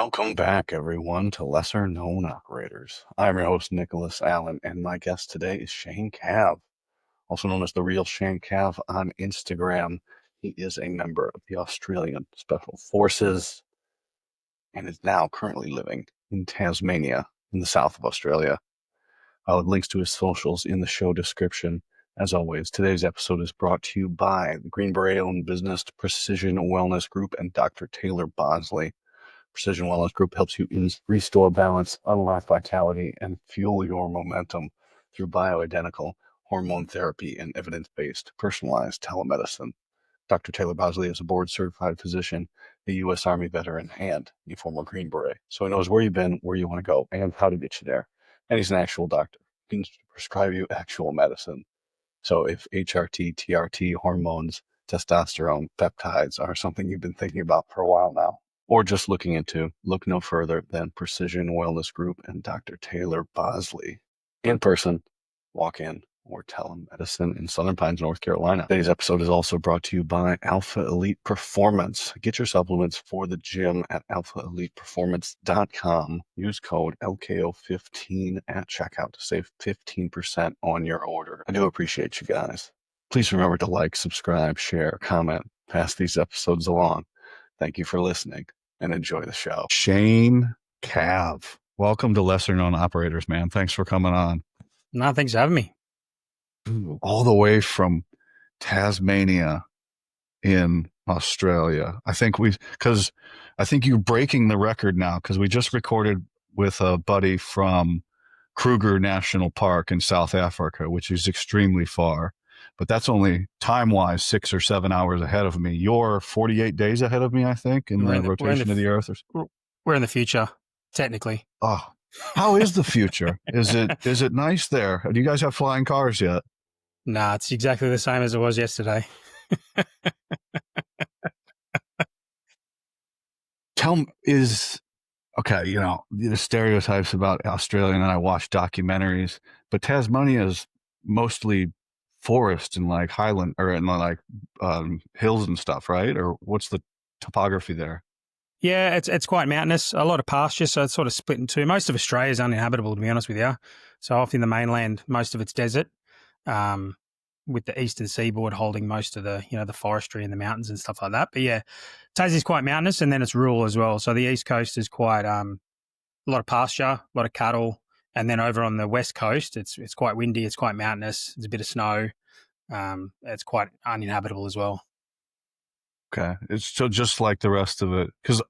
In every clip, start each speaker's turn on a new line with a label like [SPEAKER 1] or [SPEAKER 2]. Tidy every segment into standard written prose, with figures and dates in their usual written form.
[SPEAKER 1] Welcome back, everyone, to Lesser Known Operators. I'm your host, Nicholas Allen, and my guest today is Shane Cav, also known as the real Shane Cav on Instagram. He is a member of the Australian Special Forces and is now currently living in Tasmania in the south of Australia. I'll have links to his socials in the show description. As always, today's episode is brought to you by the Green Beret-owned business Precision Wellness Group and Dr. Taylor Bosley. Precision Wellness Group helps you restore balance, unlock vitality, and fuel your momentum through bioidentical hormone therapy and evidence-based personalized telemedicine. Dr. Taylor Bosley is a board-certified physician, a U.S. Army veteran, and a former Green Beret. So he knows where you've been, where you want to go, and how to get you there. And he's an actual doctor. He can prescribe you actual medicine. So if HRT, TRT, hormones, testosterone, peptides are something you've been thinking about for a while now, or just looking into, look no further than Precision Wellness Group and Dr. Taylor Bosley. In person, walk in, or telemedicine in Southern Pines, North Carolina. Today's episode is also brought to you by Alpha Elite Performance. Get your supplements for the gym at alphaeliteperformance.com. Use code LKO15 at checkout to save 15% on your order. I do appreciate you guys. Please remember to like, subscribe, share, comment, pass these episodes along. Thank you for listening and enjoy the show. Shane Cav, welcome to Lesser Known Operators, man. Thanks for coming on.
[SPEAKER 2] No, thanks for having me.
[SPEAKER 1] All the way from Tasmania in Australia. I think you're breaking the record now because we just recorded with a buddy from Kruger National Park in South Africa, which is extremely far. But that's only time-wise 6 or 7 hours ahead of me. You're 48 days ahead of me, I think, in the rotation of the Earth.
[SPEAKER 2] We're in the future, technically.
[SPEAKER 1] Oh, how is the future? Is it nice there? Do you guys have flying cars yet?
[SPEAKER 2] Nah, it's exactly the same as it was yesterday.
[SPEAKER 1] Okay, the stereotypes about Australia, and I watch documentaries, but Tasmania is mostly forest and like highland or in like hills and stuff, right? Or what's the topography there?
[SPEAKER 2] Yeah, it's quite mountainous, a lot of pasture, so it's sort of split in two. Most of Australia is uninhabitable, to be honest with you. So off in the mainland, most of it's desert, with the eastern seaboard holding most of the, the forestry and the mountains and stuff like that. But yeah, Tassie's quite mountainous, and then it's rural as well. So the east coast is quite a lot of pasture, a lot of cattle, and then over on the west coast, it's quite windy, it's quite mountainous, there's a bit of snow, it's quite uninhabitable as well.
[SPEAKER 1] Okay, it's so just like the rest of it, because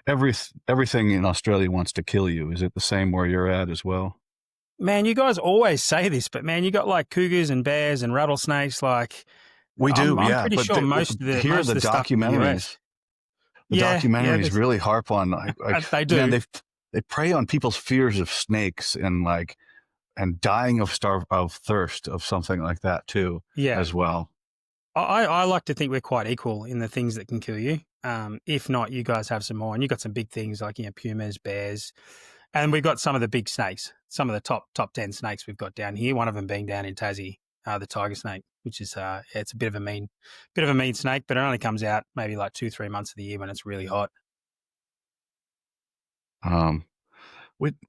[SPEAKER 1] everything in Australia wants to kill you. Is it the same where you're at as well?
[SPEAKER 2] Man, you guys always say this, but man, you got like cougars and bears and rattlesnakes. Like
[SPEAKER 1] we do,
[SPEAKER 2] I'm
[SPEAKER 1] yeah.
[SPEAKER 2] pretty sure most of the
[SPEAKER 1] documentaries. The documentaries really harp on.
[SPEAKER 2] They do.
[SPEAKER 1] Man, they prey on people's fears of snakes and dying of thirst of something like that too.
[SPEAKER 2] Yeah,
[SPEAKER 1] as well.
[SPEAKER 2] I like to think we're quite equal in the things that can kill you. If not, you guys have some more, and you got some big things like pumas, bears, and we've got some of the big snakes. Some of the top 10 snakes we've got down here. One of them being down in Tassie, the tiger snake, which is it's a bit of a mean snake, but it only comes out maybe like 2-3 months of the year when it's really hot.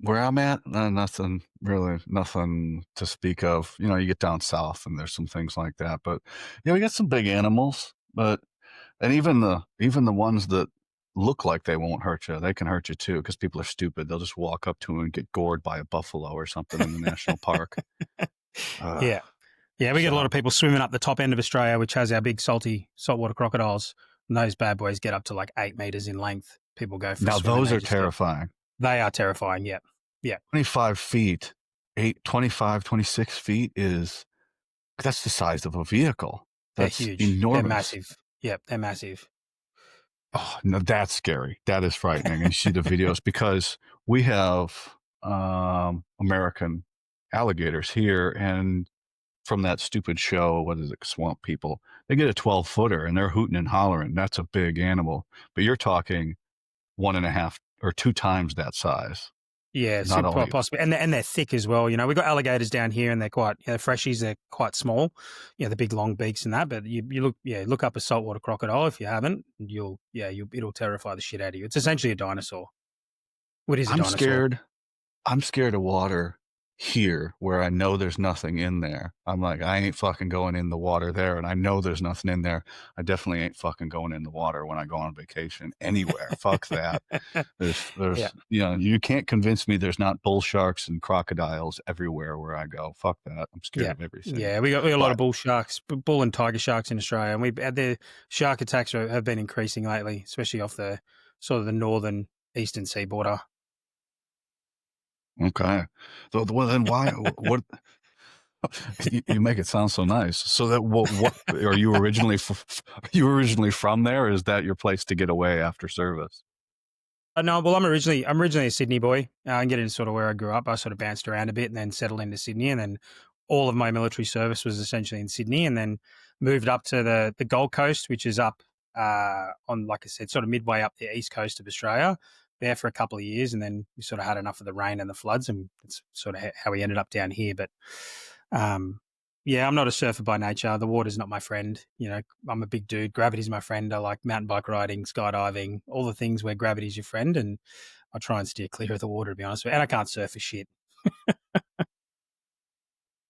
[SPEAKER 1] Where I'm at, nothing to speak of. You get down south and there's some things like that, but we got some big animals, and even the ones that look like they won't hurt you, they can hurt you too, because people are stupid. They'll just walk up to them and get gored by a buffalo or something in the national park.
[SPEAKER 2] Yeah, we get a lot of people swimming up the top end of Australia, which has our big saltwater crocodiles, and those bad boys get up to like 8 meters in length. People go for
[SPEAKER 1] now. Those are terrifying.
[SPEAKER 2] They are terrifying, yeah.
[SPEAKER 1] 25 feet, 25, 26 feet that's the size of a vehicle. That's
[SPEAKER 2] huge.
[SPEAKER 1] Enormous.
[SPEAKER 2] They're massive. Yep, they're massive.
[SPEAKER 1] Oh, no, that's scary. That is frightening. And you see the videos because we have American alligators here, and from that stupid show, what is it, Swamp People, they get a 12-footer and they're hooting and hollering. That's a big animal. But you're talking 1.5 or 2 times that size.
[SPEAKER 2] Yeah, super possibly. And they're thick as well. We've got alligators down here, and they're quite, freshies, they're quite small, the big long beaks and that. But you look up a saltwater crocodile if you haven't, it'll terrify the shit out of you. It's essentially a dinosaur. What is a
[SPEAKER 1] I'm
[SPEAKER 2] dinosaur?
[SPEAKER 1] scared. I'm scared of water here where I know there's nothing in there. I'm like, I ain't fucking going in the water there, and I know there's nothing in there. I definitely ain't fucking going in the water when I go on vacation anywhere. Fuck that.
[SPEAKER 2] Yeah.
[SPEAKER 1] You can't convince me there's not bull sharks and crocodiles everywhere where I go. Fuck that. I'm scared
[SPEAKER 2] Yeah.
[SPEAKER 1] of everything.
[SPEAKER 2] Yeah, we got a lot of
[SPEAKER 1] But
[SPEAKER 2] bull sharks, bull and tiger sharks in Australia, and we've had the shark attacks have been increasing lately, especially off the sort of the northern eastern sea border.
[SPEAKER 1] okay. So well, then why? What? You make it sound so nice. So that what are you originally? Are you originally from there? Or is that your place to get away after service?
[SPEAKER 2] No, well, I'm originally a Sydney boy. I get into sort of where I grew up. I sort of bounced around a bit and then settled into Sydney, and then all of my military service was essentially in Sydney, and then moved up to the Gold Coast, which is up on, like I said, sort of midway up the east coast of Australia. There for a couple of years, and then we sort of had enough of the rain and the floods, and it's sort of how we ended up down here. But um, yeah, I'm not a surfer by nature. The water's not my friend. You know, I'm a big dude. Gravity's my friend. I like mountain bike riding, skydiving, all the things where gravity's your friend. And I try and steer clear of the water, to be honest with you. And I can't surf for shit.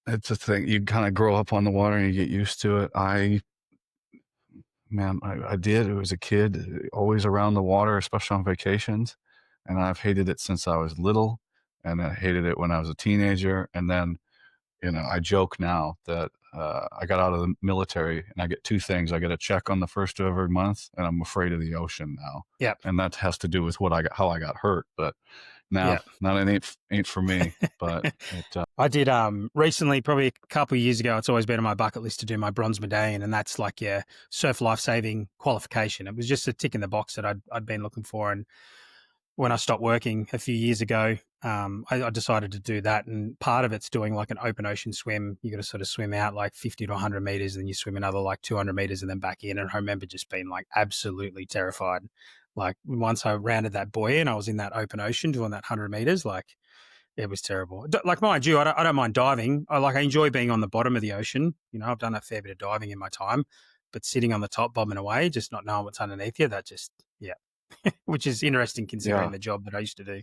[SPEAKER 1] It's a thing. You kind of grow up on the water and you get used to it. I did. It was a kid, always around the water, especially on vacations. And I've hated it since I was little. And I hated it when I was a teenager. And then, I joke now that I got out of the military and I get two things. I get a check on the first of every month, and I'm afraid of the ocean now.
[SPEAKER 2] Yeah.
[SPEAKER 1] And that has to do with how I got hurt. But now,
[SPEAKER 2] Yeah.
[SPEAKER 1] now it ain't for me. But
[SPEAKER 2] I did recently, probably a couple of years ago. It's always been on my bucket list to do my bronze medallion, and that's like your surf life saving qualification. It was just a tick in the box that I'd been looking for, and when I stopped working a few years ago, I decided to do that. And part of it's doing like an open ocean swim. You got to sort of swim out like 50 to 100 meters, and then you swim another like 200 meters and then back in. And I remember just being like absolutely terrified. Like once I rounded that buoy and I was in that open ocean doing that 100 meters, like it was terrible. Like, mind you, I don't mind diving. I enjoy being on the bottom of the ocean. You know, I've done a fair bit of diving in my time, but sitting on the top, bobbing away, just not knowing what's underneath you, that just, yeah, which is interesting considering
[SPEAKER 1] yeah.
[SPEAKER 2] the job that I used to do.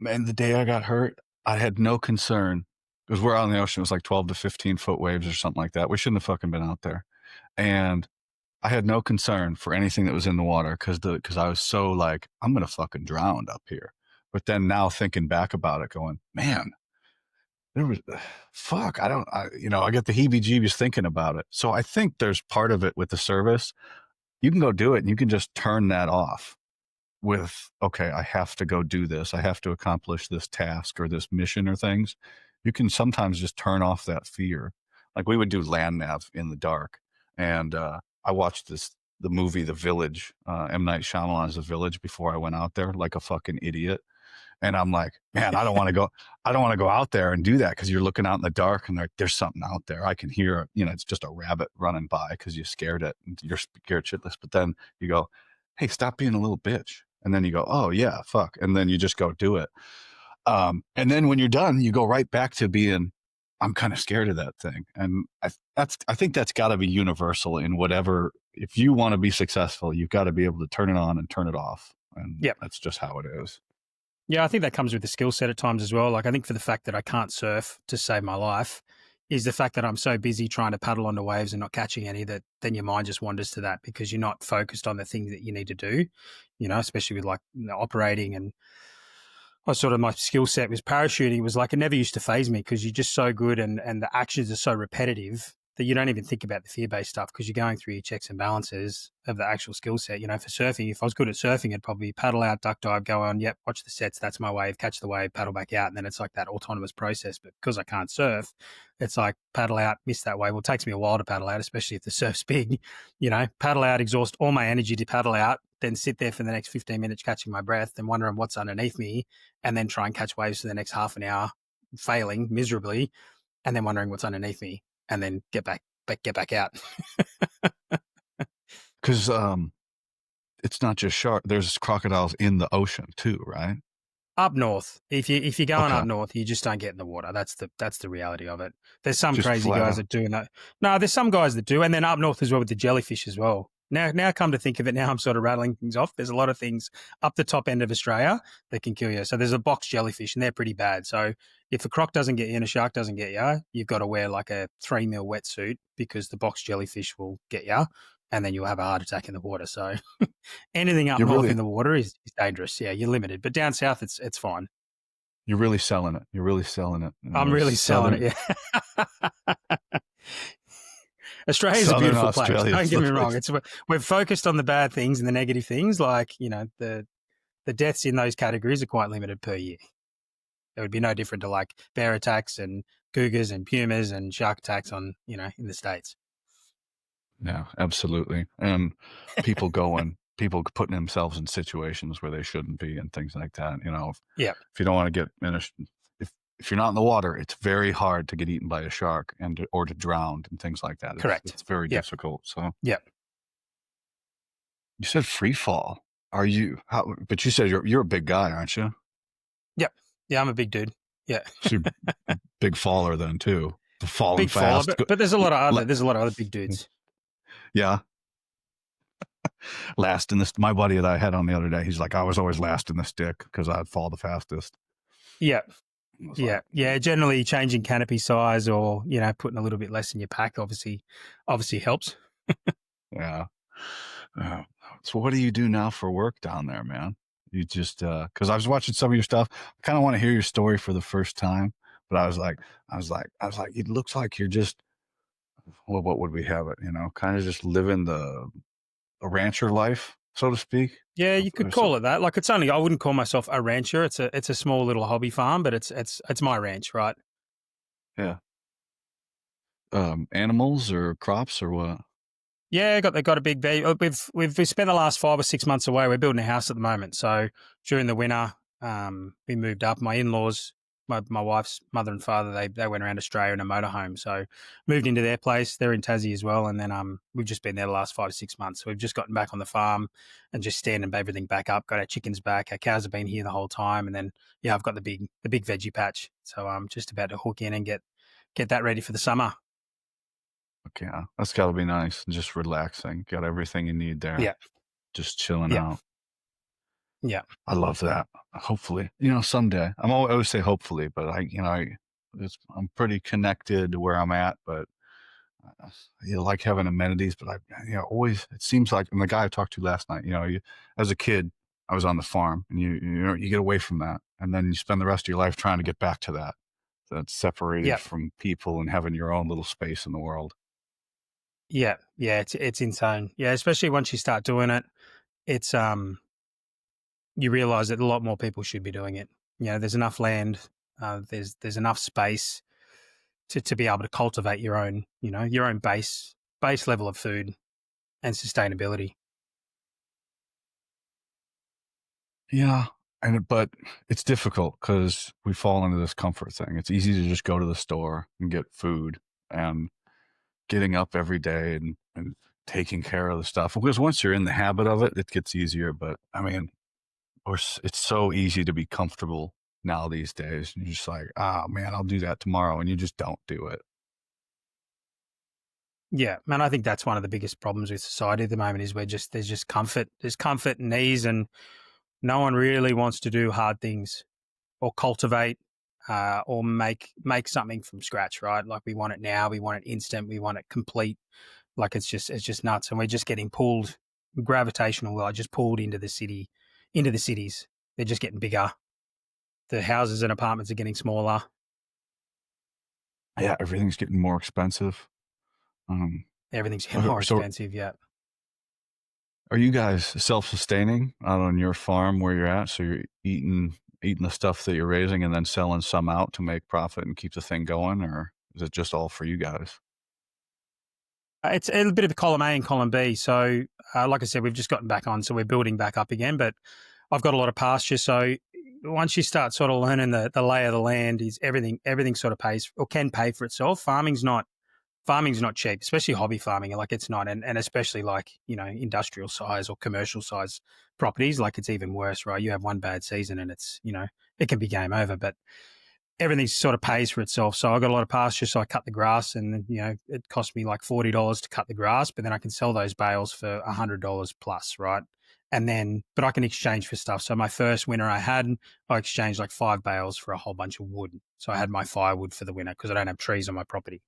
[SPEAKER 1] And the day I got hurt, I had no concern because we're out in the ocean. It was like 12 to 15 foot waves or something like that. We shouldn't have fucking been out there. And I had no concern for anything that was in the water because I was so like, I'm going to fucking drown up here. But then now thinking back about it, going, man, there was, fuck, I get the heebie jeebies thinking about it. So I think there's part of it with the service. You can go do it and you can just turn that off with, okay, I have to go do this. I have to accomplish this task or this mission or things. You can sometimes just turn off that fear. Like we would do land nav in the dark. And I watched the movie The Village, M. Night Shyamalan's The Village before I went out there like a fucking idiot. And I'm like, man, I don't want to go out there and do that because you're looking out in the dark and there's something out there. I can hear, it's just a rabbit running by because you scared it. You're scared shitless. But then you go, hey, stop being a little bitch. And then you go, oh yeah, fuck. And then you just go do it. And then when you're done, you go right back to being, I'm kind of scared of that thing. And I think that's got to be universal in whatever. If you want to be successful, you've got to be able to turn it on and turn it off. And
[SPEAKER 2] Yeah.
[SPEAKER 1] that's just how it is.
[SPEAKER 2] Yeah, I think that comes with the skill set at times as well. Like I think for the fact that I can't surf to save my life is the fact that I'm so busy trying to paddle onto waves and not catching any that then your mind just wanders to that because you're not focused on the things that you need to do, especially with like operating and my skill set was parachuting. It was like it never used to phase me because you're just so good and the actions are so repetitive that you don't even think about the fear-based stuff because you're going through your checks and balances of the actual skill set. For surfing, if I was good at surfing, it'd probably paddle out, duck dive, go on, yep, watch the sets, that's my wave, catch the wave, paddle back out. And then it's like that autonomous process. But because I can't surf, it's like paddle out, miss that wave. Well, it takes me a while to paddle out, especially if the surf's big, paddle out, exhaust all my energy to paddle out, then sit there for the next 15 minutes catching my breath and wondering what's underneath me and then try and catch waves for the next half an hour, failing miserably, and then wondering what's underneath me and then get back out.
[SPEAKER 1] Because it's not just shark. There's crocodiles in the ocean too, right?
[SPEAKER 2] Up north, if you're going
[SPEAKER 1] Okay.
[SPEAKER 2] up north, you just don't get in the water. That's the reality of it. There's some
[SPEAKER 1] Just
[SPEAKER 2] crazy
[SPEAKER 1] flat
[SPEAKER 2] guys
[SPEAKER 1] out.
[SPEAKER 2] that do that. No, there's some guys that do, and then up north as well with the jellyfish as well. Now, come to think of it, now I'm sort of rattling things off. There's a lot of things up the top end of Australia that can kill you. So there's a box jellyfish, and they're pretty bad. So if a croc doesn't get you and a shark doesn't get you, you've got to wear like a 3 mil wetsuit because the box jellyfish will get you, and then you'll have a heart attack in the water. So anything up
[SPEAKER 1] You're
[SPEAKER 2] north
[SPEAKER 1] really
[SPEAKER 2] in the water is dangerous. Yeah, you're limited, but down south it's fine.
[SPEAKER 1] you're really selling it. You're really selling it.
[SPEAKER 2] I'm really selling it. Yeah. Australia is a
[SPEAKER 1] Southern
[SPEAKER 2] beautiful place.
[SPEAKER 1] Australia
[SPEAKER 2] Don't
[SPEAKER 1] is
[SPEAKER 2] get
[SPEAKER 1] the
[SPEAKER 2] me wrong.
[SPEAKER 1] place.
[SPEAKER 2] We're focused on the bad things and the negative things, like the deaths in those categories are quite limited per year. It would be no different to like bear attacks and cougars and pumas and shark attacks on in the States.
[SPEAKER 1] Yeah, absolutely. And people putting themselves in situations where they shouldn't be and things like that.
[SPEAKER 2] Yeah,
[SPEAKER 1] If you don't want to get in if you're not in the water, it's very hard to get eaten by a shark or to drown and things like that.
[SPEAKER 2] correct.
[SPEAKER 1] It's very
[SPEAKER 2] Yeah,
[SPEAKER 1] difficult. So
[SPEAKER 2] yeah,
[SPEAKER 1] you said free fall. Are you? But you said you're a big guy, aren't you?
[SPEAKER 2] yeah, yeah. I'm a big dude. Yeah,
[SPEAKER 1] So you're a big faller then too. Falling
[SPEAKER 2] big faller,
[SPEAKER 1] fast.
[SPEAKER 2] but there's a lot of other big dudes.
[SPEAKER 1] Yeah, last in this. My buddy that I had on the other day, he's like, I was always last in the stick because I'd fall the fastest.
[SPEAKER 2] Yeah,
[SPEAKER 1] Yeah. Like,
[SPEAKER 2] yeah. Generally, changing canopy size or putting a little bit less in your pack obviously helps.
[SPEAKER 1] yeah. Uh, so what do you do now for work down there, man? You just because I was watching some of your stuff. I kind of want to hear your story for the first time, but I was like, it looks like you're just well, what would we have it? Kind of just living a rancher life, so to speak.
[SPEAKER 2] Yeah, you could call it that. Like I wouldn't call myself a rancher. It's a small little hobby farm, but it's my ranch, right?
[SPEAKER 1] Yeah. Animals or crops or what?
[SPEAKER 2] Yeah, they got a big value. We've spent the last 5 or 6 months away. We're building a house at the moment. So during the winter, we moved up. My in-laws, my wife's mother and father, they went around Australia in a motorhome. So moved into their place. They're in Tassie as well. And then we've just been there the last 5 to 6 months. So we've just gotten back on the farm and just standing everything back up. Got our chickens back. Our cows have been here the whole time. And then I've got the big veggie patch. So I'm just about to hook in and get that ready for the summer.
[SPEAKER 1] Okay, that's got to be nice. Just relaxing. Got everything you need there.
[SPEAKER 2] Yeah,
[SPEAKER 1] Just chilling
[SPEAKER 2] yeah,
[SPEAKER 1] out.
[SPEAKER 2] yeah.
[SPEAKER 1] I love that. Hopefully, someday. I always say hopefully, but I'm pretty connected to where I'm at. But like having amenities. But always it seems like. And the guy I talked to last night, as a kid, I was on the farm, and you get away from that, and then you spend the rest of your life trying to get back to that. That's separated
[SPEAKER 2] Yeah.
[SPEAKER 1] from people and having your own little space in the world.
[SPEAKER 2] Yeah, it's insane. Yeah, especially once you start doing it, it's you realize that a lot more people should be doing it. There's enough land, there's enough space to be able to cultivate your own, your own base level of food and sustainability.
[SPEAKER 1] Yeah, but it's difficult because we fall into this comfort thing. It's easy to just go to the store and get food, and getting up every day and taking care of the stuff. Because once you're in the habit of it, it gets easier. But I mean, it's so easy to be comfortable now these days. And you're just like, man, I'll do that tomorrow, and you just don't do it.
[SPEAKER 2] Yeah, man, I think that's one of the biggest problems with society at the moment is there's just comfort. There's comfort and ease, and no one really wants to do hard things or cultivate or make something from scratch, right? Like we want it now, we want it instant, we want it complete. Like it's just nuts, and we're just getting pulled gravitational. Well, just pulled into the cities. They're just getting bigger. The houses and apartments are getting smaller.
[SPEAKER 1] Yeah, everything's getting more expensive.
[SPEAKER 2] Everything's getting more
[SPEAKER 1] So
[SPEAKER 2] expensive. Yeah.
[SPEAKER 1] are you guys self-sustaining out on your farm where you're at? So you're eating the stuff that you're raising and then selling some out to make profit and keep the thing going, or is it just all for you guys?
[SPEAKER 2] It's a bit of a column A and column B. So, like I said, we've just gotten back on, so we're building back up again. But I've got a lot of pasture. So once you start sort of learning the lay of the land, is everything sort of pays or can pay for itself. Farming's not cheap, especially hobby farming. Like it's not, and especially like industrial size or commercial size properties. Like it's even worse, right? You have one bad season and it's it can be game over. But everything sort of pays for itself. So I got a lot of pasture, so I cut the grass, and it cost me like $40 to cut the grass, but then I can sell those bales for $100 plus, right? And then, but I can exchange for stuff. So my first winter I exchanged like 5 bales for a whole bunch of wood. So I had my firewood for the winter because I don't have trees on my property.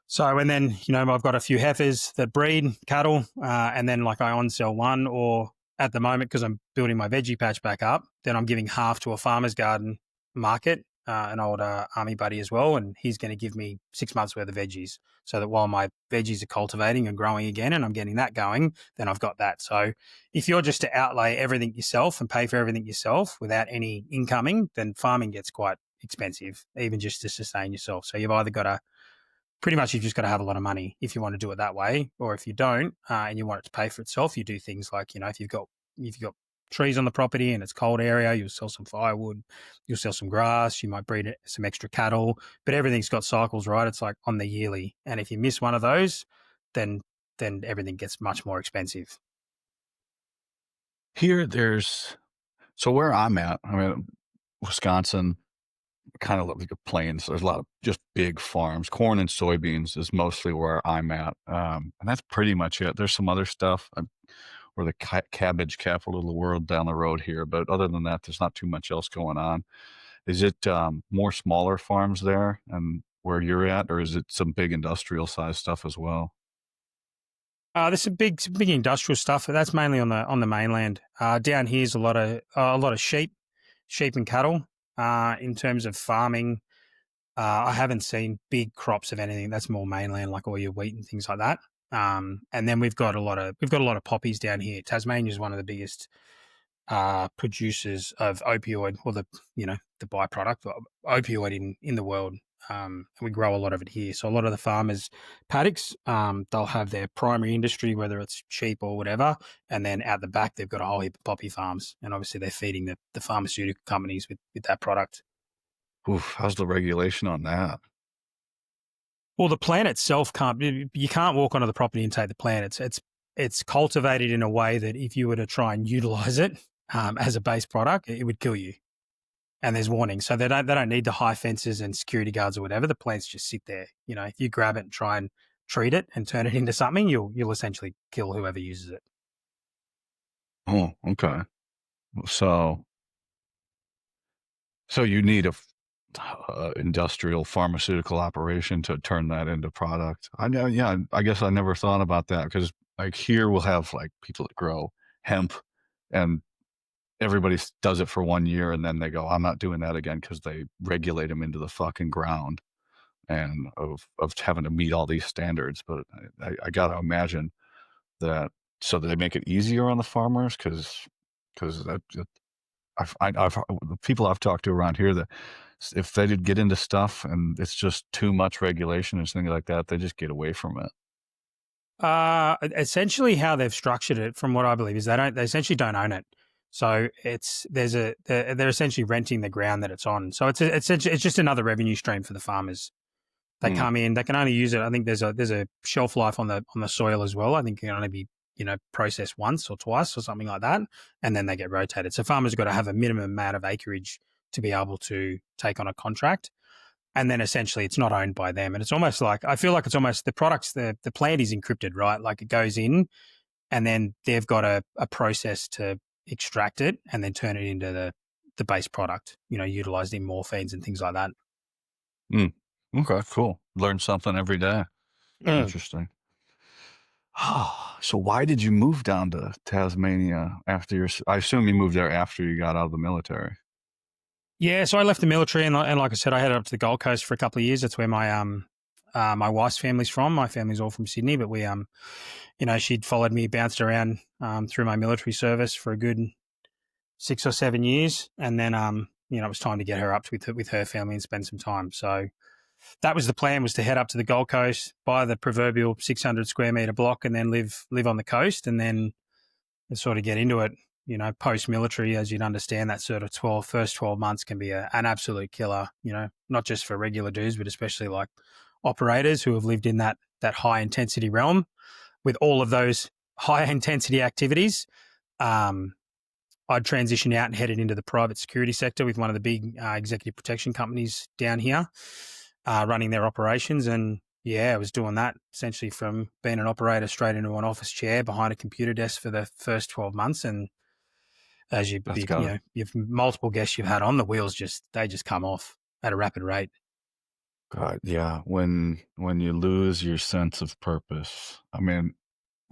[SPEAKER 2] So, and then, I've got a few heifers that breed cattle, and then like I on sell one, or at the moment, because I'm building my veggie patch back up, then I'm giving half to a farmer's garden market, an old army buddy as well, and he's going to give me 6 months worth of veggies, so that while my veggies are cultivating and growing again and I'm getting that going, then I've got that. So if you're just to outlay everything yourself and pay for everything yourself without any incoming, then farming gets quite expensive, even just to sustain yourself. So you've either got to pretty much, you've just got to have a lot of money if you want to do it that way, or if you don't, and you want it to pay for itself, you do things like, if you've got trees on the property and it's cold area, you'll sell some firewood, you'll sell some grass, you might breed some extra cattle, but everything's got cycles, right? It's like on the yearly, and if you miss one of those, then everything gets much more expensive.
[SPEAKER 1] Here, so where I'm at, I mean, Wisconsin, kind of like a plains. There's a lot of just big farms. Corn and soybeans is mostly where I'm at, and that's pretty much it. There's some other stuff. We're the cabbage capital of the world down the road here, but other than that, there's not too much else going on. Is it more smaller farms there, and where you're at, or is it some big industrial size stuff as well?
[SPEAKER 2] There's some big industrial stuff. That's mainly on the mainland. Down here's a lot of sheep and cattle. In terms of farming, I haven't seen big crops of anything. That's more mainland, like all your wheat and things like that. And then we've got a lot of poppies down here. Tasmania is one of the biggest producers of opioid, or the byproduct of opioid in the world. And we grow a lot of it here. So a lot of the farmers' paddocks, they'll have their primary industry, whether it's sheep or whatever, and then out the back they've got a whole heap of poppy farms, and obviously they're feeding the pharmaceutical companies with that product.
[SPEAKER 1] Oof, how's the regulation on that?
[SPEAKER 2] Well, the plant itself you can't walk onto the property and take the plant. It's cultivated in a way that if you were to try and utilize it as a base product, it would kill you. And there's warnings, so they don't need the high fences and security guards or whatever. The plants just sit there. If you grab it and try and treat it and turn it into something, you'll essentially kill whoever uses it.
[SPEAKER 1] Oh, okay. So, so you need industrial pharmaceutical operation to turn that into product. I know. Yeah, I guess I never thought about that, because like here we'll have like people that grow hemp, and everybody does it for 1 year and then they go, I'm not doing that again, because they regulate them into the fucking ground, and of having to meet all these standards. But I got to imagine that, so that they make it easier on the farmers, because I've the people I've talked to around here, that if they did get into stuff and it's just too much regulation and things like that, they just get away from it.
[SPEAKER 2] Essentially, how they've structured it, from what I believe, is they essentially don't own it. So they're essentially renting the ground that it's on. So it's just another revenue stream for the farmers. They come in, they can only use it. I think there's a shelf life on the soil as well. I think it can only be processed once or twice or something like that, and then they get rotated. So farmers have got to have a minimum amount of acreage to be able to take on a contract. And then essentially it's not owned by them. And it's almost like, I feel like it's almost the products, the plant is encrypted, right? Like it goes in and then they've got a process to extract it and then turn it into the base product, utilized in morphines and things like that.
[SPEAKER 1] Mm. Okay, cool. Learn something every day. Interesting. So why did you move down to Tasmania after I assume you moved there after you got out of the military?
[SPEAKER 2] Yeah, so I left the military, and like I said, I headed up to the Gold Coast for a couple of years. That's where my wife's family's from. My family's all from Sydney, but we she'd followed me, bounced around through my military service for a good 6 or 7 years, and then it was time to get her up with her family and spend some time. So that was the plan, was to head up to the Gold Coast, buy the proverbial 600 square metre block, and then live on the coast, and then sort of get into it. Post-military, as you'd understand, that sort of first 12 months can be an absolute killer, not just for regular dudes, but especially like operators who have lived in that high-intensity realm with all of those high-intensity activities. I'd transitioned out and headed into the private security sector with one of the big executive protection companies down here, running their operations. And yeah, I was doing that essentially from being an operator straight into an office chair behind a computer desk for the first 12 months. And as
[SPEAKER 1] That's gotta
[SPEAKER 2] you've multiple guests you've had on, the wheels they just come off at a rapid rate.
[SPEAKER 1] God, yeah. When you lose your sense of purpose, I mean,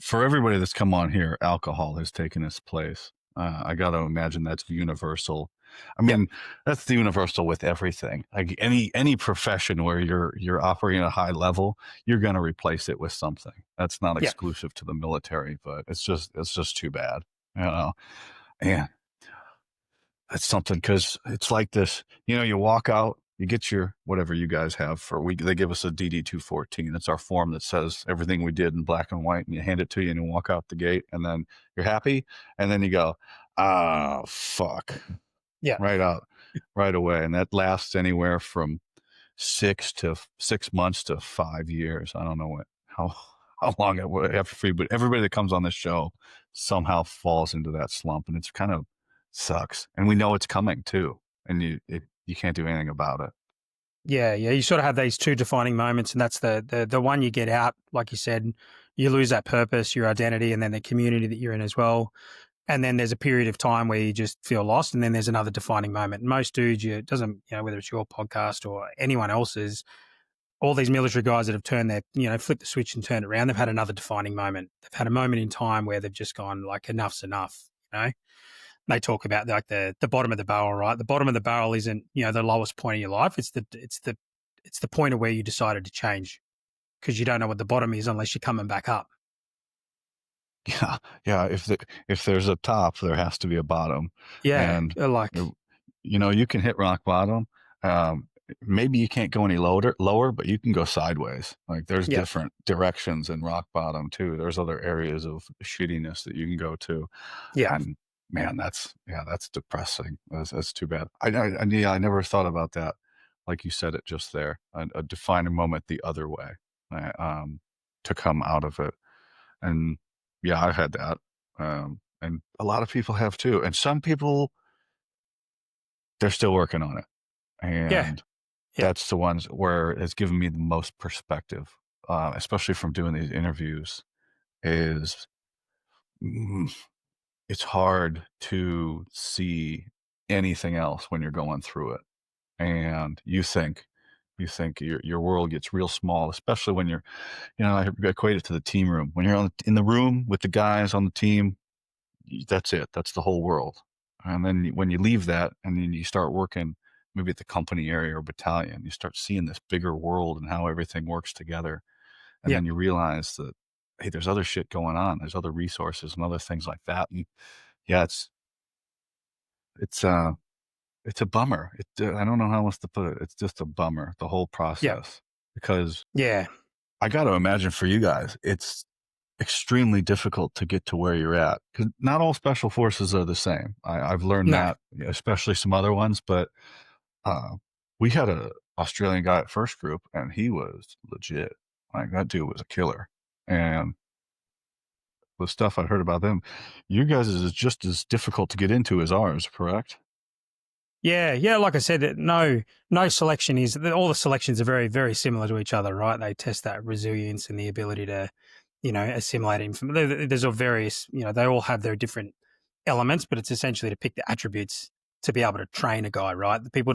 [SPEAKER 1] for everybody that's come on here, alcohol has taken its place. I got to imagine that's universal. I
[SPEAKER 2] Yep.
[SPEAKER 1] mean, that's the universal with everything. Like any profession where you're operating at a high level, you're going to replace it with something. That's not
[SPEAKER 2] Yep.
[SPEAKER 1] exclusive to the military, but it's just too bad. You know, and that's something because it's like this. You walk out, you get your whatever you guys have they give us a DD 214. It's our form that says everything we did in black and white, and you hand it to you and you walk out the gate, and then you're happy, and then you go, ah, fuck,
[SPEAKER 2] Yeah.
[SPEAKER 1] right out, right away, and that lasts anywhere from 6 months to 5 years. I don't know how long it would have free, but everybody that comes on this show somehow falls into that slump, and it's kind of sucks. And we know it's coming too, and you can't do anything about it.
[SPEAKER 2] Yeah, yeah. You sort of have these two defining moments, and that's the one you get out, like you said, you lose that purpose, your identity, and then the community that you're in as well. And then there's a period of time where you just feel lost, and then there's another defining moment. And most dudes, it doesn't, whether it's your podcast or anyone else's, all these military guys that have turned flipped the switch and turned it around, they've had another defining moment. They've had a moment in time where they've just gone like, enough's enough, They talk about like the bottom of the barrel, right? The bottom of the barrel isn't, the lowest point in your life. It's the point of where you decided to change, because you don't know what the bottom is unless you're coming back up.
[SPEAKER 1] Yeah, yeah. If there's a top, there has to be a bottom,
[SPEAKER 2] Yeah.
[SPEAKER 1] and
[SPEAKER 2] Like,
[SPEAKER 1] you can hit rock bottom. Um, Maybe you can't go any lower, but you can go sideways. Like there's
[SPEAKER 2] yeah,
[SPEAKER 1] different directions in rock bottom too. There's other areas of shittiness that you can go to,
[SPEAKER 2] yeah,
[SPEAKER 1] and man, that's depressing. That's too bad. I never thought about that. Like you said it just there, a defining moment the other way, to come out of it. And yeah, I've had that, and a lot of people have too. And some people, they're still working on it,
[SPEAKER 2] yeah,
[SPEAKER 1] and
[SPEAKER 2] yeah,
[SPEAKER 1] that's the ones where it's given me the most perspective, especially from doing these interviews. Is mm, it's hard to see anything else when you're going through it, and you think your world gets real small, especially when you're, I equate it to the team room. When you're in the room with the guys on the team, that's it. That's the whole world. And then when you leave that and then you start working maybe at the company area or battalion, you start seeing this bigger world and how everything works together. And
[SPEAKER 2] yeah,
[SPEAKER 1] then you realize that, hey, there's other shit going on. There's other resources and other things like that. And yeah, it's uh it's a bummer. I don't know how else to put it. It's just a bummer, the whole
[SPEAKER 2] yeah,
[SPEAKER 1] process, because
[SPEAKER 2] yeah.
[SPEAKER 1] I got to imagine for you guys, it's extremely difficult to get to where you're at, because not all special forces are the same. I've learned
[SPEAKER 2] No,
[SPEAKER 1] that, especially some other ones. But uh, we had a Australian guy at first group, and he was legit. Like that dude was a killer. And the stuff I heard about them, you guys is just as difficult to get into as ours, correct?
[SPEAKER 2] yeah, yeah. Like I said, no selection is. All the selections are very, very similar to each other, right? They test that resilience and the ability to, assimilate information. There's all various, they all have their different elements, but it's essentially to pick the attributes to be able to train a guy, right? People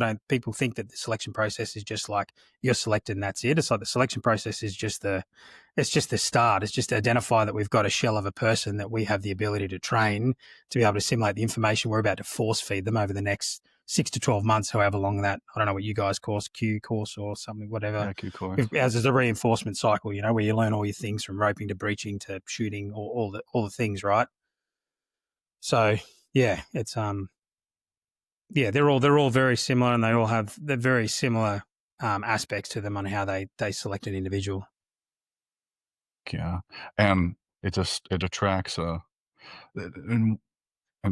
[SPEAKER 2] think that the selection process is just like you're selected and that's it. It's like the selection process is it's just the start. It's just to identify that we've got a shell of a person that we have the ability to train to be able to assimilate the information we're about to force feed them over the next 6 to 12 months, however long that, I don't know what you guys course, Q course or something, whatever.
[SPEAKER 1] Yeah, Q course.
[SPEAKER 2] As is a reinforcement cycle, where you learn all your things from roping to breaching to shooting, all the things, right? So yeah, it's yeah, they're all very similar, and they all have the very similar aspects to them on how they select an individual.
[SPEAKER 1] Yeah, and it attracts and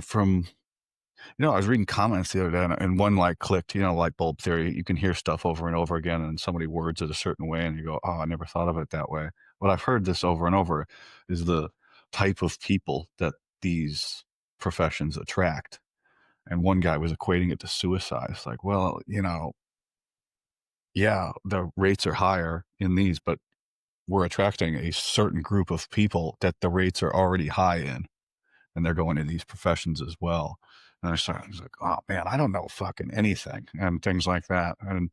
[SPEAKER 1] from I was reading comments the other day, and one like clicked, light bulb theory. You can hear stuff over and over again, and somebody words it a certain way, and you go, "Oh, I never thought of it that way." But I've heard this over and over is the type of people that these professions attract. And one guy was equating it to suicide. It's like, well, yeah, the rates are higher in these, but we're attracting a certain group of people that the rates are already high in, and they're going into these professions as well. And I was like, oh man, I don't know fucking anything, and things like that. And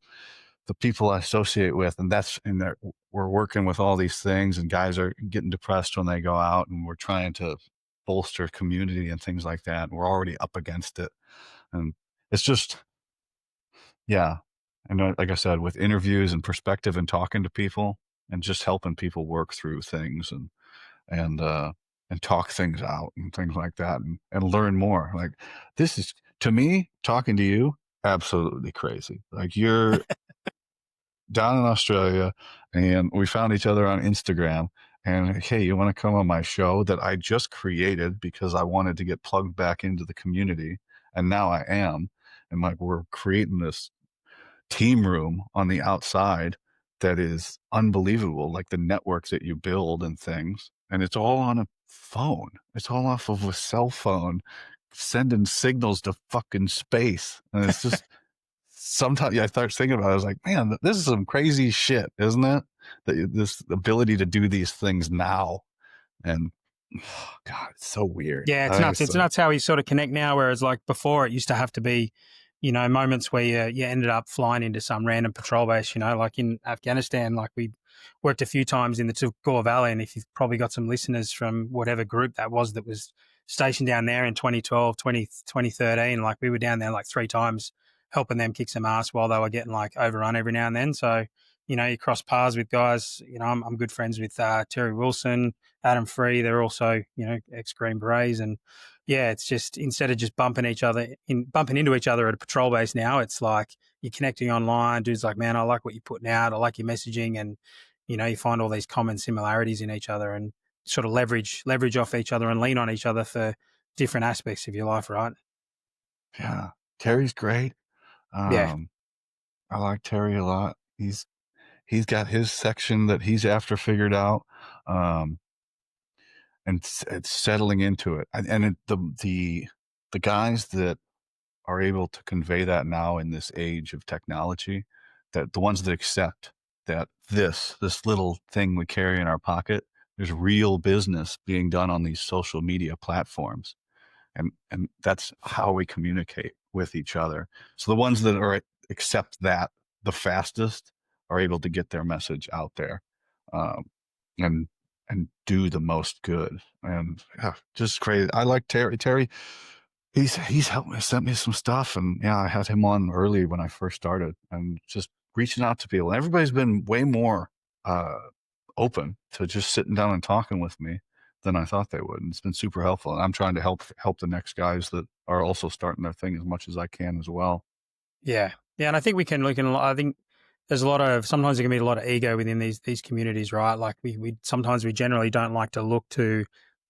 [SPEAKER 1] the people I associate with, and we're working with all these things, and guys are getting depressed when they go out, and we're trying to bolster community and things like that. And we're already up against it, and it's just, yeah. And like I said, with interviews and perspective and talking to people and just helping people work through things and and talk things out and things like that and learn more. Like this is, to me, talking to you, absolutely crazy. Like you're down in Australia and we found each other on Instagram and hey, you want to come on my show that I just created because I wanted to get plugged back into the community, and now I am. And like we're creating this team room on the outside that is unbelievable, like the networks that you build and things. And it's all on a phone. It's all off of a cell phone, sending signals to fucking space. And it's just sometimes, yeah, I start thinking about it. I was like, man, this is some crazy shit, isn't it? This ability to do these things now. And oh, God, it's so weird.
[SPEAKER 2] Yeah, it's nuts. It's nuts how we sort of connect now, whereas like before it used to have to be, moments where you ended up flying into some random patrol base, like in Afghanistan, like we worked a few times in the Tugor Valley, and if you've probably got some listeners from whatever group that was stationed down there in 2012, 2013, like we were down there like 3 times helping them kick some ass while they were getting like overrun every now and then. So, you cross paths with guys, I'm good friends with Terry Wilson, Adam Free. They're also, ex-Green Berets. And yeah, it's just instead of just bumping into each other at a patrol base now, it's like you're connecting online. Dude's like, man, I like what you're putting out. I like your messaging. And, you find all these common similarities in each other and sort of leverage off each other and lean on each other for different aspects of your life, right?
[SPEAKER 1] Yeah. Terry's great.
[SPEAKER 2] Yeah.
[SPEAKER 1] I like Terry a lot. He's got his section that he's after figured out, um, and it's settling into it. The guys that are able to convey that now in this age of technology, that the ones that accept that this little thing we carry in our pocket, there's real business being done on these social media platforms, and that's how we communicate with each other. So the ones that are accept that the fastest are able to get their message out there, um, and and do the most good. And yeah, just crazy. I like Terry. Terry, he's helped me, sent me some stuff, and yeah, I had him on early when I first started, and just reaching out to people. And everybody's been way more uh, open to just sitting down and talking with me than I thought they would. And it's been super helpful. And I'm trying to help the next guys that are also starting their thing as much as I can as well.
[SPEAKER 2] Yeah. Yeah. And I think I think there's sometimes there can be a lot of ego within these communities, right? Like sometimes we generally don't like to look to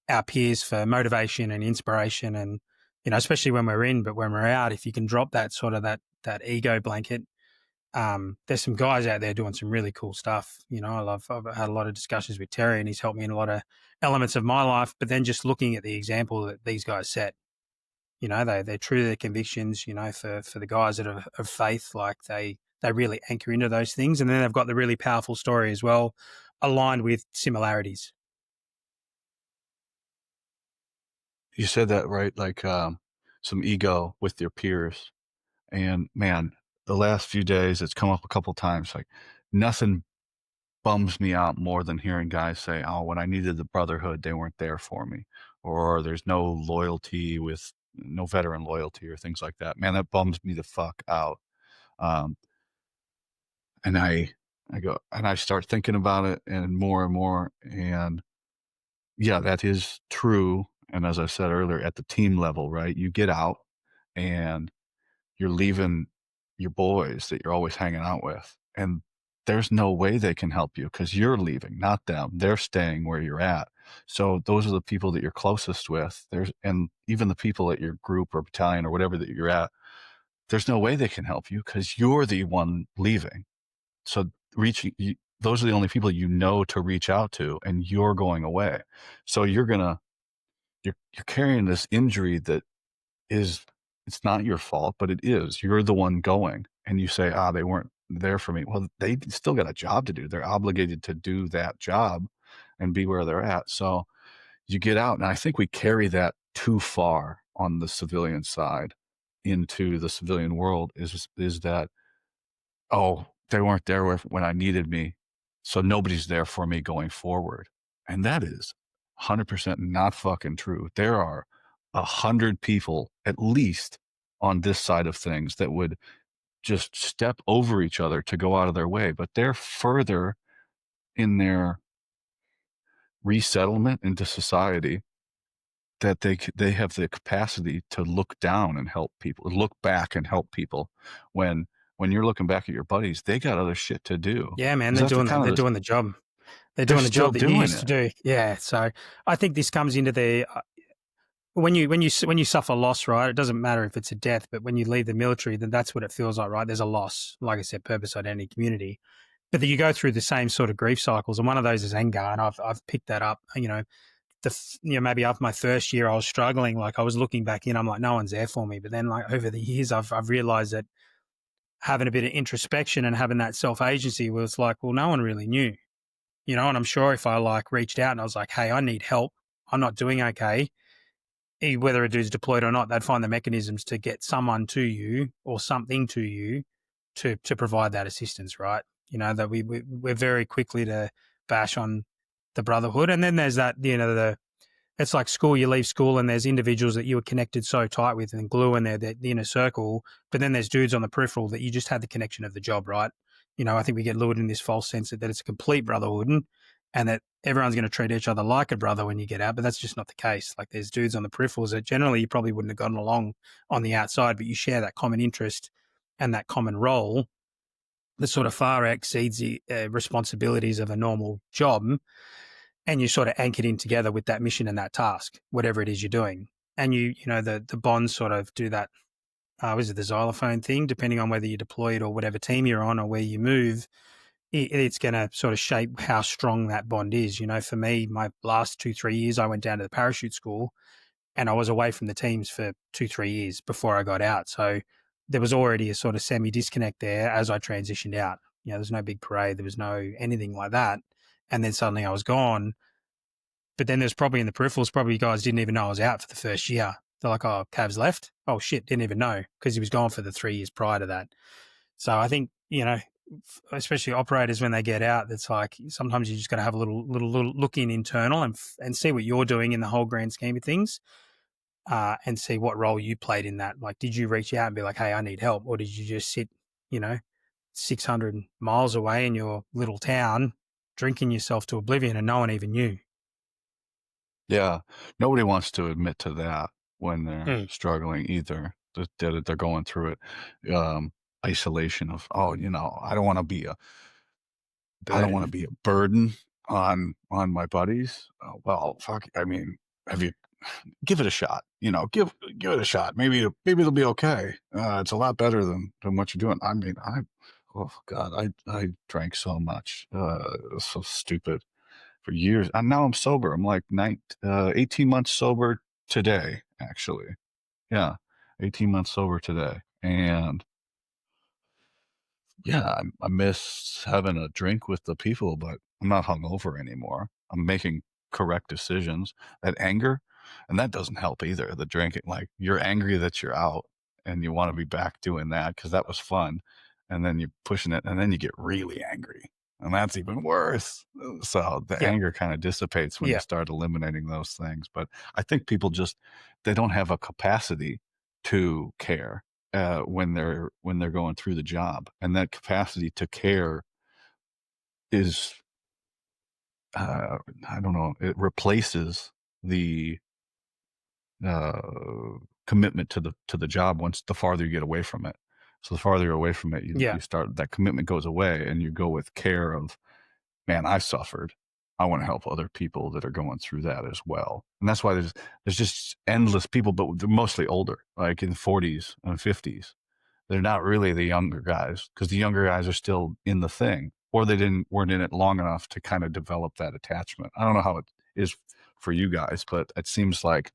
[SPEAKER 2] our peers for motivation and inspiration and, especially when we're in, but when we're out, if you can drop that sort of that ego blanket, there's some guys out there doing some really cool stuff. I've had a lot of discussions with Terry and he's helped me in a lot of elements of my life, but then just looking at the example that these guys set, they're true to their convictions, for the guys that are of faith, like they really anchor into those things. And then they've got the really powerful story as well, aligned with similarities.
[SPEAKER 1] You said that right, like some ego with your peers. And man, the last few days it's come up a couple times. Like nothing bums me out more than hearing guys say, "Oh, when I needed the brotherhood, they weren't there for me," or "There's no veteran loyalty," or things like that. Man, that bums me the fuck out. Um, and I go and I start thinking about it and more. And yeah, that is true. And as I said earlier, at the team level, right? You get out and you're leaving your boys that you're always hanging out with, and there's no way they can help you because you're leaving, not them. They're staying where you're at. So those are the people that you're closest with. And even the people at your group or battalion or whatever that you're at, there's no way they can help you because you're the one leaving. So those are the only people you know to reach out to, and you're going away. So you're gonna you're carrying this injury that is, it's not your fault, but it is. You're the one going, and you say, "Ah, they weren't there for me." Well, they still got a job to do. They're obligated to do that job and be where they're at. So you get out, and I think we carry that too far on the civilian side into the civilian world. Is that, oh, they weren't there when I needed me, so nobody's there for me going forward, and that is 100% not fucking true. There are 100 people at least on this side of things that would just step over each other to go out of their way, but they're further in their resettlement into society that they have the capacity to look down and help people, look back and help people. When you're looking back at your buddies, they got other shit to do.
[SPEAKER 2] Yeah, man,
[SPEAKER 1] Is that the kind
[SPEAKER 2] they're
[SPEAKER 1] of
[SPEAKER 2] doing the job. They're
[SPEAKER 1] they're
[SPEAKER 2] doing the
[SPEAKER 1] still
[SPEAKER 2] job that you
[SPEAKER 1] doing
[SPEAKER 2] used to
[SPEAKER 1] it.
[SPEAKER 2] do. Yeah, so I think this comes into the when you suffer loss, right? It doesn't matter if it's a death, but when you leave the military, then that's what it feels like, right? There's a loss, like I said, purpose, identity, community. But that you go through the same sort of grief cycles, and one of those is anger, and I've picked that up. Maybe after my first year, I was struggling. Like I was looking back in, I'm like, no one's there for me. But then, like over the years, I've realized that having a bit of introspection and having that self agency was like, well, no one really knew, And I'm sure if I like reached out and I was like, hey, I need help, I'm not doing okay, whether a dude's deployed or not, they'd find the mechanisms to get someone to you or something to you to provide that assistance, right? That we're very quickly to bash on the brotherhood, and then there's that, the it's like school. You leave school and there's individuals that you were connected so tight with and glue in there, the inner circle. But then there's dudes on the peripheral that you just had the connection of the job, right? I think we get lured in this false sense that it's a complete brotherhood and that everyone's going to treat each other like a brother when you get out. But that's just not the case. Like there's dudes on the peripherals that generally you probably wouldn't have gotten along on the outside, but you share that common interest and that common role that sort of far exceeds the responsibilities of a normal job, and you sort of anchored in together with that mission and that task, whatever it is you're doing. And the bonds sort of do that. Was it the xylophone thing? Depending on whether you're deployed or whatever team you're on or where you move, it's going to sort of shape how strong that bond is. For me, my last 2-3 years, I went down to the parachute school and I was away from the teams for 2-3 years before I got out. So there was already a sort of semi disconnect there as I transitioned out. There's no big parade. There was no anything like that. And then suddenly I was gone. But then there's probably in the peripherals, probably guys didn't even know I was out for the first year. They're like, oh, Cav's left? Oh, shit, didn't even know because he was gone for the 3 years prior to that. So I think, especially operators when they get out, it's like sometimes you just got to have a little look in internal and see what you're doing in the whole grand scheme of things, and see what role you played in that. Like, did you reach out and be like, hey, I need help? Or did you just sit, 600 miles away in your little town drinking yourself to oblivion and no one even knew?
[SPEAKER 1] Yeah, nobody wants to admit to that when they're
[SPEAKER 2] Mm.
[SPEAKER 1] struggling either. That they're going through it. Isolation of, oh, I don't want to
[SPEAKER 2] Burden.
[SPEAKER 1] be a burden on my buddies. Well, fuck. I mean, have you give it a shot? Give it a shot. Maybe it'll be okay. It's a lot better than what you're doing. I mean, oh God, I drank so much. It was so stupid for years. And now I'm sober. I'm like 18 months sober today, actually. Yeah, 18 months sober today. And yeah, I miss having a drink with the people, but I'm not hungover anymore. I'm making correct decisions. That anger, and that doesn't help either. The drinking, like you're angry that you're out and you want to be back doing that because that was fun. And then you're pushing it and then you get really angry. And that's even worse. So the
[SPEAKER 2] Yeah.
[SPEAKER 1] anger kind of dissipates when you
[SPEAKER 2] Yeah.
[SPEAKER 1] start eliminating those things. But I think people they don't have a capacity to care when they're going through the job, and that capacity to care is I don't know, it replaces the uh, commitment to the job once the farther you get away from it. So the farther you're away from it,
[SPEAKER 2] Yeah.
[SPEAKER 1] you start, that commitment goes away, and you go with care of, man, I suffered, I want to help other people that are going through that as well. And that's why there's just endless people, but they're mostly older, like in 40s and 50s. They're not really the younger guys because the younger guys are still in the thing, or they weren't in it long enough to kind of develop that attachment. I don't know how it is for you guys, but it seems like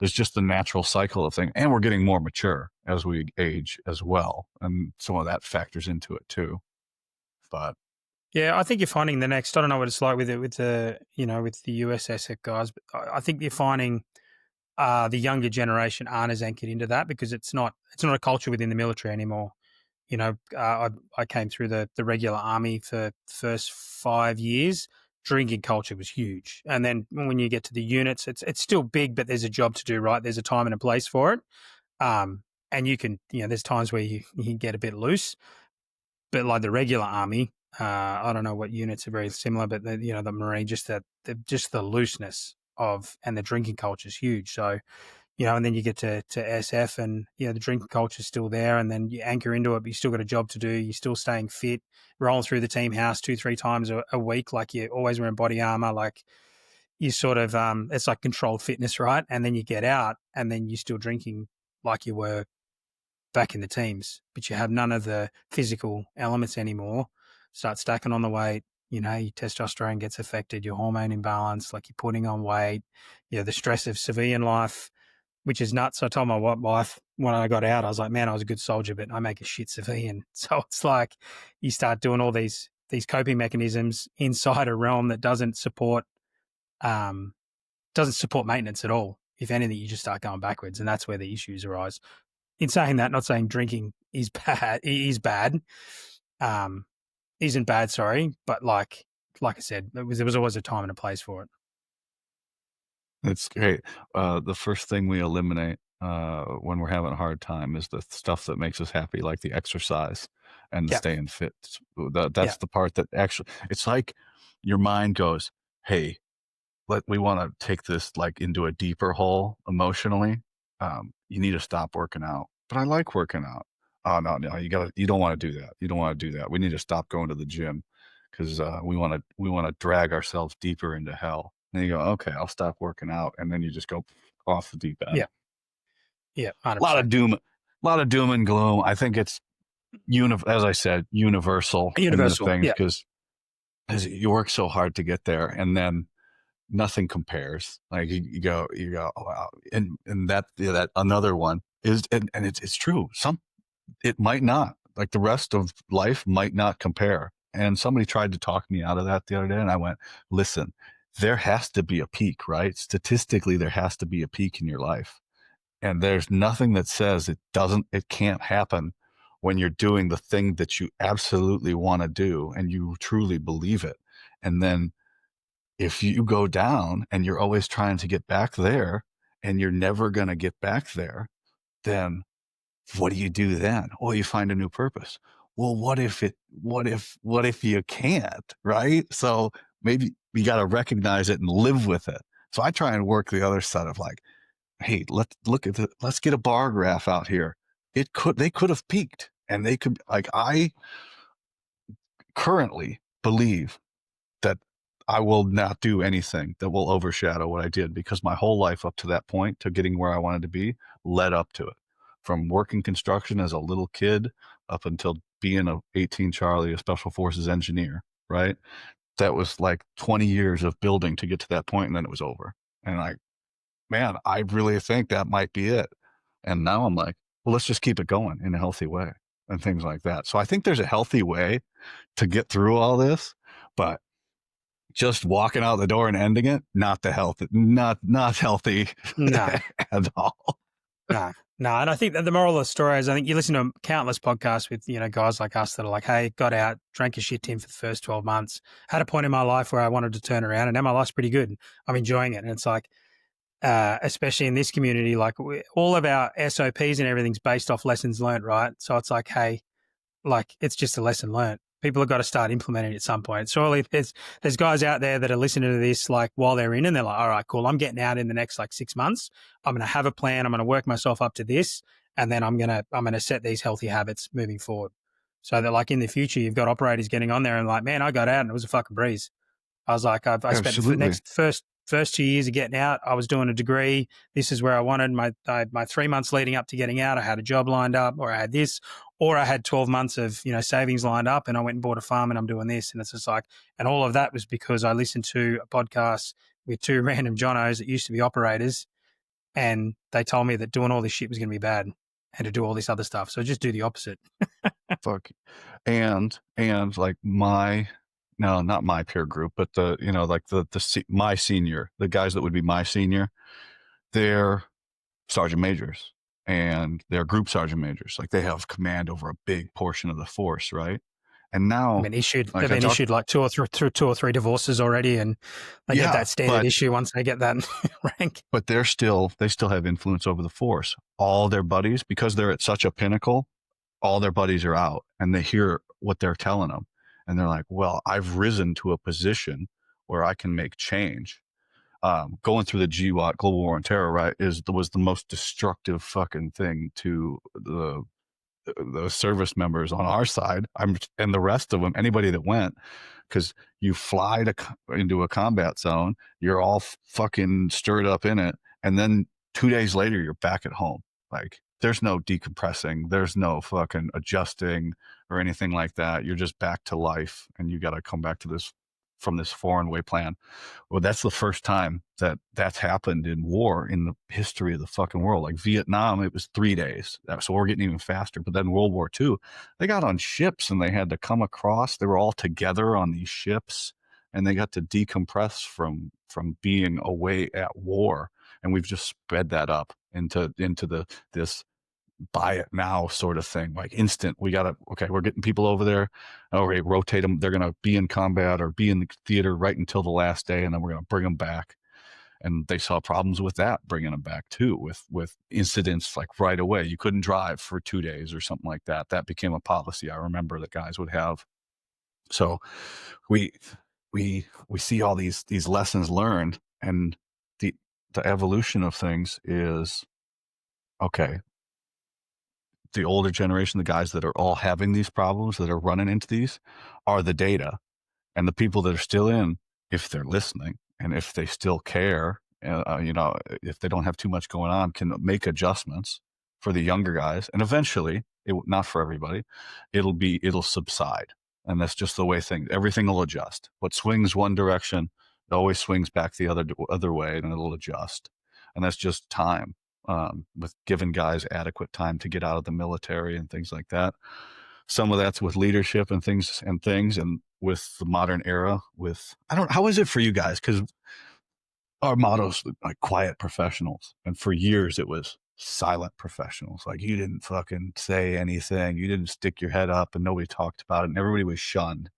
[SPEAKER 1] there's just the natural cycle of things, and we're getting more mature as we age as well, and some of that factors into it too. But
[SPEAKER 2] Yeah, I think you're finding the next. I don't know what it's like with the with the USS guys, but I think you're finding the younger generation aren't as anchored into that because it's not a culture within the military anymore. I came through the regular army for the first 5 years. Drinking culture was huge, and then when you get to the units, it's still big, but there's a job to do. Right, there's a time and a place for it. And you can, there's times where you can get a bit loose, but like the regular army, I don't know what units are very similar, but the Marine, just the looseness of and the drinking culture is huge. So and then you get to SF and, the drinking culture is still there and then you anchor into it, but you still got a job to do. You're still staying fit, rolling through the team house 2-3 times a week. Like you're always wearing body armor. Like you sort of, it's like controlled fitness, right? And then you get out and then you're still drinking like you were back in the teams, but you have none of the physical elements anymore. Start stacking on the weight. Your testosterone gets affected, your hormone imbalance, like you're putting on weight, the stress of civilian life, which is nuts. I told my wife when I got out, I was like, man, I was a good soldier, but I make a shit civilian. So it's like you start doing all these coping mechanisms inside a realm that doesn't support maintenance at all. If anything, you just start going backwards, and that's where the issues arise. In saying that, not saying drinking is bad. It is bad. Isn't bad, sorry, but like I said, there was always a time and a place for it.
[SPEAKER 1] it's great. The first thing we eliminate when we're having a hard time is the stuff that makes us happy, like the exercise and the
[SPEAKER 2] Yeah,
[SPEAKER 1] staying fit.
[SPEAKER 2] yeah,
[SPEAKER 1] That's the part that actually, it's like your mind goes, hey, we want to take this like into a deeper hole emotionally. You need to stop working out. But I like working out. Oh no, you don't want to do that. You don't want to do that. We need to stop going to the gym because we want to drag ourselves deeper into hell. And you go, okay, I'll stop working out, and then you just go off the deep end.
[SPEAKER 2] yeah, yeah,
[SPEAKER 1] A lot
[SPEAKER 2] 100%.
[SPEAKER 1] of doom and gloom. I think it's as I said, universal in the
[SPEAKER 2] Universal,
[SPEAKER 1] things
[SPEAKER 2] yeah,
[SPEAKER 1] because you work so hard to get there, and then nothing compares. Like you go, oh, wow. And that another one is, and it's true. It might not, like the rest of life might not compare. And somebody tried to talk me out of that the other day. And I went, listen, there has to be a peak, right? Statistically, there has to be a peak in your life. And there's nothing that says it can't happen when you're doing the thing that you absolutely want to do and you truly believe it. And then if you go down and you're always trying to get back there and you're never going to get back there, then what do you do then? Well, you find a new purpose. Well, what if you can't, right? So maybe you got to recognize it and live with it. So I try and work the other side of like, hey, let's get a bar graph out here. They could have peaked and they could, like, I currently believe that I will not do anything that will overshadow what I did because my whole life up to that point, to getting where I wanted to be, led up to it. From working construction as a little kid up until being a 18 Charlie, a special forces engineer, right? That was like 20 years of building to get to that point, and then it was over. And man, I really think that might be it. And now I'm like, well, let's just keep it going in a healthy way and things like that. So I think there's a healthy way to get through all this, but just walking out the door and ending it, not healthy
[SPEAKER 2] no,
[SPEAKER 1] at all.
[SPEAKER 2] no, no. And I think that the moral of the story is, I think you listen to countless podcasts with guys like us that are like, hey, got out, drank a shit tin for the first 12 months, had a point in my life where I wanted to turn around, and now my life's pretty good. I'm enjoying it, and it's like, especially in this community, like all of our SOPs and everything's based off lessons learned, right? So it's like, hey, like it's just a lesson learned. People have got to start implementing it at some point. Surely there's guys out there that are listening to this like while they're in and they're like, all right, cool. I'm getting out in the next like 6 months. I'm going to have a plan. I'm going to work myself up to this. And then I'm going to set these healthy habits moving forward. So that like in the future, you've got operators getting on there and like, man, I got out and it was a fucking breeze. I was like, I spent the
[SPEAKER 1] Absolutely.
[SPEAKER 2] first 2 years of getting out. I was doing a degree. This is where I wanted my 3 months leading up to getting out. I had a job lined up, or I had this, or I had 12 months of savings lined up, and I went and bought a farm, and I'm doing this. And it's just like, and all of that was because I listened to a podcast with two random Jonos that used to be operators, and they told me that doing all this shit was going to be bad and to do all this other stuff. So just do the opposite.
[SPEAKER 1] Fuck. And like no, not my peer group, but like my senior, the guys that would be my senior, they're sergeant majors and they're group sergeant majors. Like they have command over a big portion of the force, right? And now,
[SPEAKER 2] They've been issued like two or three divorces already, and they get that standard issue once they get that rank.
[SPEAKER 1] But they still have influence over the force. All their buddies, because they're at such a pinnacle, all their buddies are out and they hear what they're telling them. And they're like, well, I've risen to a position where I can make change. Going through the GWOT, Global War on Terror, right, was the most destructive fucking thing to the service members on our side. And the rest of them, anybody that went, because you fly into a combat zone, you're all fucking stirred up in it, and then 2 days later you're back at home. Like there's no decompressing, there's no fucking adjusting or anything like that. You're just back to life, and you got to come back to this from this foreign way plan. Well, that's the first time that's happened in war in the history of the fucking world. Like Vietnam, it was 3 days. So we're getting even faster. But then World War II, they got on ships and they had to come across. They were all together on these ships, and they got to decompress from being away at war. And we've just sped that up into this buy it now sort of thing, like instant. We're getting people over there. Okay, rotate them. They're going to be in combat or be in the theater right until the last day, and then we're going to bring them back. And they saw problems with that, bringing them back too, with incidents like right away. You couldn't drive for 2 days or something like that. That became a policy I remember that guys would have. So we see all these lessons learned, and the evolution of things is, okay, the older generation, the guys that are all having these problems, that are running into these, are the data. And the people that are still in, if they're listening and if they still care, if they don't have too much going on, can make adjustments for the younger guys. And eventually, not for everybody, it'll subside. And that's just the way everything will adjust. What swings one direction, it always swings back the other way, and it'll adjust. And that's just time. With giving guys adequate time to get out of the military and things like that. Some of that's with leadership and things, and with the modern era. How is it for you guys? Because our motto's like quiet professionals, and for years it was silent professionals. Like you didn't fucking say anything, you didn't stick your head up, and nobody talked about it, and everybody was shunned.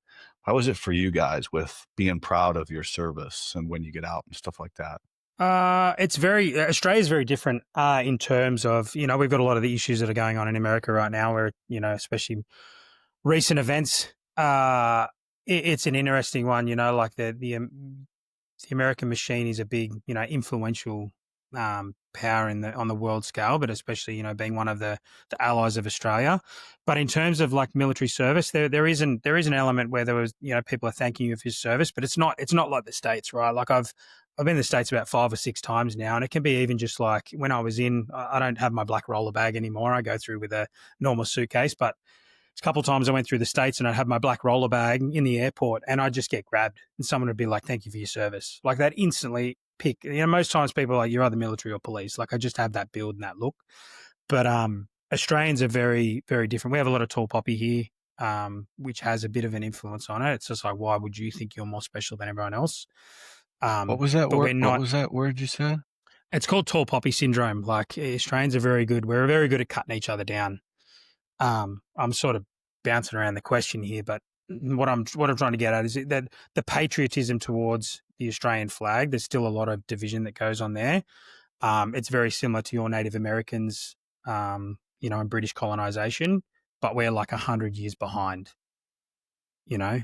[SPEAKER 1] How is it for you guys with being proud of your service and when you get out and stuff like that?
[SPEAKER 2] Australia's very different in terms of, we've got a lot of the issues that are going on in America right now where, especially recent events. It's an interesting one, like the American machine is a big, influential power on the world scale, but especially, being one of the allies of Australia. But in terms of like military service, there is an element where there was, people are thanking you for your service, but it's not like the States, right? Like I've been in the States about 5 or 6 times now, and it can be even just like when I was I don't have my black roller bag anymore. I go through with a normal suitcase, but a couple of times I went through the States and I'd have my black roller bag in the airport and I'd just get grabbed and someone would be like, thank you for your service. Like that instantly pick, most times people are like, you're either military or police. Like I just have that build and that look. But Australians are very, very different. We have a lot of tall poppy here, which has a bit of an influence on it. It's just like, why would you think you're more special than everyone else?
[SPEAKER 1] What was that word? What was that word you said?
[SPEAKER 2] It's called tall poppy syndrome. Like Australians are very good. We're very good at cutting each other down. I'm sort of bouncing around the question here, but what I'm trying to get at is that the patriotism towards the Australian flag, there's still a lot of division that goes on there. It's very similar to your Native Americans, in British colonization, but we're like 100 years behind.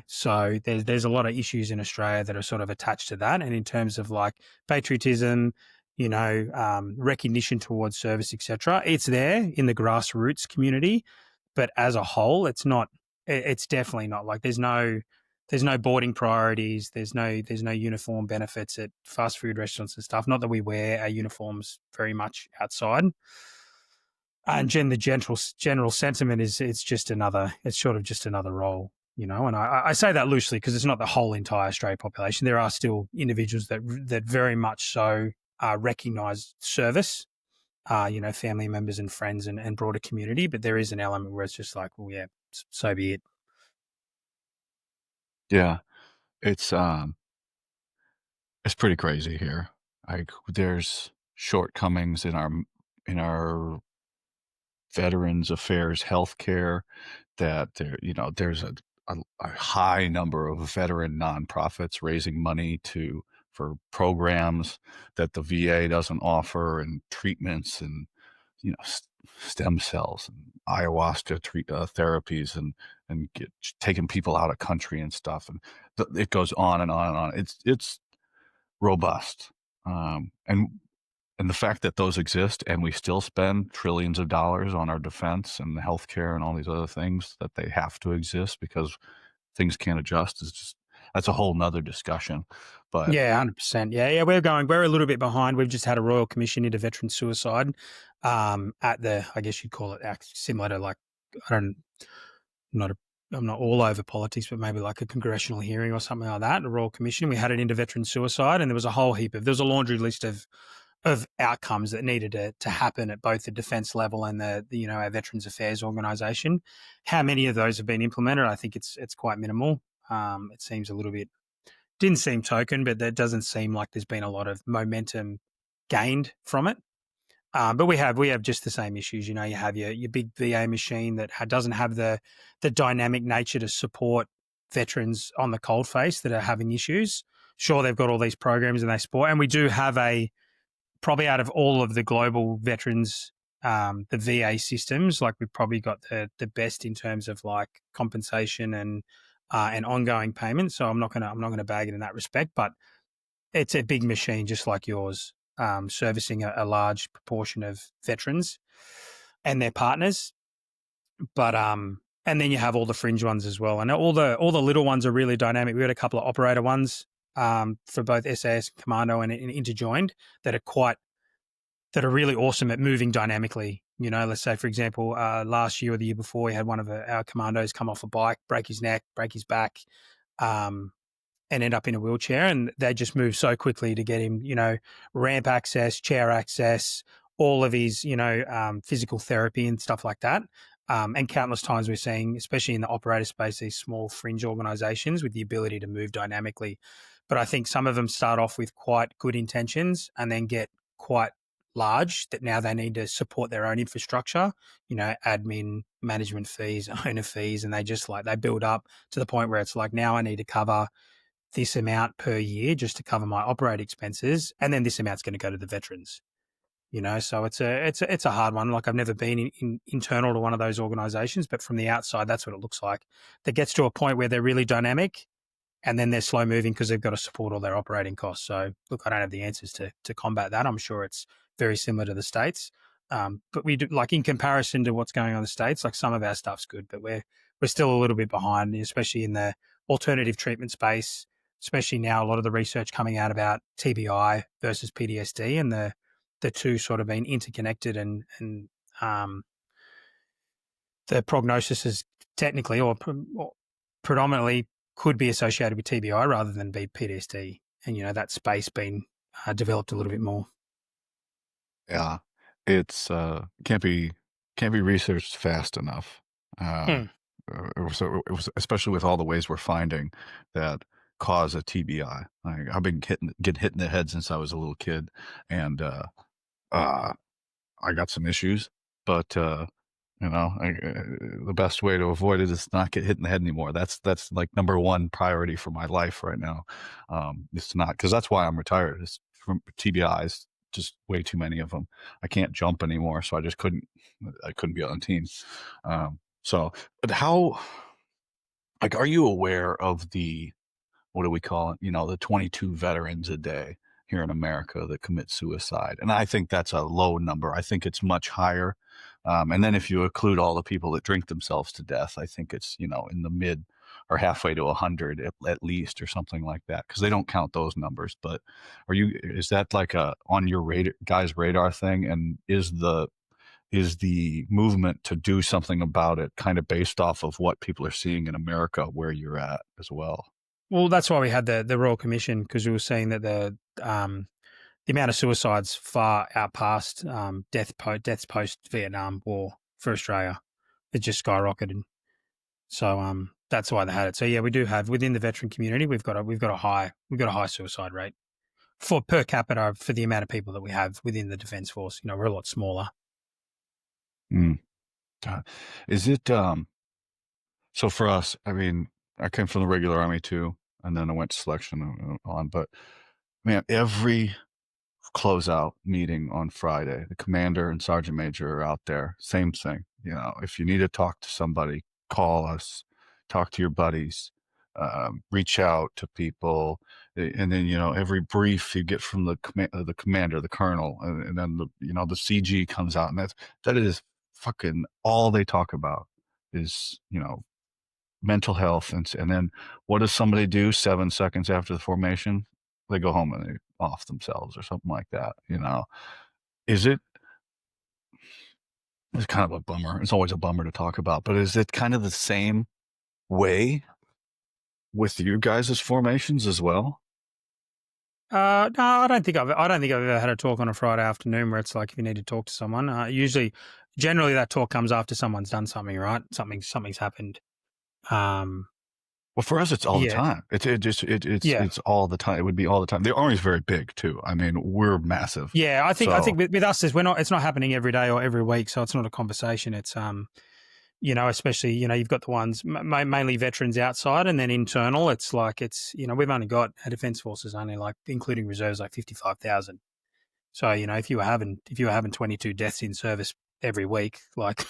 [SPEAKER 2] So there's a lot of issues in Australia that are sort of attached to that. And in terms of like patriotism, recognition towards service, etc., it's there in the grassroots community, but as a whole, it's not. It's definitely not. Like there's no boarding priorities. There's no uniform benefits at fast food restaurants and stuff. Not that we wear our uniforms very much outside. And the general sentiment is it's sort of just another role. And I say that loosely because it's not the whole entire Australian population. There are still individuals that very much so recognise service, family members and friends and broader community. But there is an element where it's just like, well, yeah, so be it.
[SPEAKER 1] Yeah, it's um it's pretty crazy here. Like there's shortcomings in our Veterans Affairs healthcare that there's a high number of veteran nonprofits raising money for programs that the VA doesn't offer and treatments and stem cells and ayahuasca therapies and taking people out of country and stuff and it goes on and on and on. It's robust, and the fact that those exist and we still spend trillions of dollars on our defense and healthcare and all these other things that they have to exist because things can't adjust is just that's a whole nother discussion. But
[SPEAKER 2] Yeah, 100%. Yeah, we're a little bit behind. We've just had a royal commission into veteran suicide. At the, I guess you'd call it similar to like, I don't, I'm not, a, I'm not all over politics, but maybe like a congressional hearing or something like that. A royal commission. We had it into veteran suicide, and there was a whole heap there was a laundry list of outcomes that needed to happen at both the defence level and the our Veterans Affairs organisation. How many of those have been implemented? I think it's quite minimal. It seems a little bit didn't seem token, but that doesn't seem like there's been a lot of momentum gained from it. But we have just the same issues. You have your big VA machine that doesn't have the dynamic nature to support veterans on the cold face that are having issues. Sure, they've got all these programs and they support, and we do have probably out of all of the global veterans, the VA systems, like we've probably got the best in terms of like compensation and ongoing payments. So I'm not gonna bag it in that respect, but it's a big machine just like yours, servicing a large proportion of veterans and their partners. But and then you have all the fringe ones as well, and all the little ones are really dynamic. We had a couple of operator ones for both SAS, Commando, and Interjoined that are really awesome at moving dynamically. Let's say, for example, last year or the year before, we had one of our commandos come off a bike, break his neck, break his back, and end up in a wheelchair. And they just move so quickly to get him, ramp access, chair access, all of his, physical therapy and stuff like that. And countless times we're seeing, especially in the operator space, these small fringe organizations with the ability to move dynamically. But I think some of them start off with quite good intentions and then get quite large that now they need to support their own infrastructure, admin, management fees, owner fees, and they build up to the point where it's like, now I need to cover this amount per year just to cover my operating expenses, and then this amount's going to go to the veterans. So it's a hard one. Like, I've never been internal to one of those organizations, but from the outside, that's what it looks like. That gets to a point where they're really dynamic, and then they're slow moving because they've got to support all their operating costs. So, look, I don't have the answers to combat that. I'm sure it's very similar to the States. But we do, like, in comparison to what's going on in the States, like, some of our stuff's good, but we're still a little bit behind, especially in the alternative treatment space, especially now a lot of the research coming out about TBI versus PTSD, and the two sort of being interconnected, and the prognosis is technically or predominantly could be associated with TBI rather than be PTSD, and that space being developed a little bit more.
[SPEAKER 1] yeah, it's can't be researched fast enough.
[SPEAKER 2] Hmm.
[SPEAKER 1] So it was especially with all the ways we're finding that cause a TBI. I've been getting hit in the head since I was a little kid, and I got some issues, but the best way to avoid it is not get hit in the head anymore. That's like number one priority for my life right now. It's not, because that's why I'm retired. It's from TBIs, just way too many of them. I can't jump anymore, so I couldn't be on the team. But how, like, are you aware of what do we call it? The 22 veterans a day here in America that commit suicide. And I think that's a low number. I think it's much higher. And then if you include all the people that drink themselves to death, I think it's, in the mid or halfway to 100 at least, or something like that, because they don't count those numbers. But is that like on your guys' radar thing? And is is the movement to do something about it kind of based off of what people are seeing in America where you're at as well?
[SPEAKER 2] Well, that's why we had the Royal Commission, because we were seeing that the amount of suicides far outpassed deaths post Vietnam War for Australia. It just skyrocketed. So that's why they had it. So yeah, we do have within the veteran community, we've got a high suicide rate for per capita for the amount of people that we have within the Defence Force. We're a lot smaller.
[SPEAKER 1] Mm. Is it so for us? I mean, I came from the regular army too, and then I went to selection on. But man, every closeout meeting on Friday, the commander and sergeant major are out there. Same thing. If you need to talk to somebody, call us, talk to your buddies, reach out to people. And then, every brief you get from the commander, the colonel, and then the CG comes out, and that is fucking all they talk about is, mental health. And then what does somebody do 7 seconds after the formation? They go home and they off themselves or something like that. Is it, it's kind of a bummer. It's always a bummer to talk about, but is it kind of the same way with you guys' formations as well?
[SPEAKER 2] No, I don't think I've ever had a talk on a Friday afternoon where it's like if you need to talk to someone. Generally, that talk comes after someone's done something, right? Something's happened.
[SPEAKER 1] Well, for us, it's all the
[SPEAKER 2] Yeah,
[SPEAKER 1] time.
[SPEAKER 2] yeah,
[SPEAKER 1] It's all the time. It would be all the time. The army's very big too. I mean, we're massive.
[SPEAKER 2] yeah. I
[SPEAKER 1] So
[SPEAKER 2] think with us is it's not happening every day or every week, so it's not a conversation. It's especially you've got the ones mainly veterans outside, and then internal. It's like we've only got our defence forces only like including reserves like 55,000. So if you were having 22 deaths in service every week, like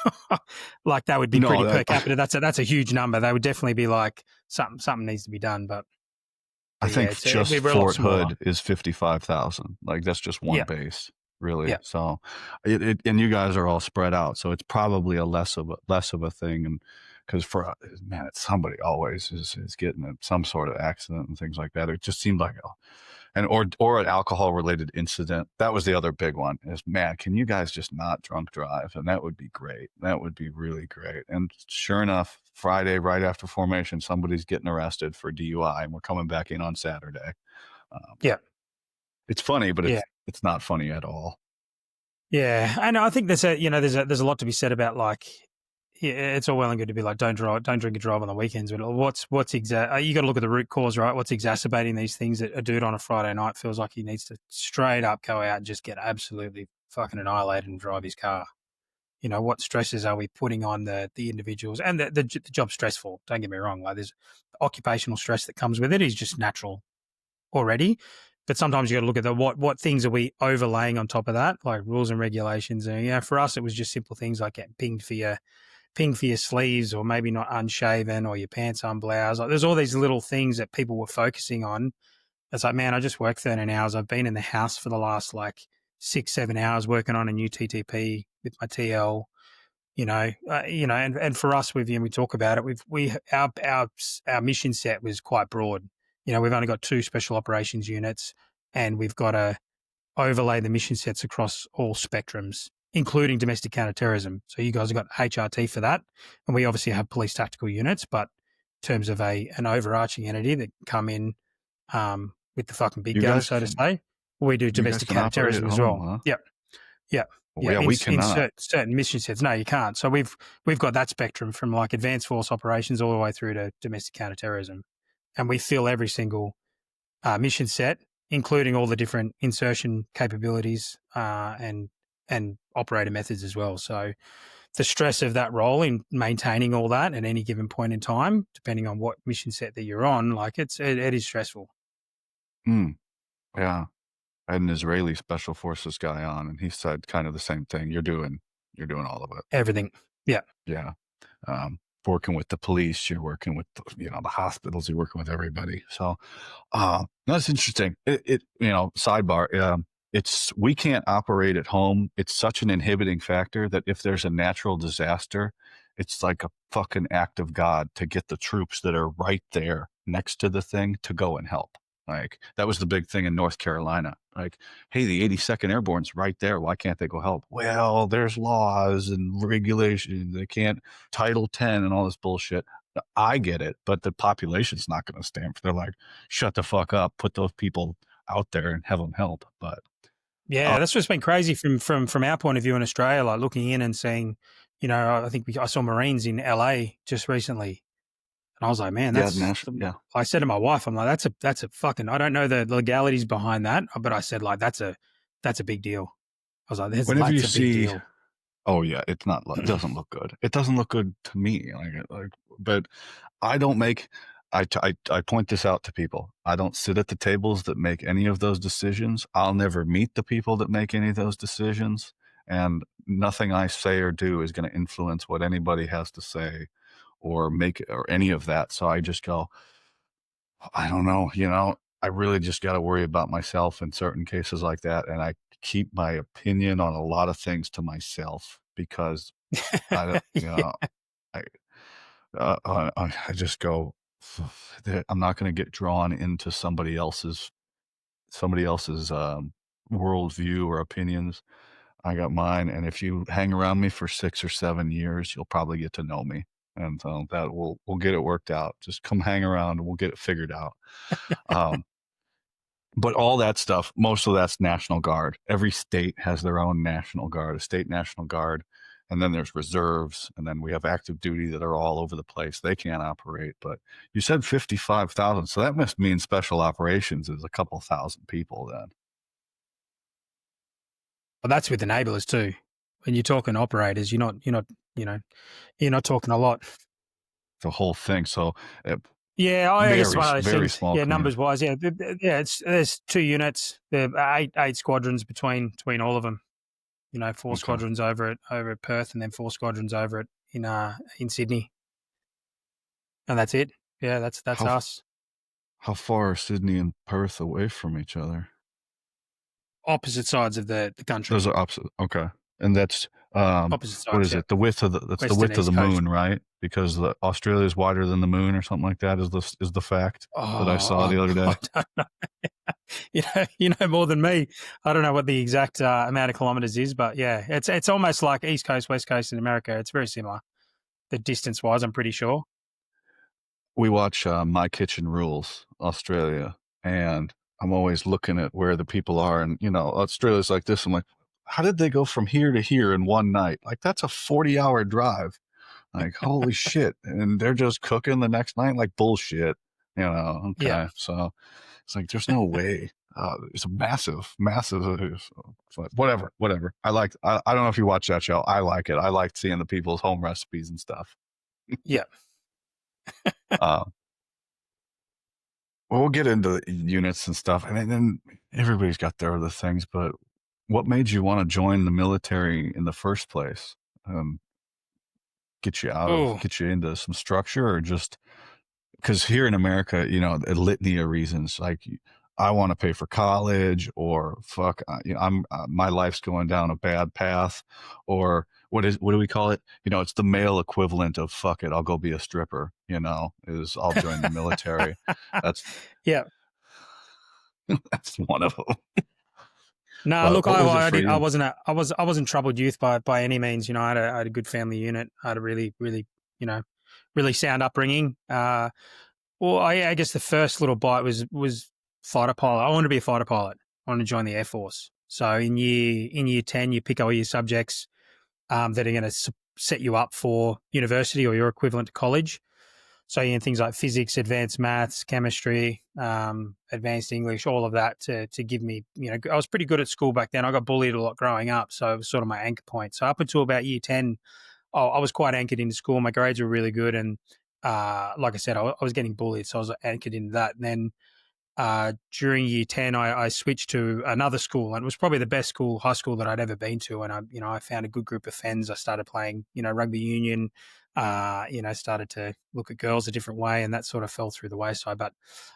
[SPEAKER 2] like that would be pretty
[SPEAKER 1] no,
[SPEAKER 2] per capita. That's a huge number. They would definitely be like something needs to be done. But
[SPEAKER 1] I
[SPEAKER 2] yeah,
[SPEAKER 1] think just
[SPEAKER 2] we're a lot
[SPEAKER 1] Fort
[SPEAKER 2] smaller.
[SPEAKER 1] Hood is 55,000. Like that's just one
[SPEAKER 2] Yeah,
[SPEAKER 1] base, really.
[SPEAKER 2] yeah,
[SPEAKER 1] So, and you guys are all spread out, so it's probably a less of a thing. And because for man, it's somebody always is getting in some sort of accident and things like that. It just seemed like or an alcohol related incident. That was the other big one. Is man, can you guys just not drunk drive? And that would be great. That would be really great. And sure enough, Friday right after formation, somebody's getting arrested for DUI, and we're coming back in on Saturday. Um,
[SPEAKER 2] yeah,
[SPEAKER 1] it's funny, but
[SPEAKER 2] yeah.
[SPEAKER 1] it's not funny at all.
[SPEAKER 2] Yeah, I know. I think there's a lot to be said about like, yeah, it's all well and good to be like, don't drink and drive on the weekends, but what's exact? You got to look at the root cause, right? What's exacerbating these things that a dude on a Friday night feels like he needs to straight up go out and just get absolutely fucking annihilated and drive his car. What stresses are we putting on the individuals, and the job's stressful. Don't get me wrong. Like there's occupational stress that comes with it is just natural already. But sometimes you got to look at what things are we overlaying on top of that, like rules and regulations. And for us, it was just simple things like getting pinged for your sleeves, or maybe not unshaven, or your pants unbloused. Like there's all these little things that people were focusing on. It's like, man, I just worked 13 hours. I've been in the house for the last like 6-7 hours working on a new TTP with my TL. And for us, we talk about it. Our mission set was quite broad. We've only got 2 special operations units, and we've got to overlay the mission sets across all spectrums, including domestic counterterrorism. So you guys have got HRT for that, and we obviously have police tactical units. But in terms of an overarching entity that come in with the fucking big
[SPEAKER 1] You
[SPEAKER 2] guns,
[SPEAKER 1] guys
[SPEAKER 2] so to
[SPEAKER 1] can
[SPEAKER 2] say, we do
[SPEAKER 1] you guys
[SPEAKER 2] domestic
[SPEAKER 1] can operate at
[SPEAKER 2] counterterrorism as
[SPEAKER 1] home,
[SPEAKER 2] well.
[SPEAKER 1] huh?
[SPEAKER 2] Yep. Yeah,
[SPEAKER 1] Well,
[SPEAKER 2] yeah.
[SPEAKER 1] yeah,
[SPEAKER 2] In
[SPEAKER 1] we cannot.
[SPEAKER 2] certain mission sets, no, you can't. So we've got that spectrum from like advanced force operations all the way through to domestic counterterrorism, and we fill every single mission set, including all the different insertion capabilities and operator methods as well. So the stress of that role in maintaining all that at any given point in time, depending on what mission set that you're on, like it is stressful.
[SPEAKER 1] Mm, yeah. I had an Israeli special forces guy on, and he said kind of the same thing. You're doing all of it.
[SPEAKER 2] Everything. Yeah.
[SPEAKER 1] Yeah. Working with the police, you're working with the hospitals, you're working with everybody. So that's interesting. Sidebar. We can't operate at home. It's such an inhibiting factor that if there's a natural disaster, it's like a fucking act of God to get the troops that are right there next to the thing to go and help. Like that was the big thing in North Carolina. Like, hey, the 82nd Airborne's right there. Why can't they go help? Well, there's laws and regulations. They can't Title 10 and all this bullshit. I get it, but the population's not going to stand for. They're like, shut the fuck up, put those people out there and have them help. But
[SPEAKER 2] Yeah, that's what's been crazy from our point of view in Australia, like looking in and seeing, I think I saw Marines in LA just recently, and I was like, man,
[SPEAKER 1] yeah, yeah.
[SPEAKER 2] I said to my wife, I'm like, that's a fucking, I don't know the legalities behind that, but I said like that's a big deal. I was like,
[SPEAKER 1] Whenever you
[SPEAKER 2] that's a big
[SPEAKER 1] see,
[SPEAKER 2] deal.
[SPEAKER 1] oh yeah, it doesn't look good. It doesn't look good to me. But I don't make. I point this out to people. I don't sit at the tables that make any of those decisions. I'll never meet the people that make any of those decisions, and nothing I say or do is going to influence what anybody has to say or make or any of that. So I just go, I don't know, I really just got to worry about myself in certain cases like that. And I keep my opinion on a lot of things to myself because I don't,
[SPEAKER 2] Yeah.
[SPEAKER 1] I, I just go, I'm not going to get drawn into somebody else's worldview or opinions. I got mine. And if you hang around me for 6 or 7 years, you'll probably get to know me. And that we'll get it worked out. Just come hang around and we'll get it figured out. Um, but all that stuff, most of that's National Guard. Every state has their own National Guard, a state National Guard. And then there's reserves. And then we have active duty that are all over the place. They can't operate. But you said 55,000. So that must mean special operations is a couple thousand people then.
[SPEAKER 2] Well, that's with enablers too. When you're talking operators, you're not talking a lot.
[SPEAKER 1] The whole thing. So
[SPEAKER 2] Yeah, I guess it's
[SPEAKER 1] very,
[SPEAKER 2] one of those
[SPEAKER 1] very
[SPEAKER 2] things.
[SPEAKER 1] small
[SPEAKER 2] Yeah,
[SPEAKER 1] community.
[SPEAKER 2] numbers wise, yeah, there's 2 units. There are eight squadrons between all of them. Four
[SPEAKER 1] Okay.
[SPEAKER 2] squadrons over at Perth, and then 4 squadrons over in Sydney, and that's it. Yeah, that's
[SPEAKER 1] How,
[SPEAKER 2] us.
[SPEAKER 1] how far are Sydney and Perth away from each other?
[SPEAKER 2] Opposite sides of the
[SPEAKER 1] Those
[SPEAKER 2] country.
[SPEAKER 1] are opposite. Okay. And that's
[SPEAKER 2] Opposite
[SPEAKER 1] what
[SPEAKER 2] sides.
[SPEAKER 1] is
[SPEAKER 2] Yeah,
[SPEAKER 1] it? That's the
[SPEAKER 2] west and
[SPEAKER 1] width of the
[SPEAKER 2] east coast.
[SPEAKER 1] moon, right? Because Australia is wider than the moon or something like that is the fact that I saw
[SPEAKER 2] Oh,
[SPEAKER 1] the other
[SPEAKER 2] I
[SPEAKER 1] day.
[SPEAKER 2] don't know. You know more than me. I don't know what the exact amount of kilometers is, but yeah, it's almost like East Coast, West Coast in America. It's very similar. The distance wise, I'm pretty sure.
[SPEAKER 1] We watch My Kitchen Rules Australia, and I'm always looking at where the people are, and Australia's like this. I'm like, how did they go from here to here in one night? Like that's a 40-hour drive. Like, holy shit. And they're just cooking the next night like bullshit.
[SPEAKER 2] Yeah,
[SPEAKER 1] Okay. So it's like, there's no way. It's a massive, but whatever. I don't know if you watch that show. I like it. I like seeing the people's home recipes and stuff.
[SPEAKER 2] yeah.
[SPEAKER 1] Uh, we'll get into the units and stuff. And then everybody's got their other things, but what made you want to join the military in the first place? Um,
[SPEAKER 2] Oh,
[SPEAKER 1] get you into some structure or just because here in America, a litany of reasons like I want to pay for college or fuck, I'm my life's going down a bad path, or what do we call it? It's the male equivalent of fuck it, I'll go be a stripper. Is I'll join the military. That's
[SPEAKER 2] yeah.
[SPEAKER 1] that's one of them.
[SPEAKER 2] No,
[SPEAKER 1] But
[SPEAKER 2] look,
[SPEAKER 1] what was it
[SPEAKER 2] I
[SPEAKER 1] for
[SPEAKER 2] did.
[SPEAKER 1] you?
[SPEAKER 2] I wasn't troubled youth by any means. I had a good family unit. I had a really, really, really sound upbringing. Well, I guess the first little bite was fighter pilot. I wanted to be a fighter pilot. I wanted to join the Air Force. So in year 10, you pick all your subjects that are going to set you up for university or your equivalent to college. So things like physics, advanced maths, chemistry, advanced English, all of that to give me, I was pretty good at school back then. I got bullied a lot growing up, so it was sort of my anchor point. So up until about year 10, I was quite anchored into school. My grades were really good, and like I said, I was getting bullied, so I was anchored into that. And then during year 10, I switched to another school, and it was probably the best high school that I'd ever been to. And I found a good group of friends. I started playing, rugby union, started to look at girls a different way, and that sort of fell through the wayside. But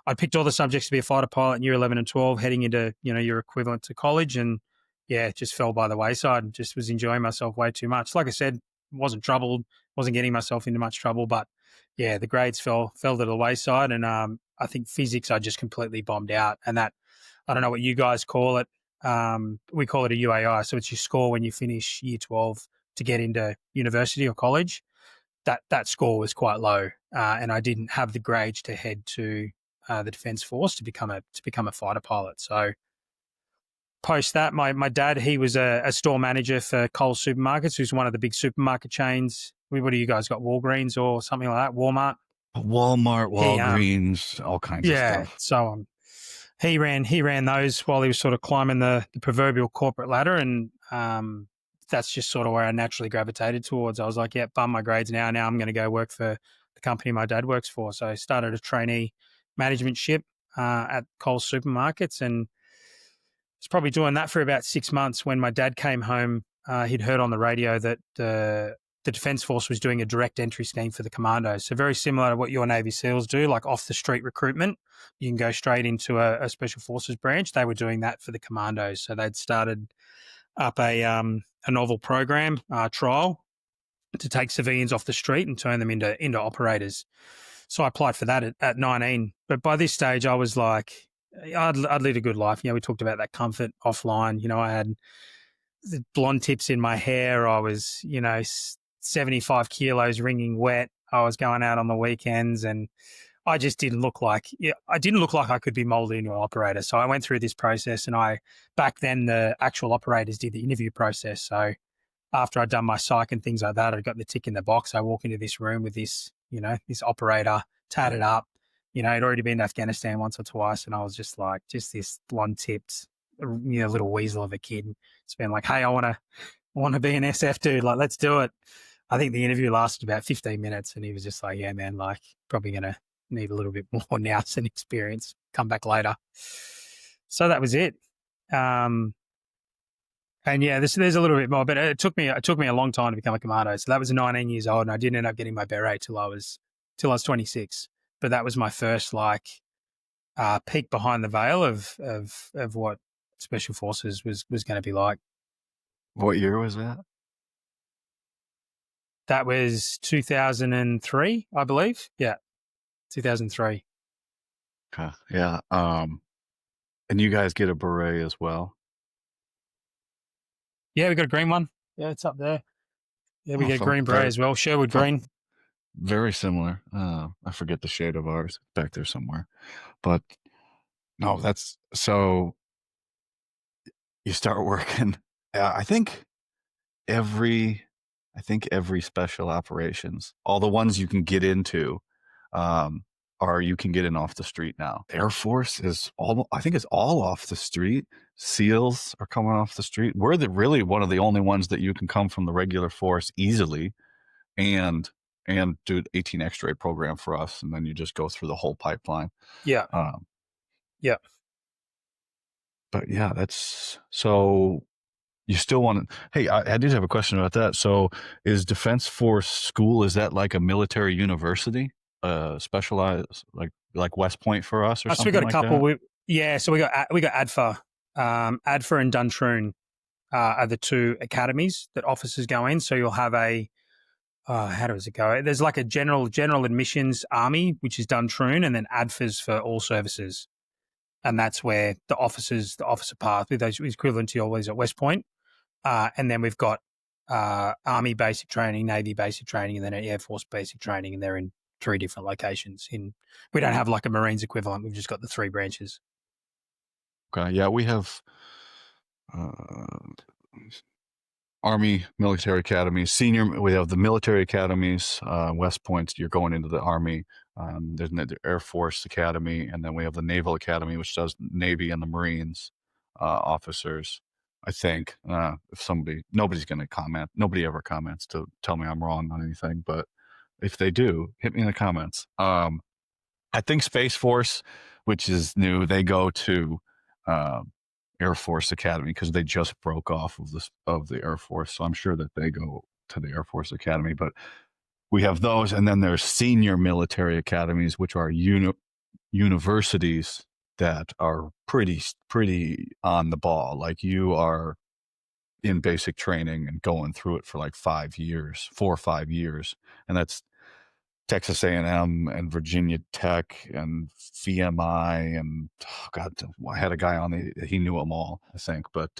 [SPEAKER 2] I picked all the subjects to be a fighter pilot in year 11 and 12, heading into, your equivalent to college. And yeah, it just fell by the wayside and just was enjoying myself way too much. Like I said, wasn't troubled, wasn't getting myself into much trouble, but yeah, the grades fell to the wayside. And I think physics I just completely bombed out, and that I don't know what you guys call it. We call it a UAI. So it's your score when you finish year 12 to get into university or college. That score was quite low, and I didn't have the grades to head to the Defence Force to become a fighter pilot. So post that, my dad, he was a store manager for Coles Supermarkets, who's one of the big supermarket chains. What do you guys got? Walgreens or something like that? Walmart.
[SPEAKER 1] Walmart,
[SPEAKER 2] He
[SPEAKER 1] Walgreens, all kinds of
[SPEAKER 2] Yeah.
[SPEAKER 1] stuff.
[SPEAKER 2] So he ran those while he was sort of climbing the proverbial corporate ladder, and that's just sort of where I naturally gravitated towards. I was like, yeah, bum my grades now. Now I'm going to go work for the company my dad works for. So I started a trainee management ship at Coles Supermarkets, and was probably doing that for about 6 months when my dad came home. He'd heard on the radio that the Defence Force was doing a direct entry scheme for the commandos. So very similar to what your Navy SEALs do, like off the street recruitment. You can go straight into a Special Forces branch. They were doing that for the commandos. So they'd started up a novel program trial to take civilians off the street and turn them into operators. So I applied for that at 19. But by this stage, I was like, I'd lead a good life. We talked about that comfort offline. I had the blonde tips in my hair. I was, 75 kilos wringing wet. I was going out on the weekends, and I just didn't look like I could be molded into an operator. So I went through this process, and back then the actual operators did the interview process. So after I'd done my psych and things like that, I got the tick in the box. I walk into this room with this, this operator tatted up. I'd already been to Afghanistan once or twice, and I was just this blonde tipped, little weasel of a kid. It's been like, hey, I want to be an SF dude. Like, let's do it. I think the interview lasted about 15 minutes, and he was just like, yeah, man, like, probably going to need a little bit more nous and experience. Come back later. So that was it. And yeah, there's a little bit more, but it took me a long time to become a commando. So that was 19 years old, and I didn't end up getting my beret till I was 26. But that was my first peek behind the veil of what Special Forces was going to be like.
[SPEAKER 1] What year was that?
[SPEAKER 2] That was 2003, I believe. Yeah, 2003.
[SPEAKER 1] Okay. Yeah. And you guys get a beret as well?
[SPEAKER 2] Yeah, we got a green one. Yeah, it's up there. Yeah, we get a green beret
[SPEAKER 1] very,
[SPEAKER 2] as well. Sherwood green.
[SPEAKER 1] very similar. I forget the shade of ours back there somewhere, but no, that's so you start working. I think every special operations, all the ones you can get into, are you can get in off the street now. Air Force is I think it's all off the street. SEALs are coming off the street. We're really one of the only ones that you can come from the regular force easily and do 18 X-ray program for us, and then you just go through the whole pipeline.
[SPEAKER 2] Yeah. Yeah.
[SPEAKER 1] But yeah, that's so. You still want to? Hey, I did have a question about that. So, is Defense Force School, is that like a military university, specialized like West Point for us or
[SPEAKER 2] So
[SPEAKER 1] something
[SPEAKER 2] we got a
[SPEAKER 1] like
[SPEAKER 2] couple.
[SPEAKER 1] that?
[SPEAKER 2] So we got ADFA, ADFA and Duntroon are the two academies that officers go in. So you'll have how does it go? There's like a general admissions army, which is Duntroon, and then ADFA's for all services, and that's where the officer path with those is equivalent to always at West Point. And then we've got Army basic training, Navy basic training, and then Air Force basic training, and they're in 3 different locations. We don't have like a Marines equivalent. We've just got the 3 branches.
[SPEAKER 1] Okay, yeah, we have Army military academies, senior. We have the military academies, West Points. You're going into the Army. There's the Air Force Academy, and then we have the Naval Academy, which does Navy and the Marines officers. I think if nobody's going to comment. Nobody ever comments to tell me I'm wrong on anything, but if they do, hit me in the comments. I think Space Force, which is new, they go to Air Force Academy because they just broke off of the Air Force. So I'm sure that they go to the Air Force Academy. But we have those, and then there's senior military academies, which are universities that are pretty on the ball. Like you are in basic training and going through it for like 4 or 5 years, and that's Texas A&M and Virginia Tech and VMI and God, I had a guy on he knew them all, I think. But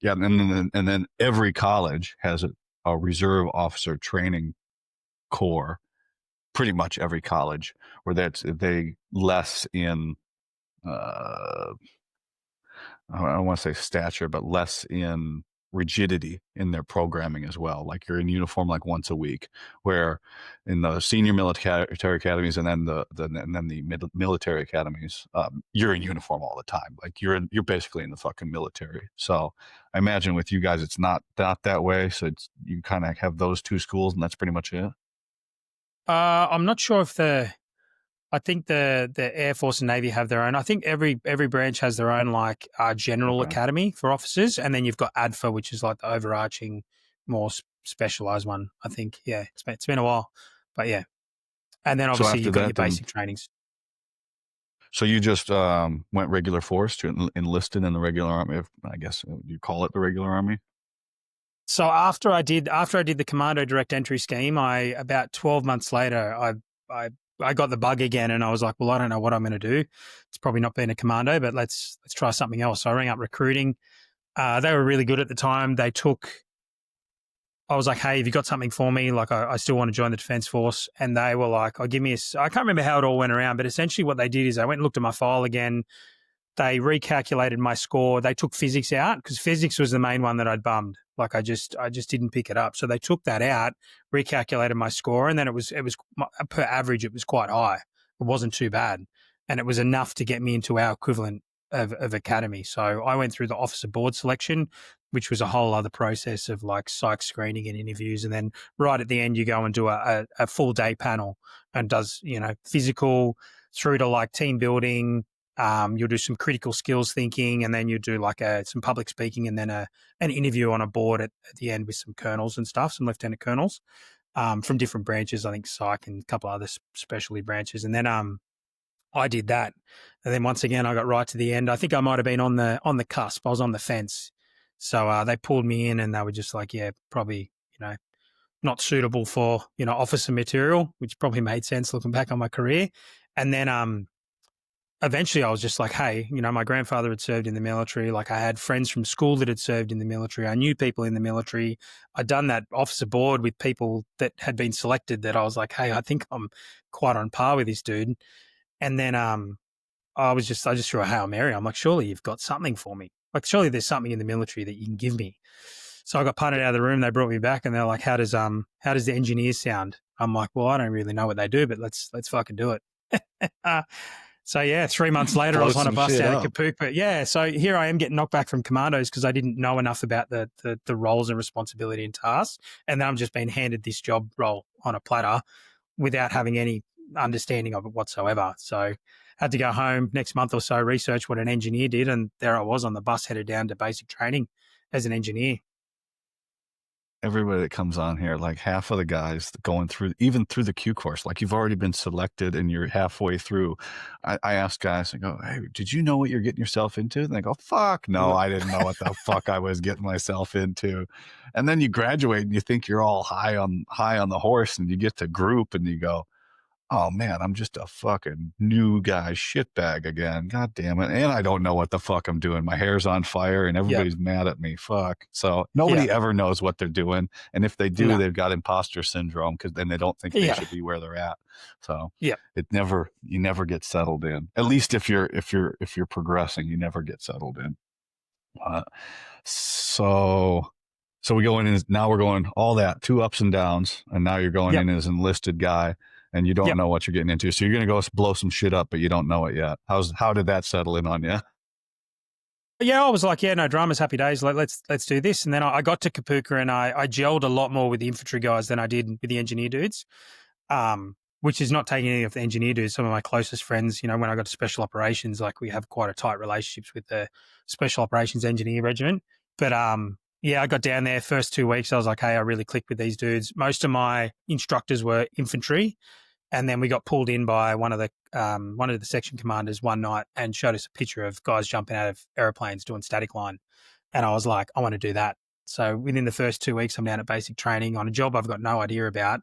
[SPEAKER 1] yeah, and then every college has a reserve officer training corps. Pretty much every college where they less in uh, I don't want to say stature, but less in rigidity in their programming as well. Like you're in uniform like once a week, where in the senior military academies and then the military academies, you're in uniform all the time. Like you're basically in the fucking military. So I imagine with you guys, it's not that way. So you kind of have those two schools, and that's pretty much it.
[SPEAKER 2] I'm not sure if I think the Air Force and Navy have their own. I think every branch has their own like general
[SPEAKER 1] Okay.
[SPEAKER 2] academy for officers, and then you've got ADFA, which is like the overarching, more specialized one. I think it's been a while, but yeah, and then
[SPEAKER 1] So
[SPEAKER 2] obviously
[SPEAKER 1] after
[SPEAKER 2] you've got your
[SPEAKER 1] that, then
[SPEAKER 2] basic trainings.
[SPEAKER 1] so you just went regular force to enlisted in the regular army. I guess you call it the regular army.
[SPEAKER 2] So after I did the commando direct entry scheme, I about 12 months later, I got the bug again, and I was like, well, I don't know what I'm going to do. It's probably not being a commando, but let's try something else. So I rang up recruiting. They were really good at the time. I was like, hey, have you got something for me? Like, I still want to join the Defence Force. And they were like, oh, give me I can't remember how it all went around, but essentially what they did is they went and looked at my file again. They recalculated my score. They took physics out because physics was the main one that I'd bummed. Like I just didn't pick it up. So they took that out, recalculated my score, and then it was per average, it was quite high. It wasn't too bad. And it was enough to get me into our equivalent of academy. So I went through the officer board selection, which was a whole other process of like psych screening and interviews. And then right at the end, you go and do a full day panel and does, physical through to like team building. You'll do some critical skills thinking, and then you do like some public speaking, and then an interview on a board at the end with some colonels and stuff, some lieutenant colonels from different branches. I think psych and a couple other specialty branches. And then I did that, and then once again I got right to the end. I think I might have been on the cusp. I was on the fence, so they pulled me in, and they were just like, yeah, probably not suitable for officer material, which probably made sense looking back on my career. And then eventually I was just like, hey, my grandfather had served in the military. Like I had friends from school that had served in the military. I knew people in the military. I'd done that officer board with people that had been selected that I was like, hey, I think I'm quite on par with this dude. And then I just threw a Hail Mary. I'm like, surely you've got something for me. Like surely there's something in the military that you can give me. So I got punted out of the room. They brought me back and they're like, how does the engineers sound? I'm like, well, I don't really know what they do, but let's fucking do it. So yeah, 3 months later, I
[SPEAKER 1] Blow
[SPEAKER 2] was on a
[SPEAKER 1] some
[SPEAKER 2] bus
[SPEAKER 1] shit
[SPEAKER 2] down at
[SPEAKER 1] up.
[SPEAKER 2] Kapooka. Yeah, so here I am getting knocked back from commandos because I didn't know enough about the roles and responsibility and tasks, and then I'm just being handed this job role on a platter without having any understanding of it whatsoever. So had to go home next month or so, research what an engineer did, and there I was on the bus headed down to basic training as an engineer.
[SPEAKER 1] Everybody that comes on here, like half of the guys going through, even through the Q course, like you've already been selected and you're halfway through. I ask guys, I go, hey, did you know what you're getting yourself into? And they go, fuck, no, I didn't know what the fuck I was getting myself into. And then you graduate and you think you're all high on the horse, and you get to group and you go, oh man, I'm just a fucking new guy shitbag again. God damn it. And I don't know what the fuck I'm doing. My hair's on fire and
[SPEAKER 2] Yep.
[SPEAKER 1] everybody's mad at me. Fuck. So
[SPEAKER 2] Yeah.
[SPEAKER 1] nobody ever knows what they're doing. And if they do,
[SPEAKER 2] No.
[SPEAKER 1] they've got imposter syndrome because then they don't think they
[SPEAKER 2] Yeah.
[SPEAKER 1] should be where they're at. So
[SPEAKER 2] Yeah.
[SPEAKER 1] you never get settled in. At least if you're progressing, you never get settled in. Uh, so we go in as now we're going all that two ups and downs, and now you're going
[SPEAKER 2] Yep.
[SPEAKER 1] in as an enlisted guy, and you don't
[SPEAKER 2] Yep.
[SPEAKER 1] know what you're getting into. So you're gonna go blow some shit up, but you don't know it yet. How did that settle in on you?
[SPEAKER 2] Yeah, I was like, yeah, no dramas, happy days. Let's do this. And then I got to Kapooka and I gelled a lot more with the infantry guys than I did with the engineer dudes. Which is not taking any of the engineer dudes. Some of my closest friends, when I got to special operations, like we have quite a tight relationships with the special operations engineer regiment. But yeah, I got down there first 2 weeks. I was like, hey, I really clicked with these dudes. Most of my instructors were infantry. And then we got pulled in by one of the section commanders one night and showed us a picture of guys jumping out of airplanes doing static line. And I was like, I want to do that. So within the first 2 weeks, I'm down at basic training on a job I've got no idea about,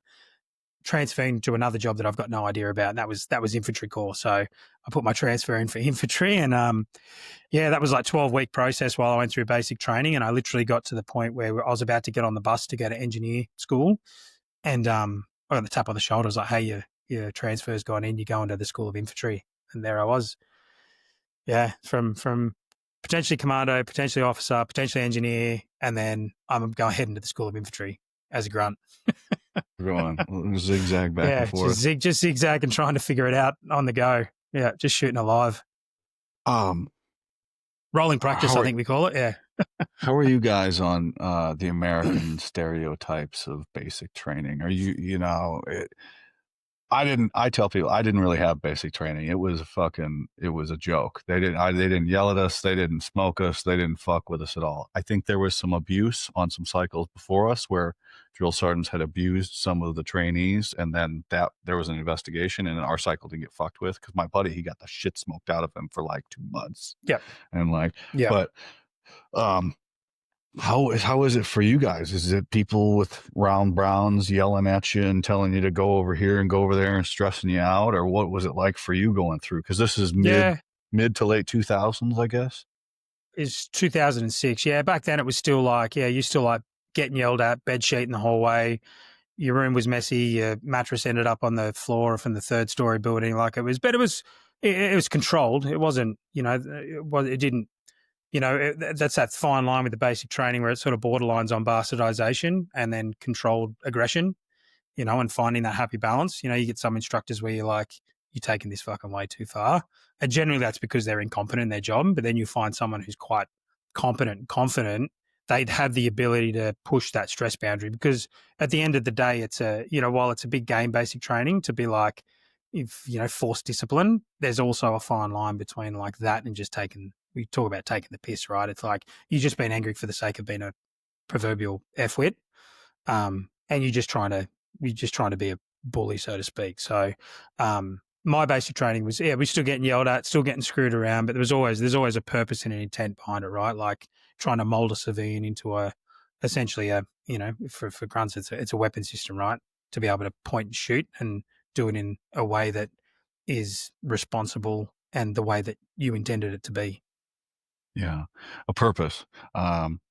[SPEAKER 2] transferring to another job that I've got no idea about, and that was infantry corps. So I put my transfer in for infantry, and that was like 12-week process while I went through basic training, and I literally got to the point where I was about to get on the bus to go to engineer school, and I got the tap on the shoulder. I was like, "Hey, your transfer's gone in. You're going to the School of Infantry," and there I was. Yeah, from potentially commando, potentially officer, potentially engineer, and then I'm going head into the School of Infantry as a grunt.
[SPEAKER 1] Going zigzag back
[SPEAKER 2] Yeah,
[SPEAKER 1] and forth.
[SPEAKER 2] just zigzag and trying to figure it out on the go. Yeah, just shooting alive.
[SPEAKER 1] Um,
[SPEAKER 2] Rolling practice,
[SPEAKER 1] how
[SPEAKER 2] I
[SPEAKER 1] are
[SPEAKER 2] think we call it. Yeah.
[SPEAKER 1] how are you guys on the American stereotypes of basic training? Are you know? I tell people I didn't really have basic training. It was a joke. They didn't yell at us. They didn't smoke us. They didn't fuck with us at all. I think there was some abuse on some cycles before us where drill sergeants had abused some of the trainees, and then there was an investigation, and our cycle didn't get fucked with because my buddy, he got the shit smoked out of him for like 2 months,
[SPEAKER 2] Yep.
[SPEAKER 1] and like,
[SPEAKER 2] Yep.
[SPEAKER 1] but um, how is it for you guys? Is it people with round browns yelling at you and telling you to go over here and go over there and stressing you out, or what was it like for you going through? Because this is
[SPEAKER 2] Yeah.
[SPEAKER 1] mid to late 2000s, I guess.
[SPEAKER 2] Is 2006. Yeah, back then it was still like, you still like getting yelled at, bed sheet in the hallway. Your room was messy. Your mattress ended up on the floor from the third story building. Like it was, but it was controlled. It wasn't, it didn't, that's that fine line with the basic training where it sort of borderlines on bastardization and then controlled aggression, and finding that happy balance. You get some instructors where you're like, you're taking this fucking way too far. And generally that's because they're incompetent in their job. But then you find someone who's quite competent and confident, they'd have the ability to push that stress boundary because at the end of the day, it's while it's a big game basic training to be like, if, forced discipline, there's also a fine line between like that and just we talk about taking the piss, right? It's like you've just been angry for the sake of being a proverbial F-wit. And you're just trying to be a bully, so to speak. So, my basic training was, we're still getting yelled at, still getting screwed around, but there's always a purpose and an intent behind it, right? Like trying to mold a civilian into essentially for grunts, it's a weapon system, right? To be able to point and shoot and do it in a way that is responsible and the way that you intended it to be.
[SPEAKER 1] Yeah, a purpose.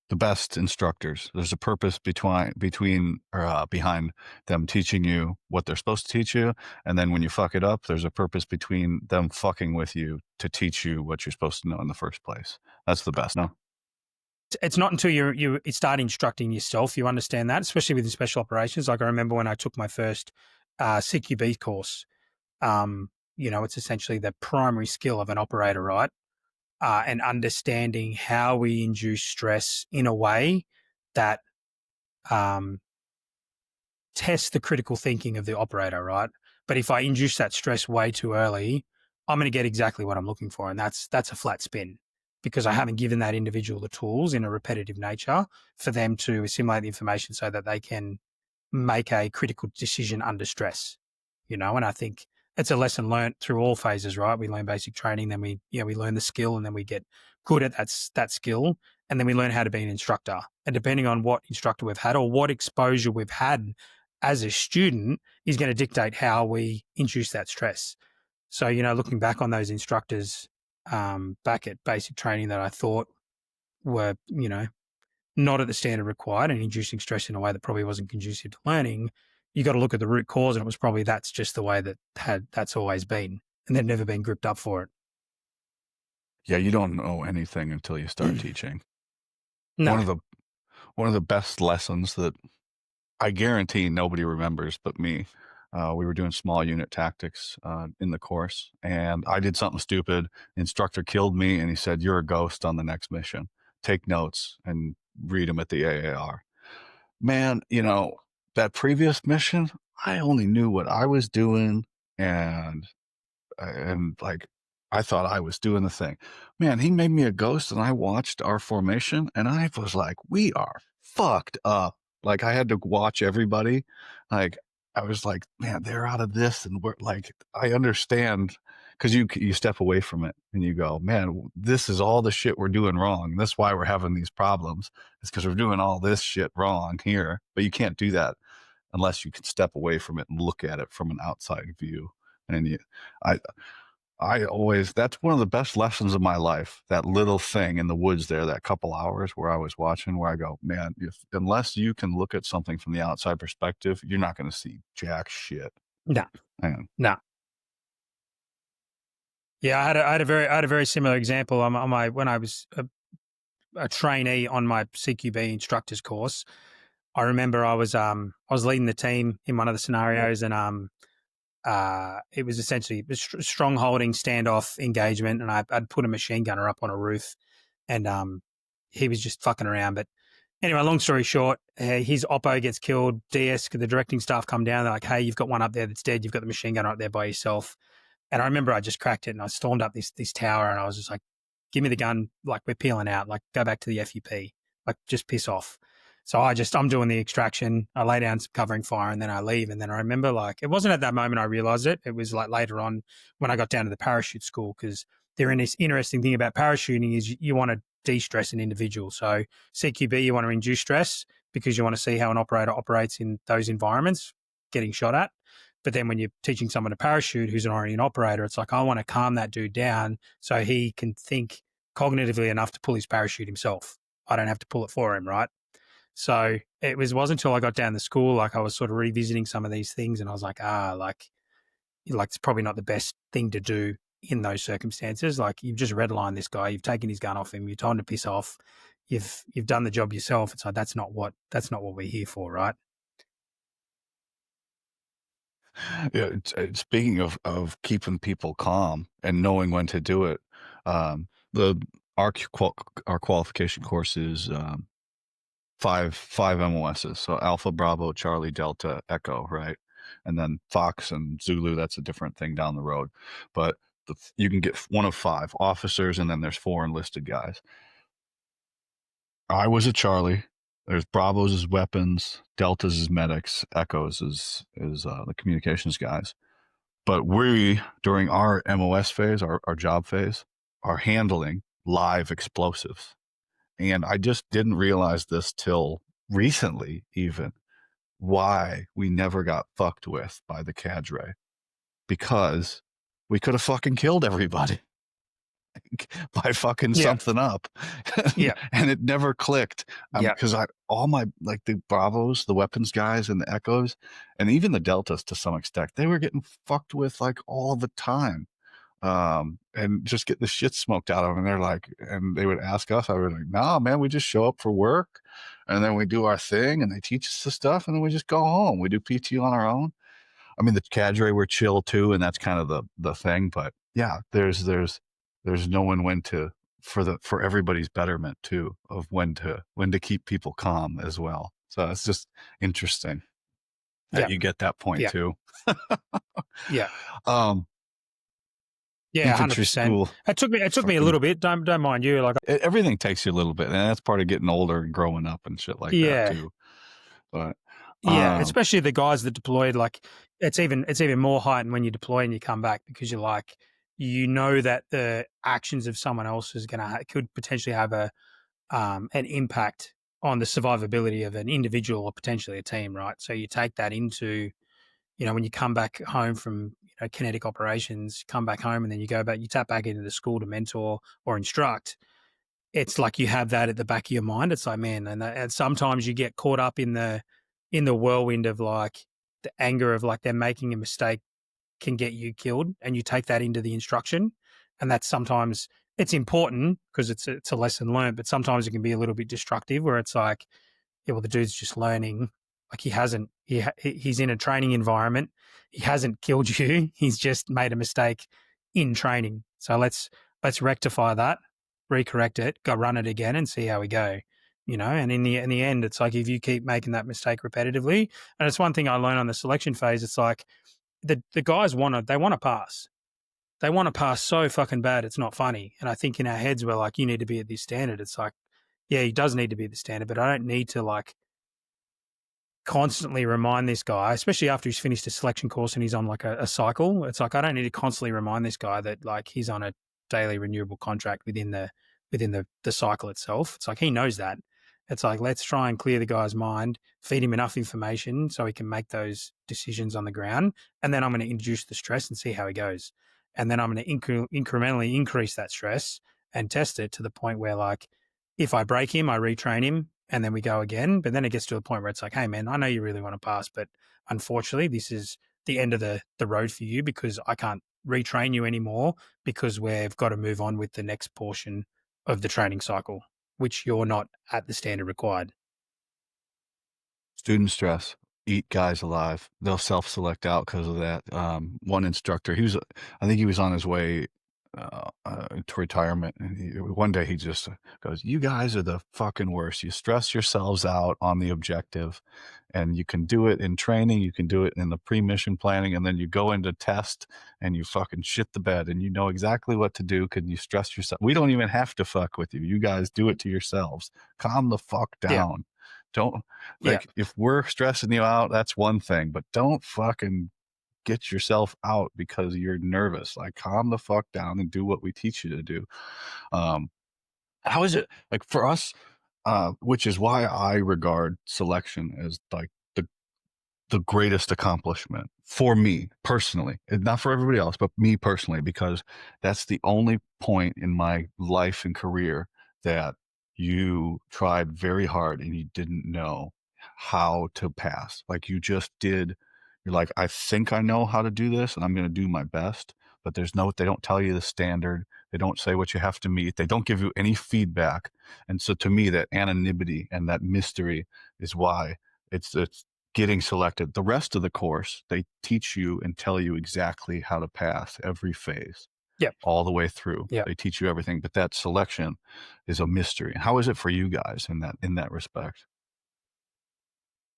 [SPEAKER 1] The best instructors, there's a purpose behind them teaching you what they're supposed to teach you, and then when you fuck it up, there's a purpose between them fucking with you to teach you what you're supposed to know in the first place. That's the best. No.
[SPEAKER 2] It's not until you start instructing yourself you understand that, especially within special operations. Like I remember when I took my first CQB course. It's essentially the primary skill of an operator, right? And understanding how we induce stress in a way that tests the critical thinking of the operator, right? But if I induce that stress way too early, I'm going to get exactly what I'm looking for, and that's a flat spin because I haven't given that individual the tools in a repetitive nature for them to assimilate the information so that they can make a critical decision under stress, and I think it's a lesson learned through all phases, right? We learn basic training, then we learn the skill and then we get good at that skill. And then we learn how to be an instructor. And depending on what instructor we've had or what exposure we've had as a student is going to dictate how we induce that stress. So, looking back on those instructors back at basic training that I thought were, not at the standard required and inducing stress in a way that probably wasn't conducive to learning, you got to look at the root cause, and it was probably that's just the way that's always been, and they've never been gripped up for it.
[SPEAKER 1] Yeah, you don't know anything until you start teaching.
[SPEAKER 2] No.
[SPEAKER 1] One of the best lessons that I guarantee nobody remembers but me. We were doing small unit tactics in the course, and I did something stupid. The instructor killed me, and he said, "You're a ghost on the next mission. Take notes and read them at the AAR." Man, that previous mission, I only knew what I was doing, and like I thought I was doing the thing. Man, he made me a ghost, and I watched our formation, and I was like, we are fucked up. Like I had to watch everybody. Like I was like, man, they're out of this, and we're like, I understand because you step away from it and you go, man, this is all the shit we're doing wrong. That's why we're having these problems. It's because we're doing all this shit wrong here. But you can't do that unless you can step away from it and look at it from an outside view. And I, I always, that's one of the best lessons of my life. That little thing in the woods there, that couple hours where I was watching, where I go, man, unless you can look at something from the outside perspective, you're not going to see jack shit.
[SPEAKER 2] No,
[SPEAKER 1] Man.
[SPEAKER 2] no. Yeah, I had a very similar example on my when I was a trainee on my CQB instructor's course. I remember I was leading the team in one of the scenarios, and it was essentially a strong holding standoff engagement, and I'd put a machine gunner up on a roof, and he was just fucking around. But anyway, long story short, his oppo gets killed. DS, the directing staff come down. They're like, "Hey, you've got one up there that's dead. You've got the machine gunner up there by yourself." And I remember I just cracked it and I stormed up this tower and I was just like, give me the gun. Like, we're peeling out. Like, go back to the FUP. Like, just piss off. So I'm doing the extraction. I lay down some covering fire and then I leave. And then I remember, like, it wasn't at that moment I realized it. It was like later on when I got down to the parachute school, because they're in this interesting thing about parachuting is you want to de-stress an individual. So CQB, you want to induce stress because you want to see how an operator operates in those environments, getting shot at. But then when you're teaching someone to parachute who's already an operator, it's like, I want to calm that dude down so he can think cognitively enough to pull his parachute himself. I don't have to pull it for him, right? So it wasn't until I got down to school, like I was sort of revisiting some of these things and I was like, like it's probably not the best thing to do in those circumstances. Like, you've just redlined this guy, you've taken his gun off him, you told him to piss off, you've done the job yourself. It's like, that's not what we're here for, right?
[SPEAKER 1] Yeah, speaking of keeping people calm and knowing when to do it, the our our qualification course is five MOSs. So Alpha, Bravo, Charlie, Delta, Echo, right? And then Fox and Zulu, that's a different thing down the road. But you can get one of 5 officers, and then there's 4 enlisted guys. I was a Charlie. There's Bravos as weapons, Deltas as medics, Echoes is the communications guys. But we, during our MOS phase, our job phase, are handling live explosives. And I just didn't realize this till recently, even, why we never got fucked with by the cadre. Because we could have fucking killed everybody by fucking
[SPEAKER 2] Yeah.
[SPEAKER 1] something up.
[SPEAKER 2] Yeah.
[SPEAKER 1] And it never clicked.
[SPEAKER 2] Yeah.
[SPEAKER 1] Because all my, like, the Bravos, the weapons guys, and the Echoes, and even the Deltas to some extent, they were getting fucked with like all the time. And just get the shit smoked out of them. And they're like, and they would ask us, I was like, nah, man, we just show up for work and then we do our thing and they teach us the stuff and then we just go home. We do PT on our own. I mean, the cadre were chill too, and that's kind of the thing. But yeah, there's knowing when to, for everybody's betterment too, of when to keep people calm as well. So it's just interesting that
[SPEAKER 2] Yeah.
[SPEAKER 1] you get that point
[SPEAKER 2] Yeah.
[SPEAKER 1] too.
[SPEAKER 2] Yeah.
[SPEAKER 1] um,
[SPEAKER 2] Yeah,
[SPEAKER 1] Infantry
[SPEAKER 2] 100%.
[SPEAKER 1] school.
[SPEAKER 2] It took me a little bit. Don't mind you. Like,
[SPEAKER 1] Everything takes you a little bit, and that's part of getting older and growing up and shit like that
[SPEAKER 2] yeah,
[SPEAKER 1] too. But
[SPEAKER 2] yeah. Especially the guys that deployed. Like, it's even more heightened when you deploy and you come back, because you're like, you know that the actions of someone else is could potentially have an impact on the survivability of an individual or potentially a team, right? So you take that into, when you come back home from, kinetic operations, come back home and then you go back, you tap back into the school to mentor or instruct. It's like you have that at the back of your mind. It's like, man, and sometimes you get caught up in the whirlwind of like the anger of like they're making a mistake can get you killed, and you take that into the instruction, and that's sometimes it's important because it's a lesson learned, but sometimes it can be a little bit destructive where it's like, yeah, well, the dude's just learning. Like, he's in a training environment. He hasn't killed you. He's just made a mistake in training. So let's rectify that, recorrect it, go run it again, and see how we go. And in the end, it's like, if you keep making that mistake repetitively, and it's one thing I learned on the selection phase. It's like the guys want to pass. They want to pass so fucking bad, it's not funny. And I think in our heads we're like, you need to be at this standard. It's like, yeah, he does need to be at the standard, but I don't need to like constantly remind this guy, especially after he's finished a selection course and he's on like a cycle. It's like, I don't need to constantly remind this guy that like he's on a daily renewable contract within the cycle itself. It's like, he knows that. It's like, let's try and clear the guy's mind, feed him enough information so he can make those decisions on the ground. And then I'm going to introduce the stress and see how he goes. And then I'm going to incrementally increase that stress and test it to the point where, like, if I break him, I retrain him and then we go again. But then it gets to a point where it's like, hey, man, I know you really want to pass, but unfortunately, this is the end of the road for you because I can't retrain you anymore because we've got to move on with the next portion of the training cycle, which you're not at the standard required.
[SPEAKER 1] Student stress, eat guys alive. They'll self-select out because of that. One instructor, I think he was on his way to retirement. And one day he just goes, "You guys are the fucking worst. You stress yourselves out on the objective, and you can do it in training. You can do it in the pre-mission planning, and then you go into test and you fucking shit the bed, and you know exactly what to do because you stress yourself. We don't even have to fuck with you. You guys do it to yourselves. Calm the fuck
[SPEAKER 2] Yeah.
[SPEAKER 1] down. Don't
[SPEAKER 2] Yeah.
[SPEAKER 1] if we're stressing you out, that's one thing, but don't fucking get yourself out because you're nervous. Like, calm the fuck down and do what we teach you to do." Um, how is it like for us? Which is why I regard selection as like the greatest accomplishment for me personally, and not for everybody else, but me personally, because that's the only point in my life and career that you tried very hard and you didn't know how to pass. Like you just did, you're like, I think I know how to do this and I'm going to do my best, but they don't tell you the standard. They don't say what you have to meet. They don't give you any feedback. And so to me, that anonymity and that mystery is why it's getting selected. The rest of the course, they teach you and tell you exactly how to pass every phase
[SPEAKER 2] Yeah.
[SPEAKER 1] all the way through.
[SPEAKER 2] Yeah.
[SPEAKER 1] They teach you everything, but that selection is a mystery. How is it for you guys in that respect?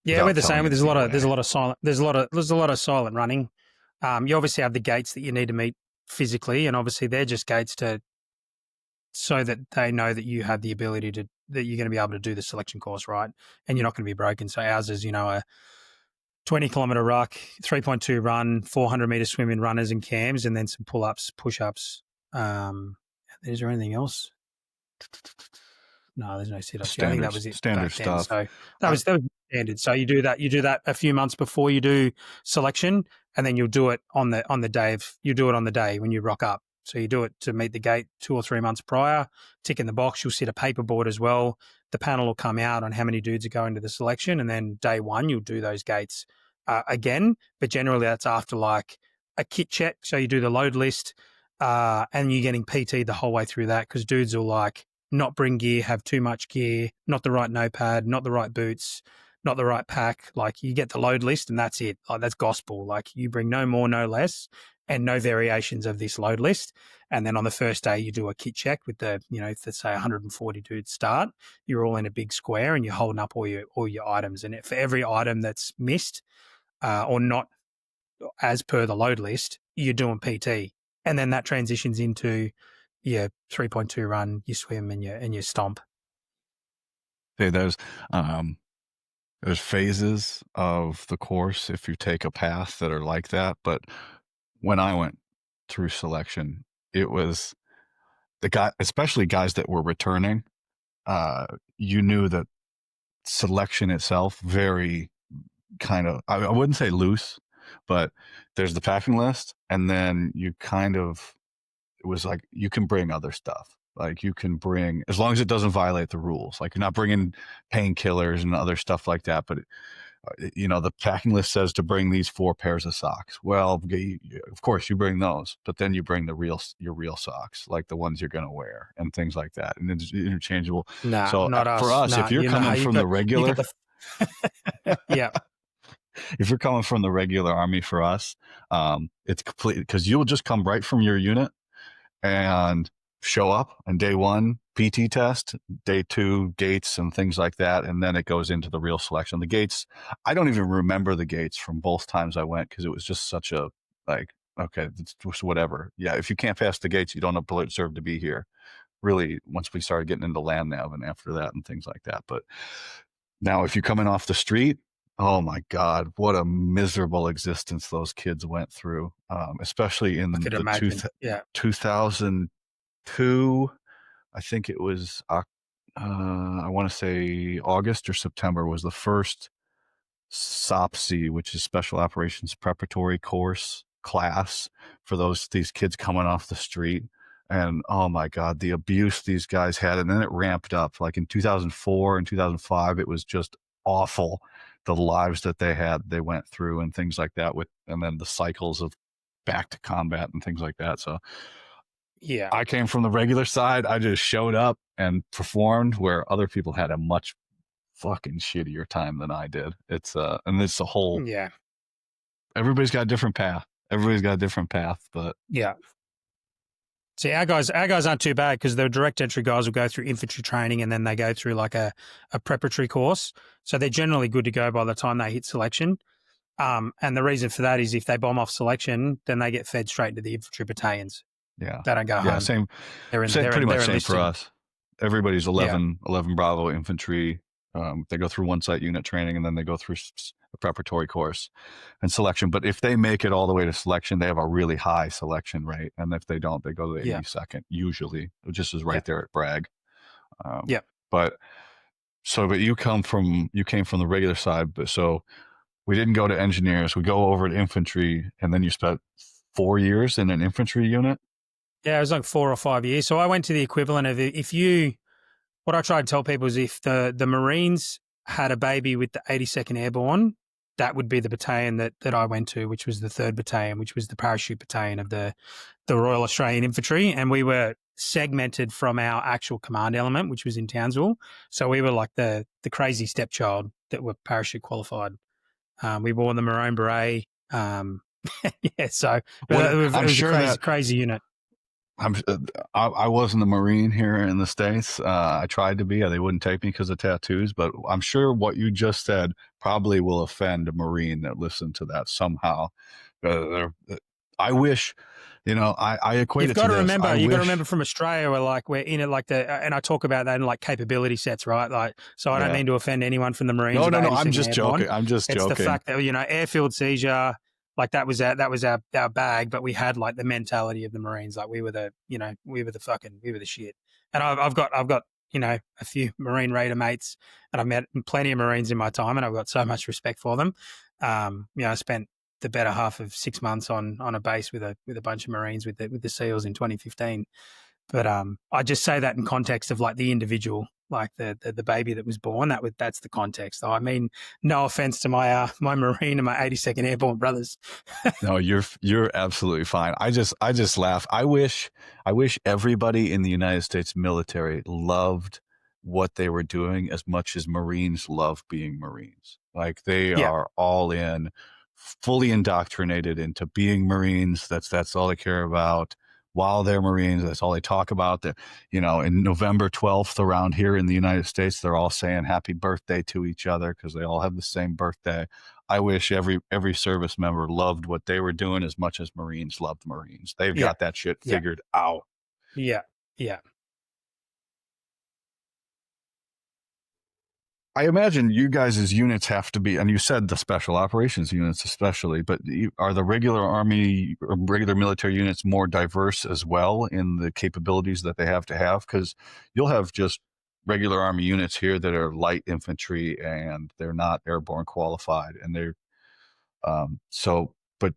[SPEAKER 2] Yeah, we're
[SPEAKER 1] Without
[SPEAKER 2] the same.
[SPEAKER 1] telling
[SPEAKER 2] There's a
[SPEAKER 1] anything
[SPEAKER 2] lot of
[SPEAKER 1] away.
[SPEAKER 2] silent. There's a lot of silent running. You obviously have the gates that you need to meet physically, and obviously they're just gates so that they know that you have the ability that you're going to be able to do the selection course right, and you're not going to be broken. So ours is a 20-kilometer ruck, 3.2 run, 400-meter swim in runners and cams, and then some pull-ups, push-ups. Is there anything else? No, there's no sit-ups. Yeah, I think that was it
[SPEAKER 1] Standard
[SPEAKER 2] back then.
[SPEAKER 1] stuff.
[SPEAKER 2] So that was standard. So you do that a few months before you do selection, and then you'll do it on the day when you rock up. So you do it to meet the gate 2 or 3 months prior. Tick in the box. You'll set a paper board as well. The panel will come out on how many dudes are going to the selection, and then day one you'll do those gates again. But generally that's after like a kit check. So you do the load list, and you're getting PT the whole way through that because dudes will like not bring gear, have too much gear, not the right notepad, not the right boots, not the right pack. Like you get the load list and that's it. Like that's gospel. Like you bring no more, no less, and no variations of this load list. And then on the first day, you do a kit check with the, if let's say 140 dudes start, you're all in a big square and you're holding up all your items. And for every item that's missed or not as per the load list, you're doing PT. And then that transitions into your 3.2 run, you swim and you stomp.
[SPEAKER 1] Hey, there's phases of the course if you take a path that are like that. But when I went through selection, it was especially guys that were returning. You knew that selection itself very kind of, I wouldn't say loose, but there's the packing list, and then it was like you can bring other stuff. Like you can bring, as long as it doesn't violate the rules. Like you're not bringing painkillers and other stuff like that. But the packing list says to bring these 4 pairs of socks. Well, of course you bring those, but then you bring your real socks, like the ones you're going to wear and things like that, and it's interchangeable.
[SPEAKER 2] Nah,
[SPEAKER 1] So
[SPEAKER 2] not
[SPEAKER 1] for
[SPEAKER 2] us.
[SPEAKER 1] us,
[SPEAKER 2] Nah,
[SPEAKER 1] if you're coming
[SPEAKER 2] you
[SPEAKER 1] from the
[SPEAKER 2] got
[SPEAKER 1] regular,
[SPEAKER 2] the yeah.
[SPEAKER 1] if you're coming from the regular army, for us, it's complete because you'll just come right from your unit and show up on day 1 PT test, day 2 gates and things like that, and then it goes into the real selection. The gates, I don't even remember the gates from both times I went because it was just such a like, okay, it's just whatever. Yeah, if you can't pass the gates, you don't deserve to be here. Really, once we started getting into land nav and after that and things like that. But now, if you're coming off the street, oh my God, what a miserable existence those kids went through, especially in
[SPEAKER 2] I could
[SPEAKER 1] the
[SPEAKER 2] imagine. Yeah.
[SPEAKER 1] 2002. I think it was I want to say August or September was the first SOPC, which is Special Operations Preparatory Course class for these kids coming off the street. And oh my God, the abuse these guys had. And then it ramped up. Like in 2004 and 2005, it was just awful. The lives that they went through and things like that and then the cycles of back to combat and things like that. So
[SPEAKER 2] Yeah,
[SPEAKER 1] I came from the regular side. I just showed up and performed where other people had a much fucking shittier time than I did. And it's a whole,
[SPEAKER 2] yeah,
[SPEAKER 1] everybody's got a different path. Everybody's got a different path, but
[SPEAKER 2] yeah. See, our guys aren't too bad because the direct entry guys will go through infantry training and then they go through like a preparatory course. So they're generally good to go by the time they hit selection. And the reason for that is if they bomb off selection, then they get fed straight into the infantry battalions.
[SPEAKER 1] yeah.
[SPEAKER 2] They don't go
[SPEAKER 1] Yeah.
[SPEAKER 2] home.
[SPEAKER 1] Pretty much
[SPEAKER 2] They're
[SPEAKER 1] same for
[SPEAKER 2] enlisted.
[SPEAKER 1] us. Everybody's
[SPEAKER 2] Yeah,
[SPEAKER 1] 11 Bravo infantry. They go through one site unit training and then they go through a preparatory course and selection. But if they make it all the way to selection, they have a really high selection rate. And if they don't, they go to the
[SPEAKER 2] yeah,
[SPEAKER 1] 82nd, usually, which is
[SPEAKER 2] yeah,
[SPEAKER 1] right there at Bragg. Um,
[SPEAKER 2] yeah.
[SPEAKER 1] but but you came from the regular side. But so we didn't go to engineers. We go over to infantry, and then you spent 4 years in an infantry unit.
[SPEAKER 2] Yeah, it was like 4 or 5 years. So I went to the equivalent of what I try to tell people is if the Marines had a baby with the 82nd Airborne, that would be the battalion that I went to, which was the 3rd Battalion, which was the parachute battalion of the Royal Australian Infantry. And we were segmented from our actual command element, which was in Townsville. So we were like the crazy stepchild that were parachute qualified. We wore the maroon beret. Yeah, so
[SPEAKER 1] What
[SPEAKER 2] it
[SPEAKER 1] I'm
[SPEAKER 2] was a
[SPEAKER 1] sure that
[SPEAKER 2] crazy unit.
[SPEAKER 1] I'm I wasn't a Marine here in the States. I tried to be. They wouldn't take me because of tattoos. But I'm sure what you just said probably will offend a Marine that listened to that somehow. I wish, I equate
[SPEAKER 2] You've
[SPEAKER 1] it to
[SPEAKER 2] got to
[SPEAKER 1] this.
[SPEAKER 2] remember,
[SPEAKER 1] I
[SPEAKER 2] you got to remember
[SPEAKER 1] wish,
[SPEAKER 2] from Australia, we're in it like and I talk about that in like capability sets, right? Like, so I don't
[SPEAKER 1] yeah.
[SPEAKER 2] mean to offend anyone from the Marines
[SPEAKER 1] No,
[SPEAKER 2] or the
[SPEAKER 1] no, no. I'm
[SPEAKER 2] 82nd
[SPEAKER 1] just
[SPEAKER 2] Airborne.
[SPEAKER 1] joking. I'm just
[SPEAKER 2] It's the
[SPEAKER 1] joking.
[SPEAKER 2] fact that, airfield seizure, like that was our bag, but we had like the mentality of the Marines. Like we were we were the shit. And I've got, a few Marine Raider mates and I've met plenty of Marines in my time and I've got so much respect for them. I spent the better half of 6 months on a base with a bunch of Marines with the SEALs in 2015. But I just say that in context of like the individual, like the baby that was born. That's the context. So, I mean, no offense to my Marine and my 82nd Airborne brothers.
[SPEAKER 1] No, you're absolutely fine. I just laugh. I wish everybody in the United States military loved what they were doing as much as Marines love being Marines. Like they
[SPEAKER 2] Yeah,
[SPEAKER 1] are all in, fully indoctrinated into being Marines. That's all they care about. While they're Marines, that's all they talk about. That in November 12th around here in the United States, they're all saying happy birthday to each other because they all have the same birthday. I wish every service member loved what they were doing as much as Marines loved Marines. They've
[SPEAKER 2] yeah,
[SPEAKER 1] got that shit
[SPEAKER 2] yeah,
[SPEAKER 1] figured out.
[SPEAKER 2] yeah, yeah.
[SPEAKER 1] I imagine you guys' units have to be, and you said the special operations units especially, but are the regular Army or regular military units more diverse as well in the capabilities that they have to have? Because you'll have just regular Army units here that are light infantry and they're not airborne qualified, and but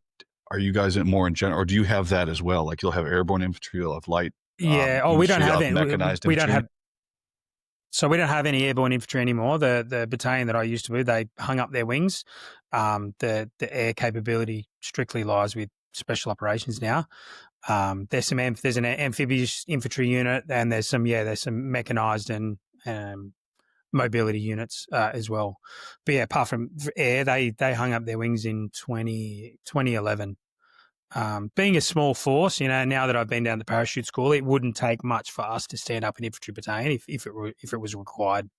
[SPEAKER 1] are you guys more in general, or do you have that as well? Like you'll have airborne infantry, you'll have light
[SPEAKER 2] Yeah. Oh, we don't
[SPEAKER 1] infantry, you'll
[SPEAKER 2] have
[SPEAKER 1] have
[SPEAKER 2] any.
[SPEAKER 1] mechanized
[SPEAKER 2] We don't
[SPEAKER 1] infantry.
[SPEAKER 2] have. So we don't have any airborne infantry anymore. The battalion that I used to be, they hung up their wings. The air capability strictly lies with special operations now. There's an amphibious infantry unit, and there's some mechanized and mobility units as well. But yeah, apart from air, they hung up their wings in 2011. Being a small force, now that I've been down the parachute school, it wouldn't take much for us to stand up an infantry battalion if it was required.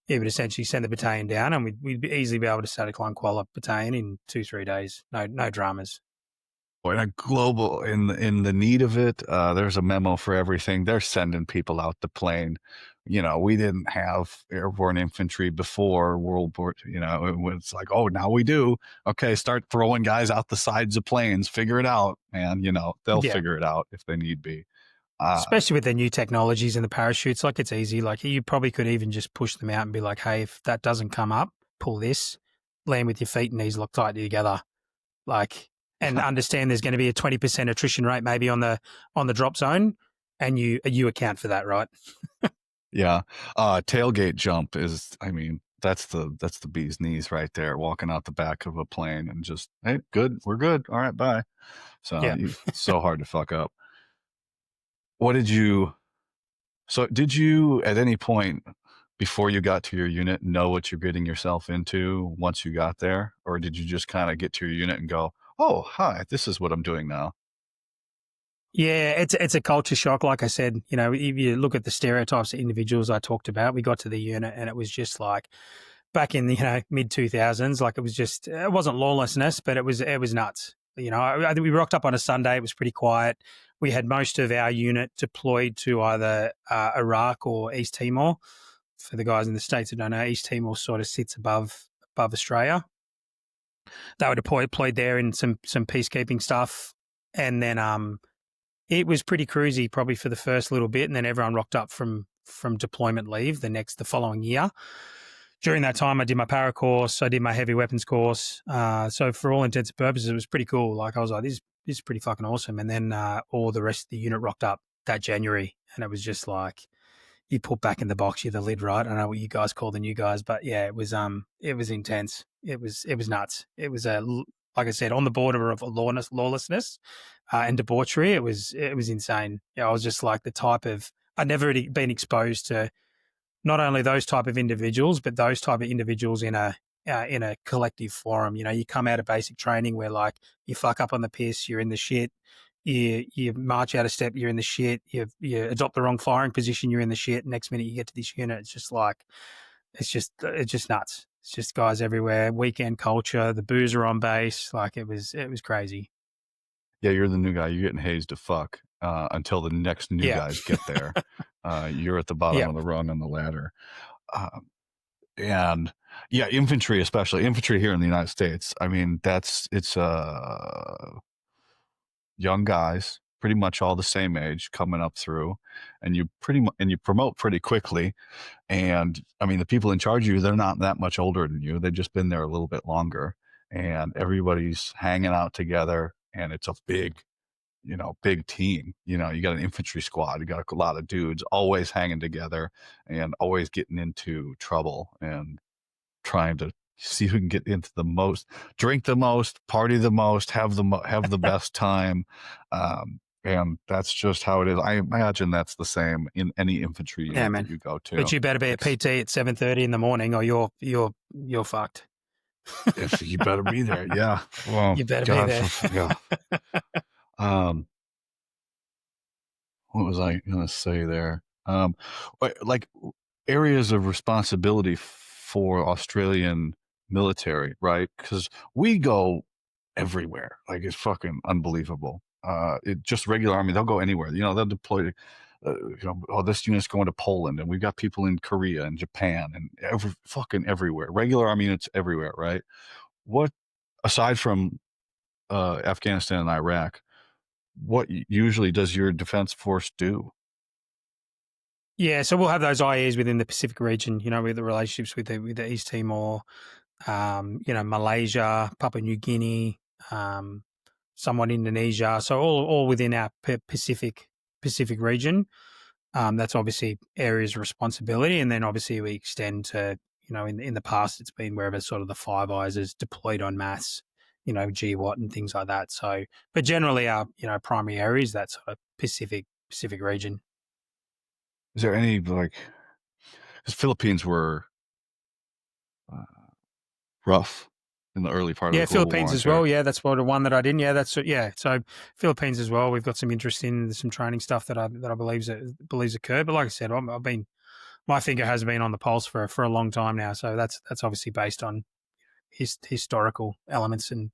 [SPEAKER 2] It would essentially send the battalion down, and we'd easily be able to static line qual a battalion in 2-3 days. No dramas.
[SPEAKER 1] In a global in the need of it, there's a memo for everything. They're sending people out the plane. We didn't have airborne infantry before World War. It was like, oh, now we do. Okay, start throwing guys out the sides of planes. Figure it out, and they'll
[SPEAKER 2] Yeah,
[SPEAKER 1] figure it out if they need be.
[SPEAKER 2] Especially with the new technologies and the parachutes, like it's easy. Like you probably could even just push them out and be like, "Hey, if that doesn't come up, pull this, land with your feet and knees locked tightly together." Like, and understand there's going to be a 20% attrition rate maybe on the drop zone, and you account for that, right?
[SPEAKER 1] Yeah. Tailgate jump is, I mean, that's the bee's knees right there, walking out the back of a plane and just, hey, good, we're good. All right, bye. So
[SPEAKER 2] Yeah.
[SPEAKER 1] it's so hard to fuck up. What did you, so did you at any point before you got to your unit know what you're getting yourself into once you got there? Or did you just kind of get to your unit and go, oh, hi, this is what I'm doing now?
[SPEAKER 2] Yeah, it's a culture shock. Like I said, you know, if you look at the stereotypes of individuals I talked about, we got to the unit and it was just like back in the mid 2000s. Like it wasn't lawlessness, but it was nuts. You know, I think we rocked up on a Sunday. It was pretty quiet. We had most of our unit deployed to either Iraq or East Timor. For the guys in the States who don't know, East Timor sort of sits above Australia. They were deployed there in some peacekeeping stuff, and then it was pretty cruisy probably for the first little bit, and then everyone rocked up from deployment leave the following year. During that time, I did my para course, I did my heavy weapons course. So for all intents and purposes, it was pretty cool. Like I was like, this is pretty fucking awesome. And then all the rest of the unit rocked up that January, and it was just like you put back in the box, you're the lid, right? I don't know what you guys call the new guys, but yeah, it was intense. It was nuts. It was like I said, on the border of lawlessness and debauchery. It was insane. Yeah, I was just like the type of I'd never really been exposed to not only those type of individuals, but those type of individuals in a collective forum. You know, you come out of basic training where like you fuck up on the piss, you're in the shit. You march out of step, you're in the shit. You adopt the wrong firing position, you're in the shit. Next minute you get to this unit, it's just like it's just nuts. It's just guys everywhere. Weekend culture, the booze are on base. Like it was crazy.
[SPEAKER 1] Yeah, you're the new guy. You're getting hazed to fuck until the next new
[SPEAKER 2] Yeah,
[SPEAKER 1] guys get there. You're at the bottom
[SPEAKER 2] yeah,
[SPEAKER 1] of the rung on the ladder. And yeah, infantry, especially infantry here in the United States. I mean, it's young guys, pretty much all the same age, coming up through, and you promote pretty quickly. And I mean, the people in charge of you, they're not that much older than you. They've just been there a little bit longer, and everybody's hanging out together, and it's a big team. You got an infantry squad, you got a lot of dudes always hanging together and always getting into trouble and trying to see who can get into the most, drink the most, party the most, have the best time. And that's just how it is. I imagine that's the same in any infantry
[SPEAKER 2] yeah,
[SPEAKER 1] unit that
[SPEAKER 2] man.
[SPEAKER 1] you go
[SPEAKER 2] But
[SPEAKER 1] to.
[SPEAKER 2] you better be at PT at 7:30 in the morning, or you're fucked.
[SPEAKER 1] If you better be there, yeah. Well,
[SPEAKER 2] You better be
[SPEAKER 1] God,
[SPEAKER 2] there.
[SPEAKER 1] yeah. Um, what was I gonna say there? Like areas of responsibility for Australian military, right? Because we go everywhere. Like it's fucking unbelievable. It just regular army, they'll go anywhere. They'll deploy. Oh, this unit's going to Poland, and we've got people in Korea and Japan and fucking everywhere. Regular army units everywhere, right? What aside from Afghanistan and Iraq, what usually does your defense force do?
[SPEAKER 2] Yeah, so we'll have those IEs within the Pacific region, with the relationships with the East Timor, Malaysia, Papua New Guinea, um, somewhat Indonesia. So all within our Pacific region. That's obviously areas of responsibility, and then obviously we extend to in the past it's been wherever sort of the Five Eyes is deployed en masse, GWAT and things like that. So, but generally our primary area is that sort of Pacific region.
[SPEAKER 1] Is there any like? Because Philippines were uh, rough in the early part of the
[SPEAKER 2] Yeah,
[SPEAKER 1] Cold War,
[SPEAKER 2] Philippines
[SPEAKER 1] aren't
[SPEAKER 2] as well.
[SPEAKER 1] there?
[SPEAKER 2] Yeah, that's one that I didn't. Yeah, yeah. So Philippines as well. We've got some interest in some training stuff that I believes occurred. But like I said, I've been my finger has been on the pulse for a long time now. So that's obviously based on historical elements and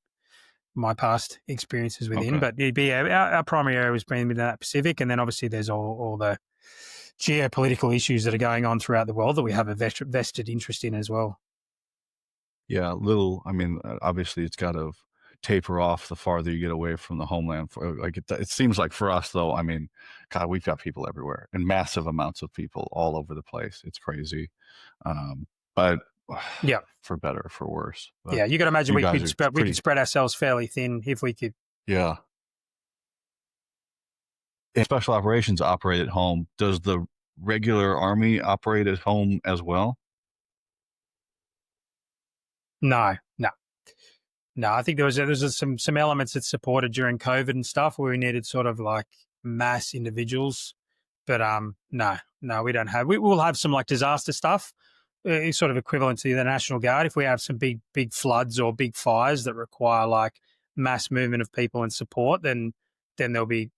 [SPEAKER 2] my past experiences within.
[SPEAKER 1] Okay.
[SPEAKER 2] But it'd be our primary area has been within that Pacific, and then obviously there's all the geopolitical issues that are going on throughout the world that we have a vested interest in as well.
[SPEAKER 1] Yeah, I mean, obviously it's got to taper off the farther you get away from the homeland. Like it seems like for us though, I mean, God, we've got people everywhere and massive amounts of people all over the place. It's crazy, but
[SPEAKER 2] Yeah.
[SPEAKER 1] for better or for worse. But
[SPEAKER 2] Yeah. You got to imagine
[SPEAKER 1] you guys are
[SPEAKER 2] we could
[SPEAKER 1] pretty,
[SPEAKER 2] spread ourselves fairly thin if we could.
[SPEAKER 1] yeah. And special operations operate at home. Does the regular army operate at home as well?
[SPEAKER 2] No, no. No, I think there was some elements that supported during COVID and stuff where we needed sort of like mass individuals, but no, we don't have. We will have some like disaster stuff, sort of equivalent to the National Guard. If we have some big floods or big fires that require like mass movement of people and support, then there'll be,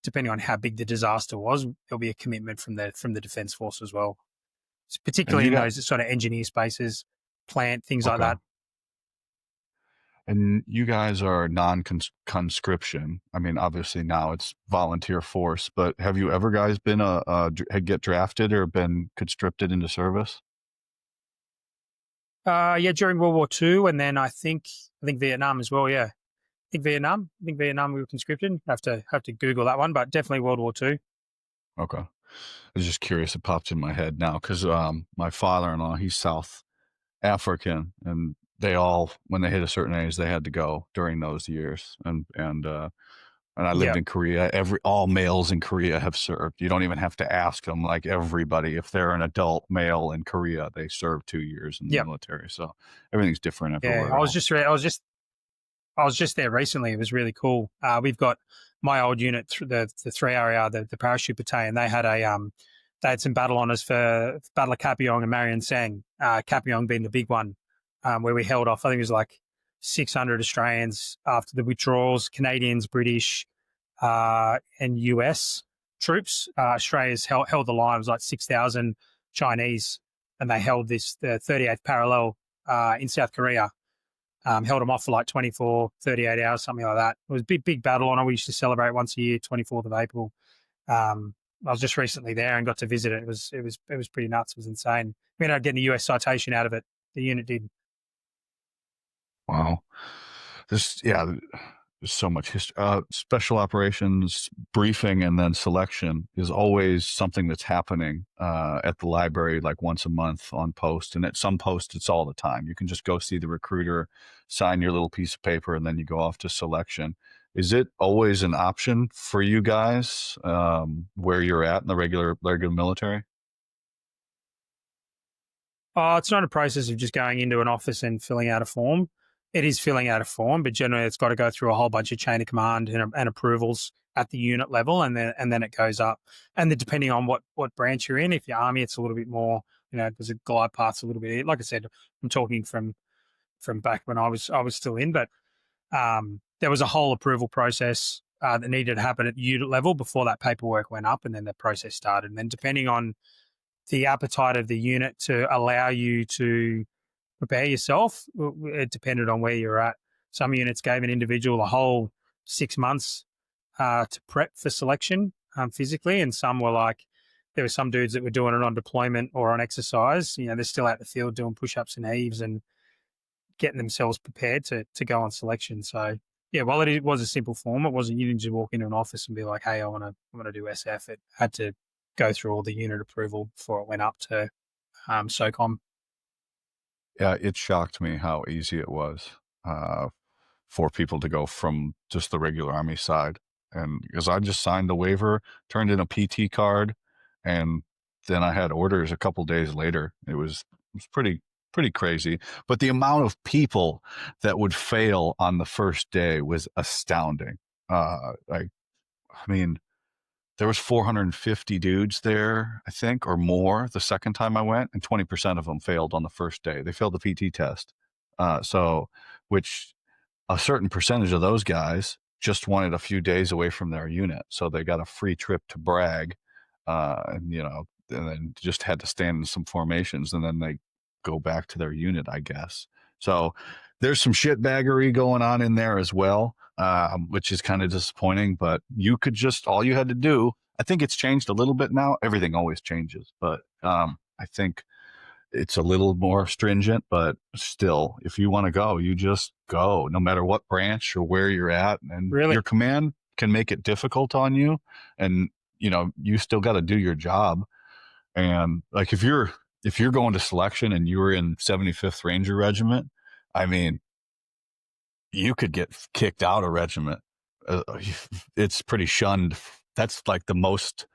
[SPEAKER 2] depending on how big the disaster was, there'll be a commitment from the Defence Force as well,
[SPEAKER 1] And
[SPEAKER 2] particularly
[SPEAKER 1] you
[SPEAKER 2] in
[SPEAKER 1] got
[SPEAKER 2] those sort of engineer spaces, plant things like
[SPEAKER 1] okay.
[SPEAKER 2] that.
[SPEAKER 1] And you guys are non-conscription. I mean, obviously now it's volunteer force, but have you ever guys been get drafted or been conscripted into service?
[SPEAKER 2] Yeah, during World War II, and then I think Vietnam as well. Yeah, I think Vietnam we were conscripted. Have to Google that one, but definitely World War II.
[SPEAKER 1] Okay. I was just curious. It popped in my head now because my father-in-law, he's South African, and they all, when they hit a certain age, they had to go during those years. And I lived
[SPEAKER 2] Yeah,
[SPEAKER 1] in Korea. All males in Korea have served. You don't even have to ask them. Like everybody, if they're an adult male in Korea, they serve 2 years in the
[SPEAKER 2] yeah,
[SPEAKER 1] military. So everything's different
[SPEAKER 2] yeah.
[SPEAKER 1] everywhere else.
[SPEAKER 2] I was just there recently. It was really cool. We've got my old unit, the 3RR, the parachute battalion. They had some battle honours for Battle of Kapiong and Marion Sang. Kapiong being the big one, where we held off. I think it was like 600 Australians after the withdrawals, Canadians, British, and US troops. Australia's held the line. It was like 6,000 Chinese, and they held the 38th parallel in South Korea. Held them off for like 24, 38 hours, something like that. It was a big battle honor. We used to celebrate once a year, 24th of April. I was just recently there and got to visit it. It was pretty nuts. It was insane. We ended up getting a US citation out of it. The unit did.
[SPEAKER 1] Wow. Yeah, there's so much history. Special operations briefing and then selection is always something that's happening at the library like once a month on post. And at some posts, it's all the time. You can just go see the recruiter, sign your little piece of paper, and then you go off to selection. Is it always an option for you guys where you're at in the regular military?
[SPEAKER 2] Oh, it's not a process of just going into an office and filling out a form. It is filling out a form, but generally it's got to go through a whole bunch of chain of command and approvals at the unit level, and then it goes up. And then depending on what branch you're in, if you're army, it's a little bit more. There's a glide path a little bit. Like I said, I'm talking from back when I was still in, but there was a whole approval process that needed to happen at unit level before that paperwork went up, and then the process started. And then depending on the appetite of the unit to allow you to prepare yourself, it depended on where you're at. Some units gave an individual a whole 6 months to prep for selection physically, and some were like, there were some dudes that were doing it on deployment or on exercise. They're still out in the field doing push-ups and heaves and getting themselves prepared to go on selection. So yeah, while it was a simple form, it wasn't, you didn't just walk into an office and be like, hey, I want to do SF. It had to go through all the unit approval before it went up to SOCOM.
[SPEAKER 1] Yeah, it shocked me how easy it was uh, for people to go from just the regular Army side. And because I just signed the waiver, turned in a PT card, and then I had orders a couple days later. It was pretty crazy. But the amount of people that would fail on the first day was astounding. I mean, there was 450 dudes there, I think, or more the second time I went, and 20% of them failed on the first day. They failed the PT test. So, which a certain percentage of those guys just wanted a few days away from their unit. So they got a free trip to brag, and then just had to stand in some formations, and then they go back to their unit, I guess. So there's some shitbaggery going on in there as well, which is kind of disappointing. But all you had to do, I think it's changed a little bit now. Everything always changes, but I think it's a little more stringent, but still, if you want to go, you just go, no matter what branch or where you're at. And your
[SPEAKER 2] Really?
[SPEAKER 1] command can make it difficult on you, and you still got to do your job. And like if you're going to selection and you were in 75th Ranger Regiment, I mean, you could get kicked out of regiment. It's pretty shunned. That's like the most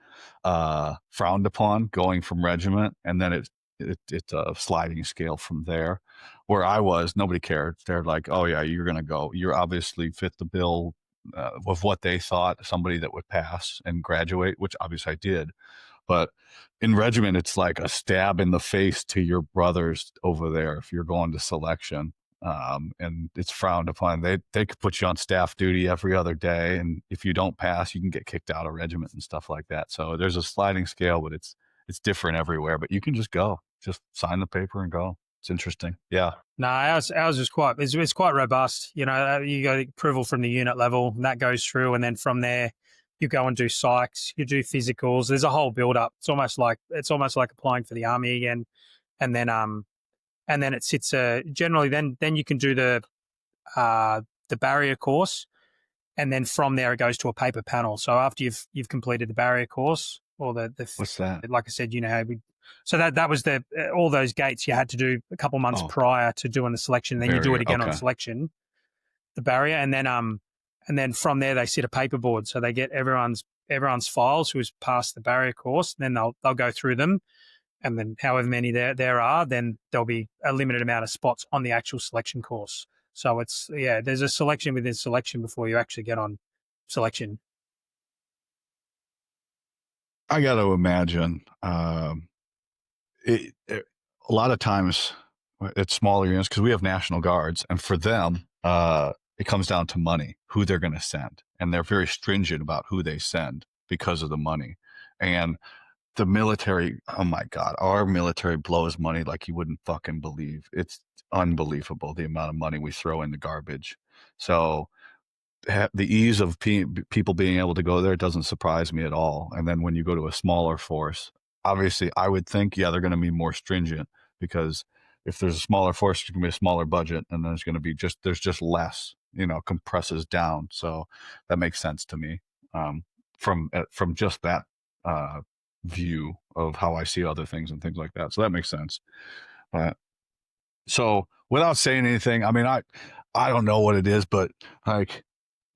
[SPEAKER 1] frowned upon, going from regiment, and then it's a sliding scale from there. Where I was, nobody cared. They're like, oh yeah, you're gonna go. You're obviously fit the bill of what they thought, somebody that would pass and graduate, which obviously I did. But in regiment, it's like a stab in the face to your brothers over there if you're going to selection. And it's frowned upon. They could put you on staff duty every other day, and if you don't pass, you can get kicked out of regiment and stuff like that. So there's a sliding scale, but it's different everywhere. But you can just go, just sign the paper and go. It's interesting. Yeah.
[SPEAKER 2] No, ours is it's quite robust. You know, you got approval from the unit level, and that goes through, and then from there, you go and do psychs, you do physicals. There's a whole build up. It's almost like applying for the army again, and then it sits generally. Then you can do the barrier course, and then from there it goes to a paper panel. So after you've completed the barrier course or
[SPEAKER 1] What's that?
[SPEAKER 2] like I said, how we. So that was all those gates you had to do a couple months prior to doing the selection. Then you do it again on selection, the barrier, and then from there they sit a paper board. So they get everyone's files who's passed the barrier course. Then they'll go through them, and then however many there are, then there'll be a limited amount of spots on the actual selection course. So there's a selection within selection before you actually get on selection.
[SPEAKER 1] I got to imagine. A lot of times it's smaller units because we have National Guards, and for them, it comes down to money, who they're going to send, and they're very stringent about who they send because of the money. And the military, oh my God, our military blows money like you wouldn't fucking believe. It's unbelievable the amount of money we throw in the garbage. So the ease of people being able to go there doesn't surprise me at all. And then when you go to a smaller force, obviously I would think, yeah, they're going to be more stringent, because if there's a smaller force, there's going to be a smaller budget, and there's going to be there's just less, compresses down. So that makes sense to me, from just that view of how I see other things and things like that. So that makes sense. But so without saying anything, I mean, I don't know what it is, but like,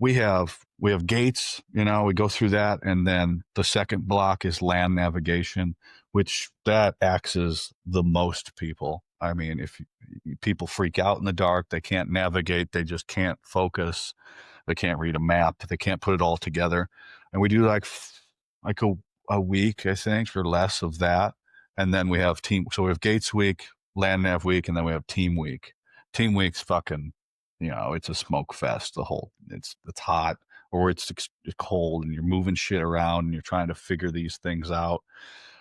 [SPEAKER 1] we have gates, we go through that. And then the second block is land navigation, which that axes the most people. I mean, if people freak out in the dark, they can't navigate, they just can't focus, they can't read a map, they can't put it all together. And we do like a week, I think, or less of that. And then we have so we have gates week, land nav week, and then we have team week. Team week's fucking, it's a smoke fest. It's hot, or it's cold, and you're moving shit around and you're trying to figure these things out.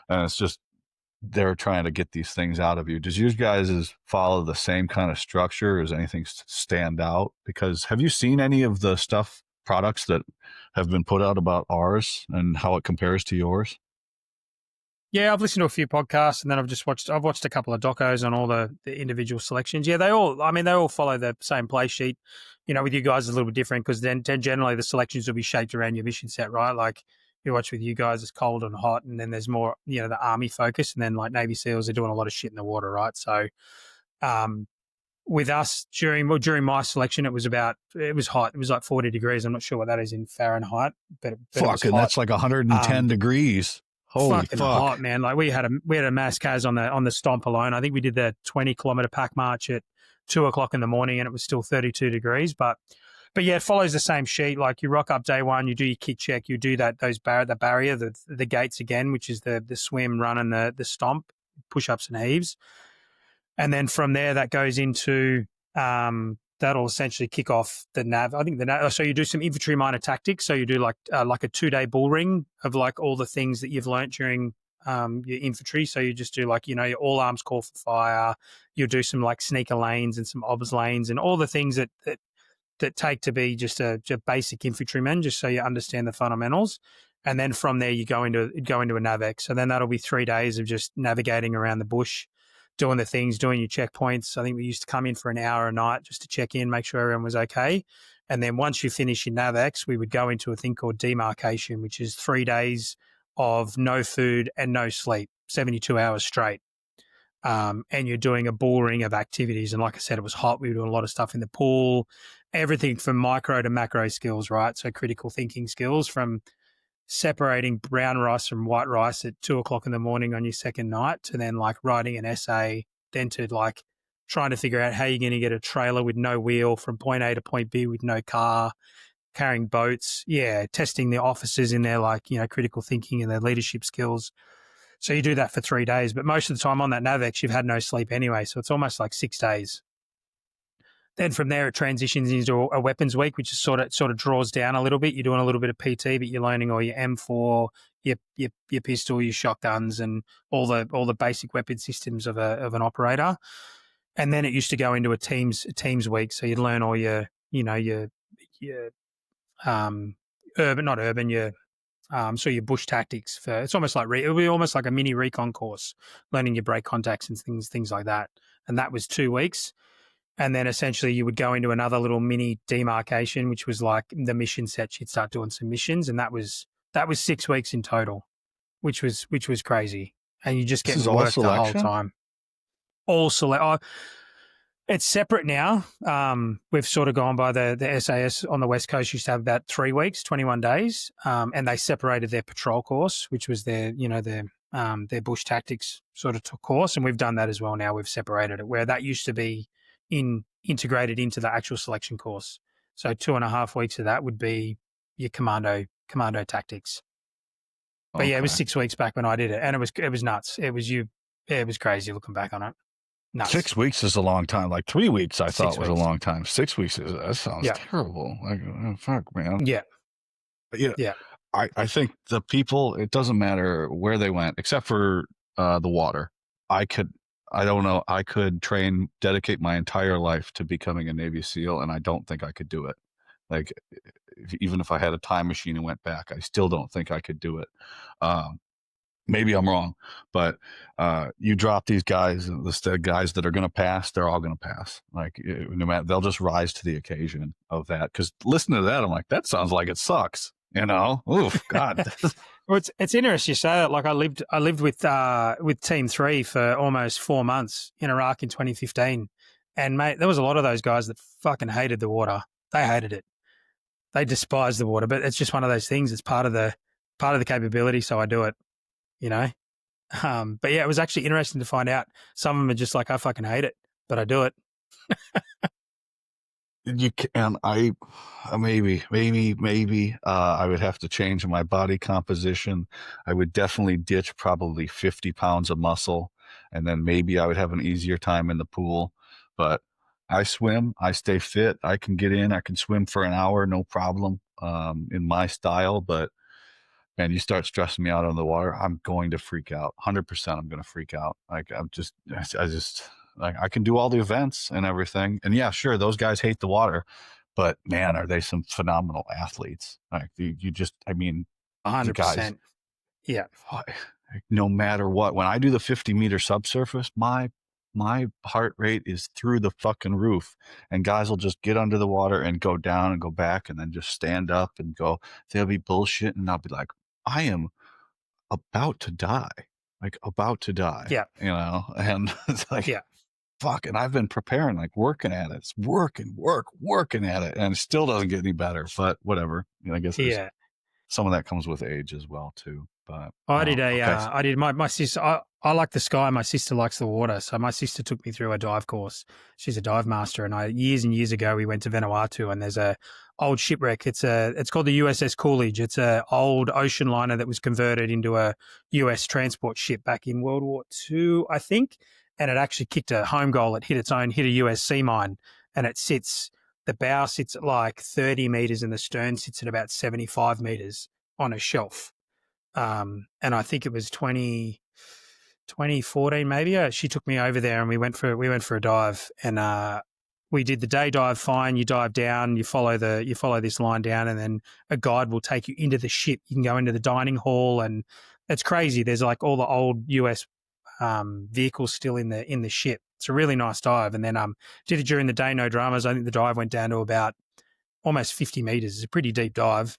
[SPEAKER 1] And it's just, they're trying to get these things out of you. Does you guys follow the same kind of structure? Or does anything stand out? Because have you seen any of the products that have been put out about ours and how it compares to yours?
[SPEAKER 2] Yeah, I've listened to a few podcasts, and then I've watched a couple of docos on all the individual selections. Yeah, they all follow the same play sheet. With you guys, it's a little bit different because then generally the selections will be shaped around your mission set, right? Like you watch with you guys, it's cold and hot, and then there's more, the army focus, and then like Navy SEALs are doing a lot of shit in the water, right? So, with us during my selection, it was hot. It was like 40 degrees. I'm not sure what that is in Fahrenheit, but
[SPEAKER 1] fucking, that's like 110 degrees. Holy
[SPEAKER 2] fucking
[SPEAKER 1] fuck.
[SPEAKER 2] Hot, man. Like we had a mass cas on the stomp alone. I think we did the 20-kilometer pack march at 2:00 in the morning, and it was still 32 degrees. But yeah, it follows the same sheet. Like you rock up day one, you do your kit check, you do the barrier, the gates again, which is the swim, run, and the stomp, push-ups and heaves. And then from there, that goes into that'll essentially kick off the nav. I think so you do some infantry minor tactics. So you do like a 2-day bull ring of like all the things that you've learnt during your infantry. So you just do like, your all arms call for fire. You'll do some like sneaker lanes and some obs lanes and all the things that take to be just a basic infantryman, just so you understand the fundamentals. And then from there, you go into a NavX. So then that'll be 3 days of just navigating around the bush, doing the things, doing your checkpoints. I think we used to come in for an hour a night just to check in, make sure everyone was okay. And then once you finish your NavX, we would go into a thing called demarcation, which is 3 days of no food and no sleep, 72 hours straight. And you're doing a bull ring of activities. And like I said, it was hot. We were doing a lot of stuff in the pool, everything from micro to macro skills, right? So critical thinking skills, from separating brown rice from white rice at 2:00 in the morning on your second night, to then like writing an essay, then to like trying to figure out how you're going to get a trailer with no wheel from point A to point B with no car, carrying boats. Yeah. Testing the officers in their like, critical thinking and their leadership skills. So you do that for 3 days, but most of the time on that NavX, you've had no sleep anyway. So it's almost like 6 days. Then from there, it transitions into a weapons week, which is sort of draws down a little bit. You're doing a little bit of PT, but you're learning all your M4, your pistol, your shotguns, and all the basic weapon systems of an operator. And then it used to go into a teams week, so you'd learn all your your bush tactics. It's almost like it would be almost like a mini recon course, learning your break contacts and things like that. And that was 2 weeks. And then essentially you would go into another little mini demarcation, which was like the mission sets. You'd start doing some missions, and that was 6 weeks in total, which was crazy. And you just
[SPEAKER 1] This
[SPEAKER 2] get
[SPEAKER 1] is all
[SPEAKER 2] work the whole
[SPEAKER 1] selection?
[SPEAKER 2] time. All select. Oh, it's separate now. We've sort of gone by the SAS on the West Coast used to have about 3 weeks, 21 days, and they separated their patrol course, which was their bush tactics sort of course, and we've done that as well now. We've separated it, where that used to be integrated into the actual selection course. So 2.5 weeks of that would be your commando tactics. But yeah, it was 6 weeks back when I did it, and it was nuts. It was crazy looking back on it. Nuts.
[SPEAKER 1] 6 weeks is a long time. Like 3 weeks, I thought was a
[SPEAKER 2] weeks.
[SPEAKER 1] long time. 6 weeks that sounds terrible. Like, fuck, man.
[SPEAKER 2] Yeah.
[SPEAKER 1] But
[SPEAKER 2] yeah.
[SPEAKER 1] I think the people, it doesn't matter where they went, except for the water. I don't know. I could dedicate my entire life to becoming a Navy SEAL, and I don't think I could do it. Like, even if I had a time machine and went back, I still don't think I could do it. Maybe I'm wrong, but you drop these guys, the guys that are going to pass, they're all going to pass. Like, no matter, they'll just rise to the occasion of that. Because listening to that, I'm like, that sounds like it sucks. Oof, God.
[SPEAKER 2] Well, it's interesting you say that. Like I lived with Team 3 for almost 4 months in Iraq in 2015, and mate, there was a lot of those guys that fucking hated the water. They hated it. They despised the water, but it's just one of those things. It's part of the capability, so I do it. But yeah, it was actually interesting to find out. Some of them are just like, I fucking hate it, but I do it.
[SPEAKER 1] You can, maybe, I would have to change my body composition. I would definitely ditch probably 50 pounds of muscle, and then maybe I would have an easier time in the pool. But I swim, I stay fit. I can get in, I can swim for an hour, no problem, in my style. But man, you start stressing me out on the water, I'm going to freak out. 100%, I'm going to freak out. Like, I just, like, I can do all the events and everything. And yeah, sure, those guys hate the water, but man, are they some phenomenal athletes. Like, you just, I mean,
[SPEAKER 2] 100%.
[SPEAKER 1] Guys,
[SPEAKER 2] yeah.
[SPEAKER 1] No matter what, when I do the 50-meter subsurface, my heart rate is through the fucking roof, and guys will just get under the water and go down and go back and then just stand up and go. They'll be bullshit, and I'll be like, I am about to die.
[SPEAKER 2] Yeah.
[SPEAKER 1] And it's like, fuck. And I've been preparing, like working at it. It's working at it. And it still doesn't get any better, but whatever. I guess some of that comes with age as well too. But
[SPEAKER 2] I did my sister, I like the sky. My sister likes the water. So my sister took me through a dive course. She's a dive master. And years and years ago, we went to Vanuatu, and there's a old shipwreck. It's called the USS Coolidge. It's a old ocean liner that was converted into a US transport ship back in World War II, I think. And it actually kicked a home goal. It hit a US sea mine, and the bow sits at like 30 meters and the stern sits at about 75 meters on a shelf. And I think it was 2014 maybe. She took me over there, and we went for a dive, and we did the day dive fine. You dive down, you follow this line down, and then a guide will take you into the ship. You can go into the dining hall, and it's crazy. There's like all the old US vehicles still in the ship. It's a really nice dive, and then did it during the day, no dramas. I think the dive went down to about almost 50 meters. It's a pretty deep dive.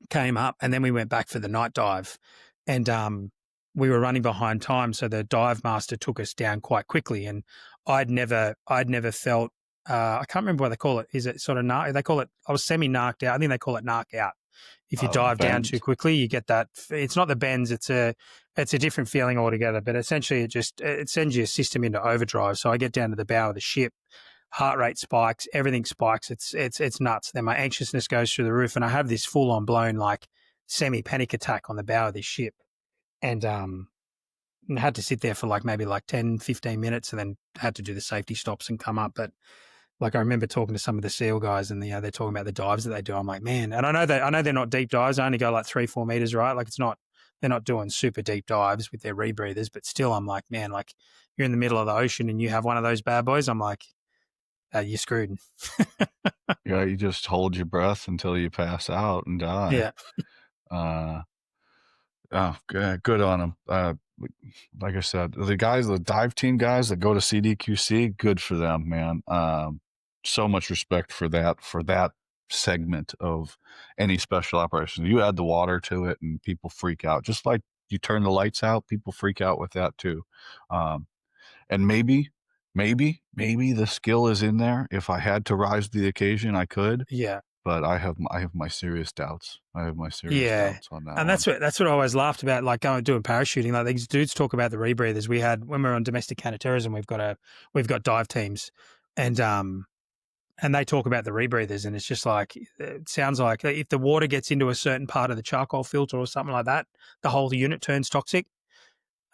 [SPEAKER 2] Came up, and then we went back for the night dive, and we were running behind time, so the dive master took us down quite quickly. And I'd never felt. I can't remember what they call it. Is it sort of narc? They call it. I was semi narked out. I think they call it narc out. If you dive down too
[SPEAKER 1] Bend.
[SPEAKER 2] quickly, you get that. It's not the bends. It's a different feeling altogether. But essentially, it sends your system into overdrive. So I get down to the bow of the ship, heart rate spikes, everything spikes. It's nuts. Then my anxiousness goes through the roof, and I have this full on blown like semi panic attack on the bow of this ship, and had to sit there for maybe 10, 15 minutes, and then had to do the safety stops and come up. But I remember talking to some of the SEAL guys, and they're talking about the dives that they do. I'm like, man, and I know they're not deep dives. They only go 3-4 meters, right? They're not doing super deep dives with their rebreathers, but still, I'm like, man, you're in the middle of the ocean and you have one of those bad boys. I'm like, you're screwed.
[SPEAKER 1] Yeah, you just hold your breath until you pass out and die.
[SPEAKER 2] Yeah.
[SPEAKER 1] Oh, good on them. Like I said, the dive team guys that go to CDQC, good for them, man. So much respect for that segment of any special operations. You add the water to it and people freak out. Just like you turn the lights out, people freak out with that too. And maybe the skill is in there. If I had to rise to the occasion, I could.
[SPEAKER 2] Yeah.
[SPEAKER 1] But I have my serious doubts. I have my serious
[SPEAKER 2] Yeah.
[SPEAKER 1] doubts on that
[SPEAKER 2] And
[SPEAKER 1] one.
[SPEAKER 2] that's what I always laughed about, going doing parachuting. These dudes talk about the rebreathers. We had when we were on domestic counterterrorism, we've got dive teams, and they talk about the rebreathers, and it's just it sounds like if the water gets into a certain part of the charcoal filter or something like that, the whole unit turns toxic.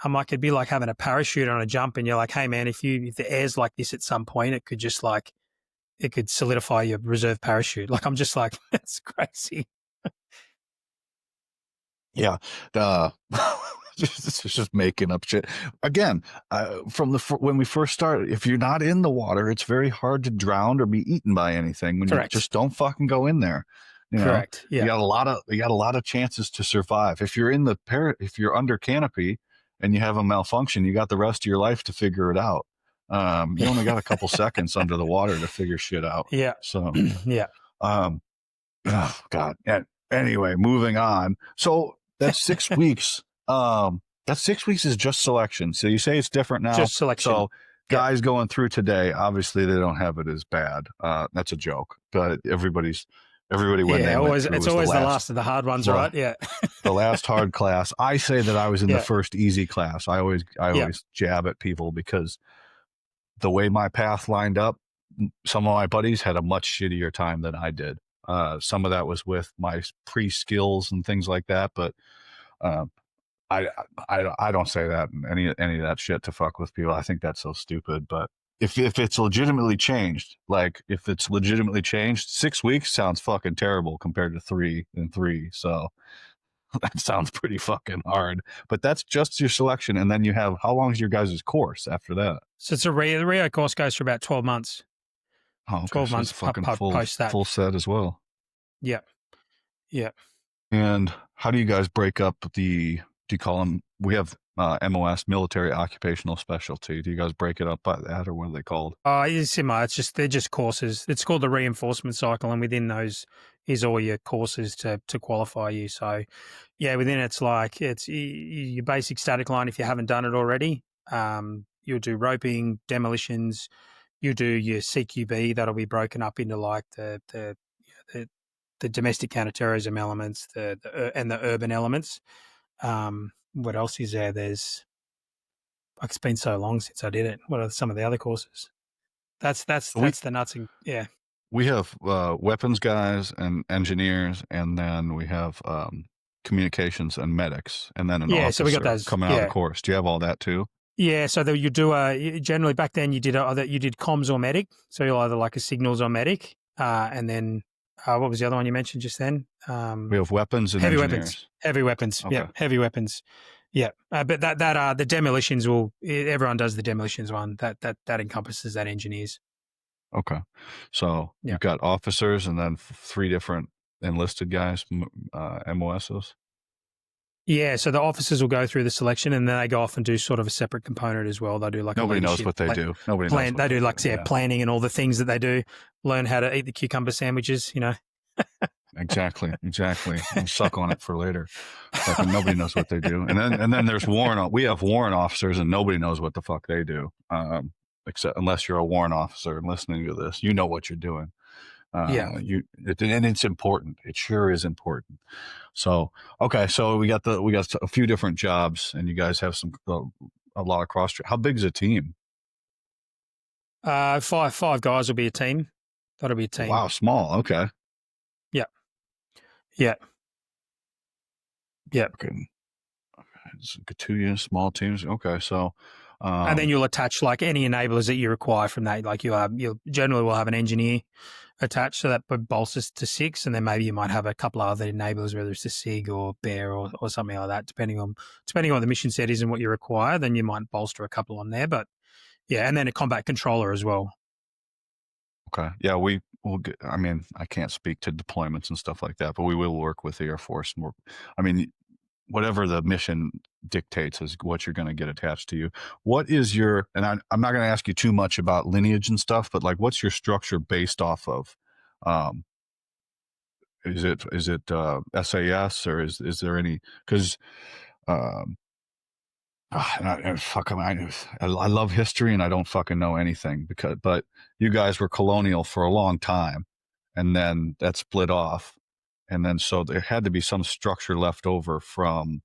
[SPEAKER 2] I'm like, it'd be like having a parachute on a jump, and you're like, hey man, if the air's like this at some point, it could just it could solidify your reserve parachute. I'm just like, that's crazy.
[SPEAKER 1] Yeah, it's just making up shit. Again, when we first started, if you're not in the water, it's very hard to drown or be eaten by anything. When
[SPEAKER 2] Correct.
[SPEAKER 1] you just don't fucking go in there,
[SPEAKER 2] Correct. Yeah.
[SPEAKER 1] you got a lot of chances to survive. If you're if you're under canopy and you have a malfunction, you got the rest of your life to figure it out. You only got a couple seconds under the water to figure shit out.
[SPEAKER 2] Yeah.
[SPEAKER 1] So,
[SPEAKER 2] yeah.
[SPEAKER 1] Oh God. Anyway, moving on. So that's 6 weeks. That 6 weeks is just selection. So you say it's different now.
[SPEAKER 2] Just selection.
[SPEAKER 1] So guys going through today, obviously they don't have it as bad. That's a joke, but everybody when they went through,
[SPEAKER 2] it's always the last of the hard ones, right? Yeah.
[SPEAKER 1] The last hard class. I say that I was in the first easy class. I always jab at people because the way my path lined up, some of my buddies had a much shittier time than I did. Some of that was with my pre-skills and things like that, but I don't say that any of that shit to fuck with people. I think that's so stupid. But if it's legitimately changed, 6 weeks sounds fucking terrible compared to 3 and 3. So that sounds pretty fucking hard. But that's just your selection, and then you have how long is your guys' course after that?
[SPEAKER 2] So the Rio course goes for about 12 months.
[SPEAKER 1] Oh, okay.
[SPEAKER 2] 12 months
[SPEAKER 1] fucking
[SPEAKER 2] post that.
[SPEAKER 1] Full set as well.
[SPEAKER 2] Yeah. Yeah.
[SPEAKER 1] And how do you guys break up do you call them, we have MOS, military occupational specialty. Do you guys break it up by that, or what are they called?
[SPEAKER 2] It's similar. They're just courses. It's called the reinforcement cycle, and within those is all your courses to qualify you. So yeah, within it's your basic static line if you haven't done it already. You'll do roping, demolitions, you do your CQB, that'll be broken up into the domestic counterterrorism elements, and the urban elements. What else is there? It's been so long since I did it. What are some of the other courses? That's the nuts and yeah.
[SPEAKER 1] We have weapons guys and engineers, and then we have communications and medics, and then an officer
[SPEAKER 2] so we got those
[SPEAKER 1] coming out of the course. Do you have all that too?
[SPEAKER 2] Yeah, so you do generally back then you did comms or medic, so you're either like a signals or medic, and then what was the other one you mentioned just then?
[SPEAKER 1] We have weapons and engineers.
[SPEAKER 2] Heavy weapons,
[SPEAKER 1] okay.
[SPEAKER 2] Yeah, heavy weapons, yeah. But the demolitions everyone does the demolitions one that encompasses that engineers.
[SPEAKER 1] Okay, so you've got officers and then 3 different enlisted guys, MOSs.
[SPEAKER 2] Yeah, so the officers will go through the selection, and then they go off and do sort of a separate component as well. They'll do like a
[SPEAKER 1] Nobody knows
[SPEAKER 2] leadership
[SPEAKER 1] what they do. Nobody knows
[SPEAKER 2] plan.
[SPEAKER 1] what
[SPEAKER 2] They
[SPEAKER 1] they
[SPEAKER 2] do
[SPEAKER 1] do.
[SPEAKER 2] like
[SPEAKER 1] Yeah,
[SPEAKER 2] planning and all the things that they do. Learn how to eat the cucumber sandwiches.
[SPEAKER 1] exactly. We'll suck on it for later. Fucking nobody knows what they do. And then there's warrant. We have warrant officers, and nobody knows what the fuck they do. Except unless you're a warrant officer and listening to this, you know what you're doing.
[SPEAKER 2] Yeah.
[SPEAKER 1] And it's important. It sure is important. So okay, so we got a few different jobs, and you guys have a lot of cross. How big is a team?
[SPEAKER 2] Five guys will be a team. That'll be a team.
[SPEAKER 1] Wow, small. Okay.
[SPEAKER 2] Yeah. Yeah. Yeah.
[SPEAKER 1] Okay. It's 2 units, small teams. Okay, so.
[SPEAKER 2] And then you'll attach like any enablers that you require from that. Like you generally will have an engineer attached, so that bolsters to 6, and then maybe you might have a couple of other enablers, whether it's a SIG or Bear or something like that, depending on what the mission set is and what you require. Then you might bolster a couple on there, but yeah, and then a combat controller as well.
[SPEAKER 1] Okay, yeah, we will get. I mean, I can't speak to deployments and stuff like that, but we will work with the Air Force. I mean, whatever the mission dictates is what you're going to get attached to you. What is your, and I'm not going to ask you too much about lineage and stuff, but like, what's your structure based off of? Is it SAS, or is there any, because I love history and I don't fucking know anything, but you guys were colonial for a long time, and then that split off, and then so there had to be some structure left over from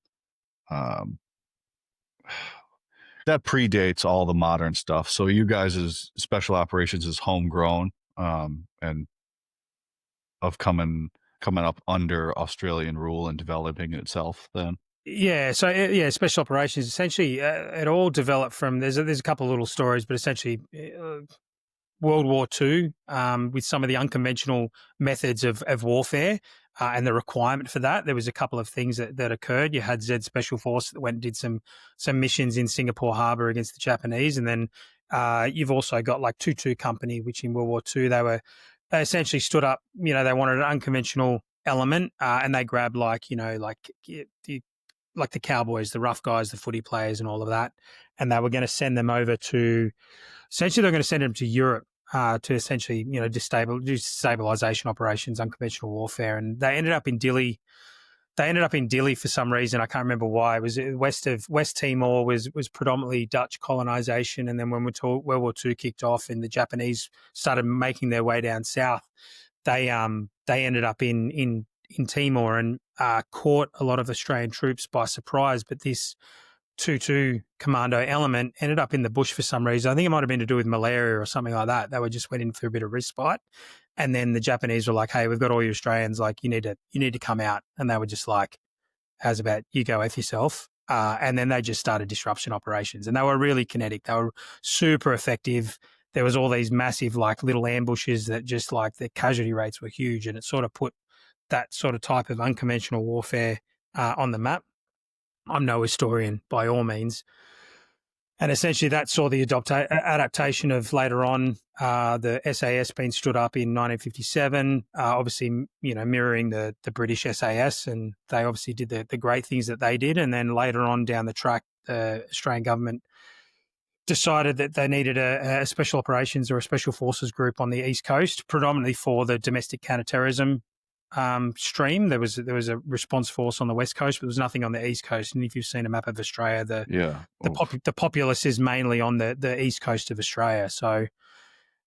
[SPEAKER 1] that predates all the modern stuff. So you guys' special operations is homegrown, and of coming up under Australian rule and developing itself then.
[SPEAKER 2] Yeah, so yeah, special operations essentially it all developed from there's a couple of little stories, but essentially World War II, with some of the unconventional methods of warfare and the requirement for that. There was a couple of things that occurred. You had Z Special Force that went and did some missions in Singapore Harbour against the Japanese, and then you've also got like 2-2 Company, which in World War II they essentially stood up. They wanted an unconventional element, and they grabbed like the Cowboys, the rough guys, the footy players, and all of that, and they were going to send them over to. Essentially, they're going to send them to Europe to essentially, do stabilization operations, unconventional warfare, and they ended up in Dili. They ended up in Dili for some reason. I can't remember why. It was West Timor was predominantly Dutch colonization, and then when World War II kicked off and the Japanese started making their way down south, they ended up in Timor and caught a lot of Australian troops by surprise. But this 2-2 commando element ended up in the bush for some reason. I think it might have been to do with malaria or something like that. They were just went in for a bit of respite. And then the Japanese were like, hey, we've got all your Australians, like you need to come out. And they were just like, how's about you go F yourself? And then they just started disruption operations, and they were really kinetic. They were super effective. There was all these massive like little ambushes that just like the casualty rates were huge, and it sort of put that sort of type of unconventional warfare on the map. I'm no historian by all means. And essentially that saw the adaptation of later on the SAS being stood up in 1957, obviously, mirroring the British SAS, and they obviously did the great things that they did. And then later on down the track, the Australian government decided that they needed a special operations or a special forces group on the East Coast, predominantly for the domestic counterterrorism stream. There was a response force on the West Coast, but there was nothing on the East Coast. And if you've seen a map of Australia, the populace is mainly on the East Coast of Australia. So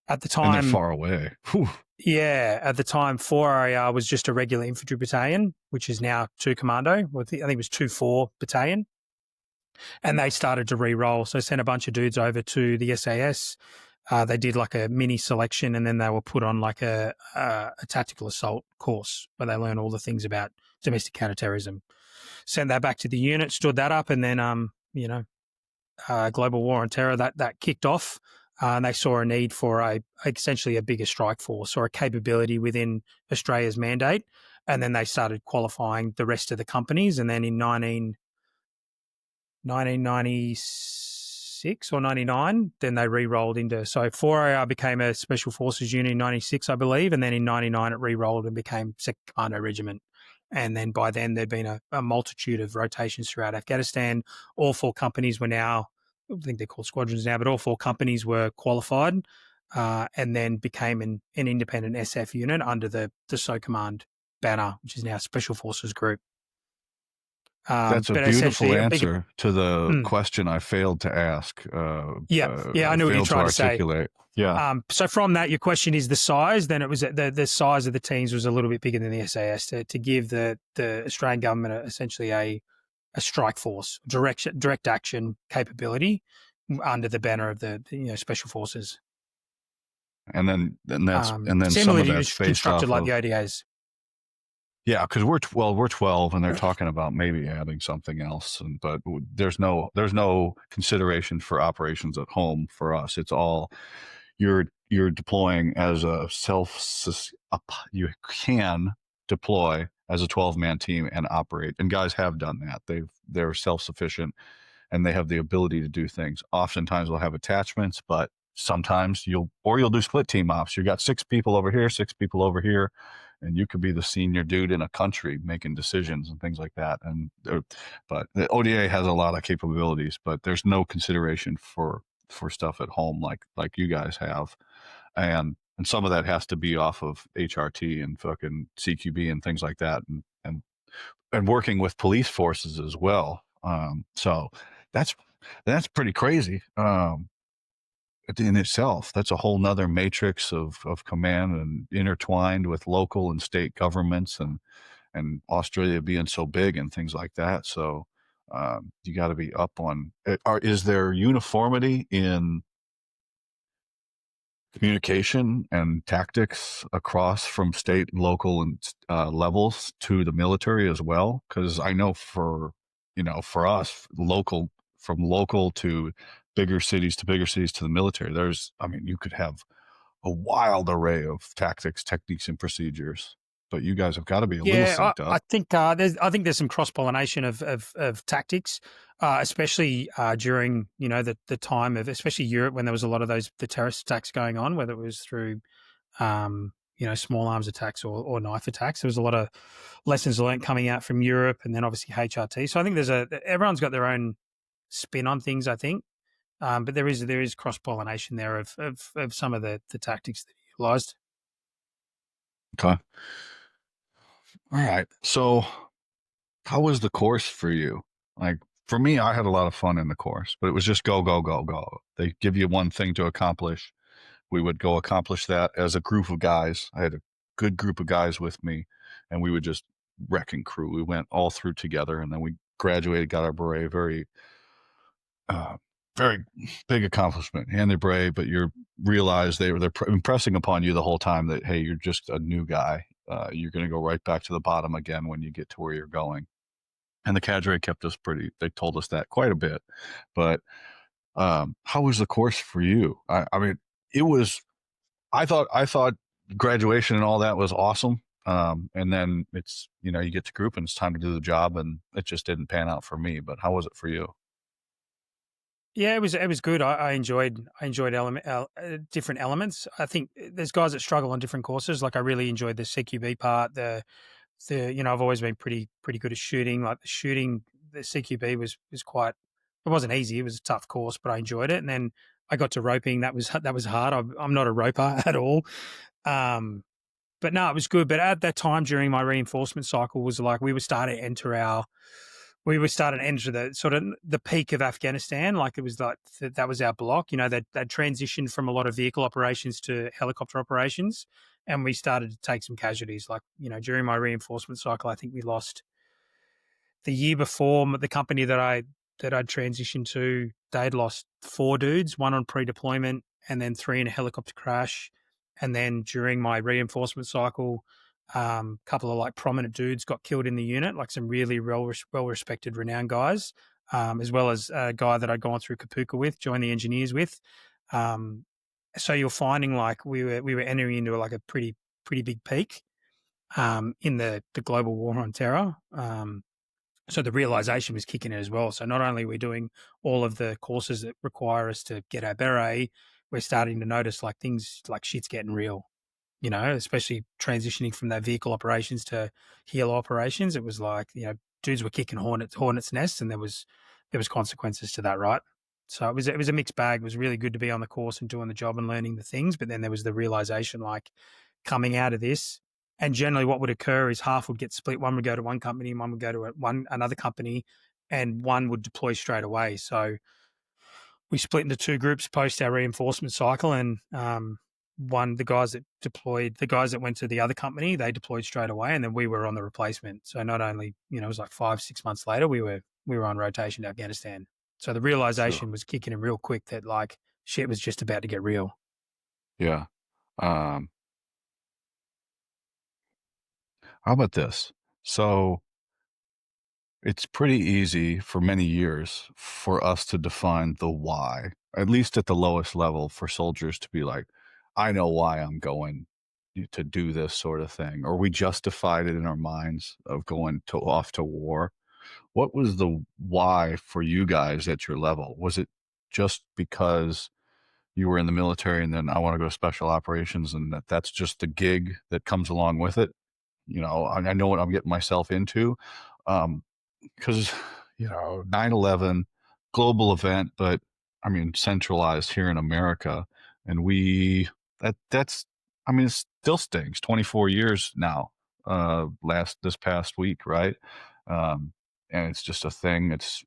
[SPEAKER 2] at the time,
[SPEAKER 1] and they're far away. Whew.
[SPEAKER 2] Yeah, at the time, 4RAR was just a regular infantry battalion, which is now 2 Commando. I think it was 2-4 battalion. And they started to re-roll. So sent a bunch of dudes over to the SAS. They did like a mini selection, and then they were put on like a tactical assault course where they learn all the things about domestic counterterrorism. Sent that back to the unit, stood that up, and then global war on terror that kicked off, and they saw a need for essentially a bigger strike force or a capability within Australia's mandate, and then they started qualifying the rest of the companies, and then in 1996 or 99, then they re-rolled into, so 4AR became a Special Forces unit in 96, I believe, and then in 99 it re-rolled and became 2nd Commando Regiment. And then by then, there'd been a multitude of rotations throughout Afghanistan. All 4 companies were now, I think they're called squadrons now, but all 4 companies were qualified, and then became an independent SF unit under the SO Command banner, which is now Special Forces Group.
[SPEAKER 1] That's a
[SPEAKER 2] But
[SPEAKER 1] beautiful
[SPEAKER 2] essentially, a big,
[SPEAKER 1] answer to the question I failed to ask.
[SPEAKER 2] yeah, I know what you're
[SPEAKER 1] failed to
[SPEAKER 2] trying to say.
[SPEAKER 1] articulate. Yeah.
[SPEAKER 2] So from that, your question is the size. Then it was the size of the teams was a little bit bigger than the SAS to give the Australian government essentially a strike force, direct action capability under the banner of the Special Forces.
[SPEAKER 1] And then some of
[SPEAKER 2] Similarly
[SPEAKER 1] that's
[SPEAKER 2] to
[SPEAKER 1] based
[SPEAKER 2] constructed
[SPEAKER 1] off
[SPEAKER 2] like the
[SPEAKER 1] of,
[SPEAKER 2] ODAs.
[SPEAKER 1] yeah, because we're 12 and they're talking about maybe adding something else, but there's no consideration for operations at home for us. It's all you're deploying as a you can deploy as a 12-man team and operate, and guys have done that. They're self-sufficient and they have the ability to do things. Oftentimes they'll have attachments, but sometimes you'll do split team ops. You got 6 people over here, 6 people over here, and you could be the senior dude in a country making decisions and things like that. And but the ODA has a lot of capabilities, but there's no consideration for stuff at home like you guys have. And some of that has to be off of HRT and fucking CQB and things like that, and working with police forces as well. So that's pretty crazy in itself. That's a whole nother matrix of command, and intertwined with local and state governments, and Australia being so big and things like that. So you got to be up on. Is there uniformity in communication and tactics across from state, local, and levels to the military as well? Because I know for us, from local to bigger cities to the military, you could have a wild array of tactics, techniques, and procedures. But you guys have got to be a little
[SPEAKER 2] Yeah,
[SPEAKER 1] synced
[SPEAKER 2] I
[SPEAKER 1] up.
[SPEAKER 2] think there's some cross pollination of tactics, especially during the time of especially Europe when there was a lot of the terrorist attacks going on, whether it was through small arms attacks or knife attacks. There was a lot of lessons learned coming out from Europe, and then obviously HRT. So I think everyone's got their own spin on things. I think, but there is cross pollination there of some of the tactics that are utilised.
[SPEAKER 1] Okay. All right. So how was the course for you? Like, for me, I had a lot of fun in the course, but it was just go, go, go, go. They give you one thing to accomplish. We would go accomplish that as a group of guys. I had a good group of guys with me, and we would just wrecking crew. We went all through together, and then we graduated, got our beret. Uh, very big accomplishment. And they're brave, but you realize they're impressing upon you the whole time that, hey, you're just a new guy. You're going to go right back to the bottom again when you get to where you're going. And the cadre kept us they told us that quite a bit. But how was the course for you? I mean, it was, I thought graduation and all that was awesome. And then you get to group and it's time to do the job, and it just didn't pan out for me. But how was it for you?
[SPEAKER 2] Yeah, it was good. I enjoyed different elements. I think there's guys that struggle on different courses. Like I really enjoyed the CQB part. I've always been pretty good at shooting. Like the CQB was quite. It wasn't easy. It was a tough course, but I enjoyed it. And then I got to roping. That was hard. I'm not a roper at all. But no, it was good. But at that time during my reinforcement cycle was like we were starting to enter the sort of the peak of Afghanistan. Like it was like that was our block. That transitioned from a lot of vehicle operations to helicopter operations, and we started to take some casualties. Like during my reinforcement cycle, I think we lost the year before the company that I'd transitioned to. They'd lost 4 dudes, 1 on pre-deployment, and then 3 in a helicopter crash. And then during my reinforcement cycle, couple of like prominent dudes got killed in the unit, like some really well respected, renowned guys, as well as a guy that I'd gone through Kapuka with, joined the engineers with. So you're finding like we were entering into like a pretty big peak in the global war on terror. So the realization was kicking in as well. So not only are we doing all of the courses that require us to get our beret, we're starting to notice like things like shit's getting real. especially transitioning from that vehicle operations to healer operations. It was like, dudes were kicking hornets nests, and there was consequences to that, right? So it was a mixed bag. It was really good to be on the course and doing the job and learning the things, but then there was the realization, like, coming out of this, and generally what would occur is half would get split. One would go to one company, and one would go to another company, and one would deploy straight away. So we split into two groups post our reinforcement cycle, and the guys that went to the other company, they deployed straight away, and then we were on the replacement. So not only, it was like 5-6 months later, we were on rotation to Afghanistan. So the
[SPEAKER 1] So
[SPEAKER 2] realization was kicking in real quick that, like, shit was just about to get real.
[SPEAKER 1] yeah. Um, how about this? So it's pretty easy for many years for us to define the why, at least at the lowest level, for soldiers to be like, I know why I'm going to do this sort of thing, or we justified it in our minds of going off to war. What was the why for you guys at your level? Was it just because you were in the military and then I want to go to special operations and that's just the gig that comes along with it? I know what I'm getting myself into. Um, because 9/11 global event, but I mean centralized here in America, and that's I mean it still stings. 24 years now. This past week, right? Um, and it's just a thing. It's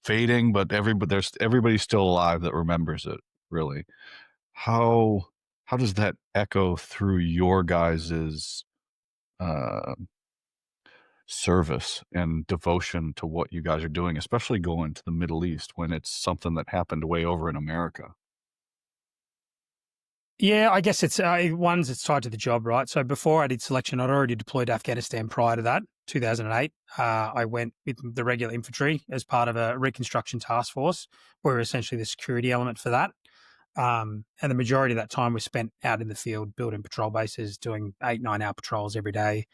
[SPEAKER 1] fading, but everybody's still alive that remembers it. Really, how how does that echo through your guys's uh, service and devotion to what you guys are doing, especially going to the Middle East when it's something that happened way over in America?
[SPEAKER 2] Yeah, I guess it's tied to the job, right? So before I did selection, I'd already deployed to Afghanistan prior to that, 2008. I went with the regular infantry as part of a reconstruction task force. We were essentially the security element for that. And the majority of that time was spent out in the field, building patrol bases, doing 8-9 hour patrols every day.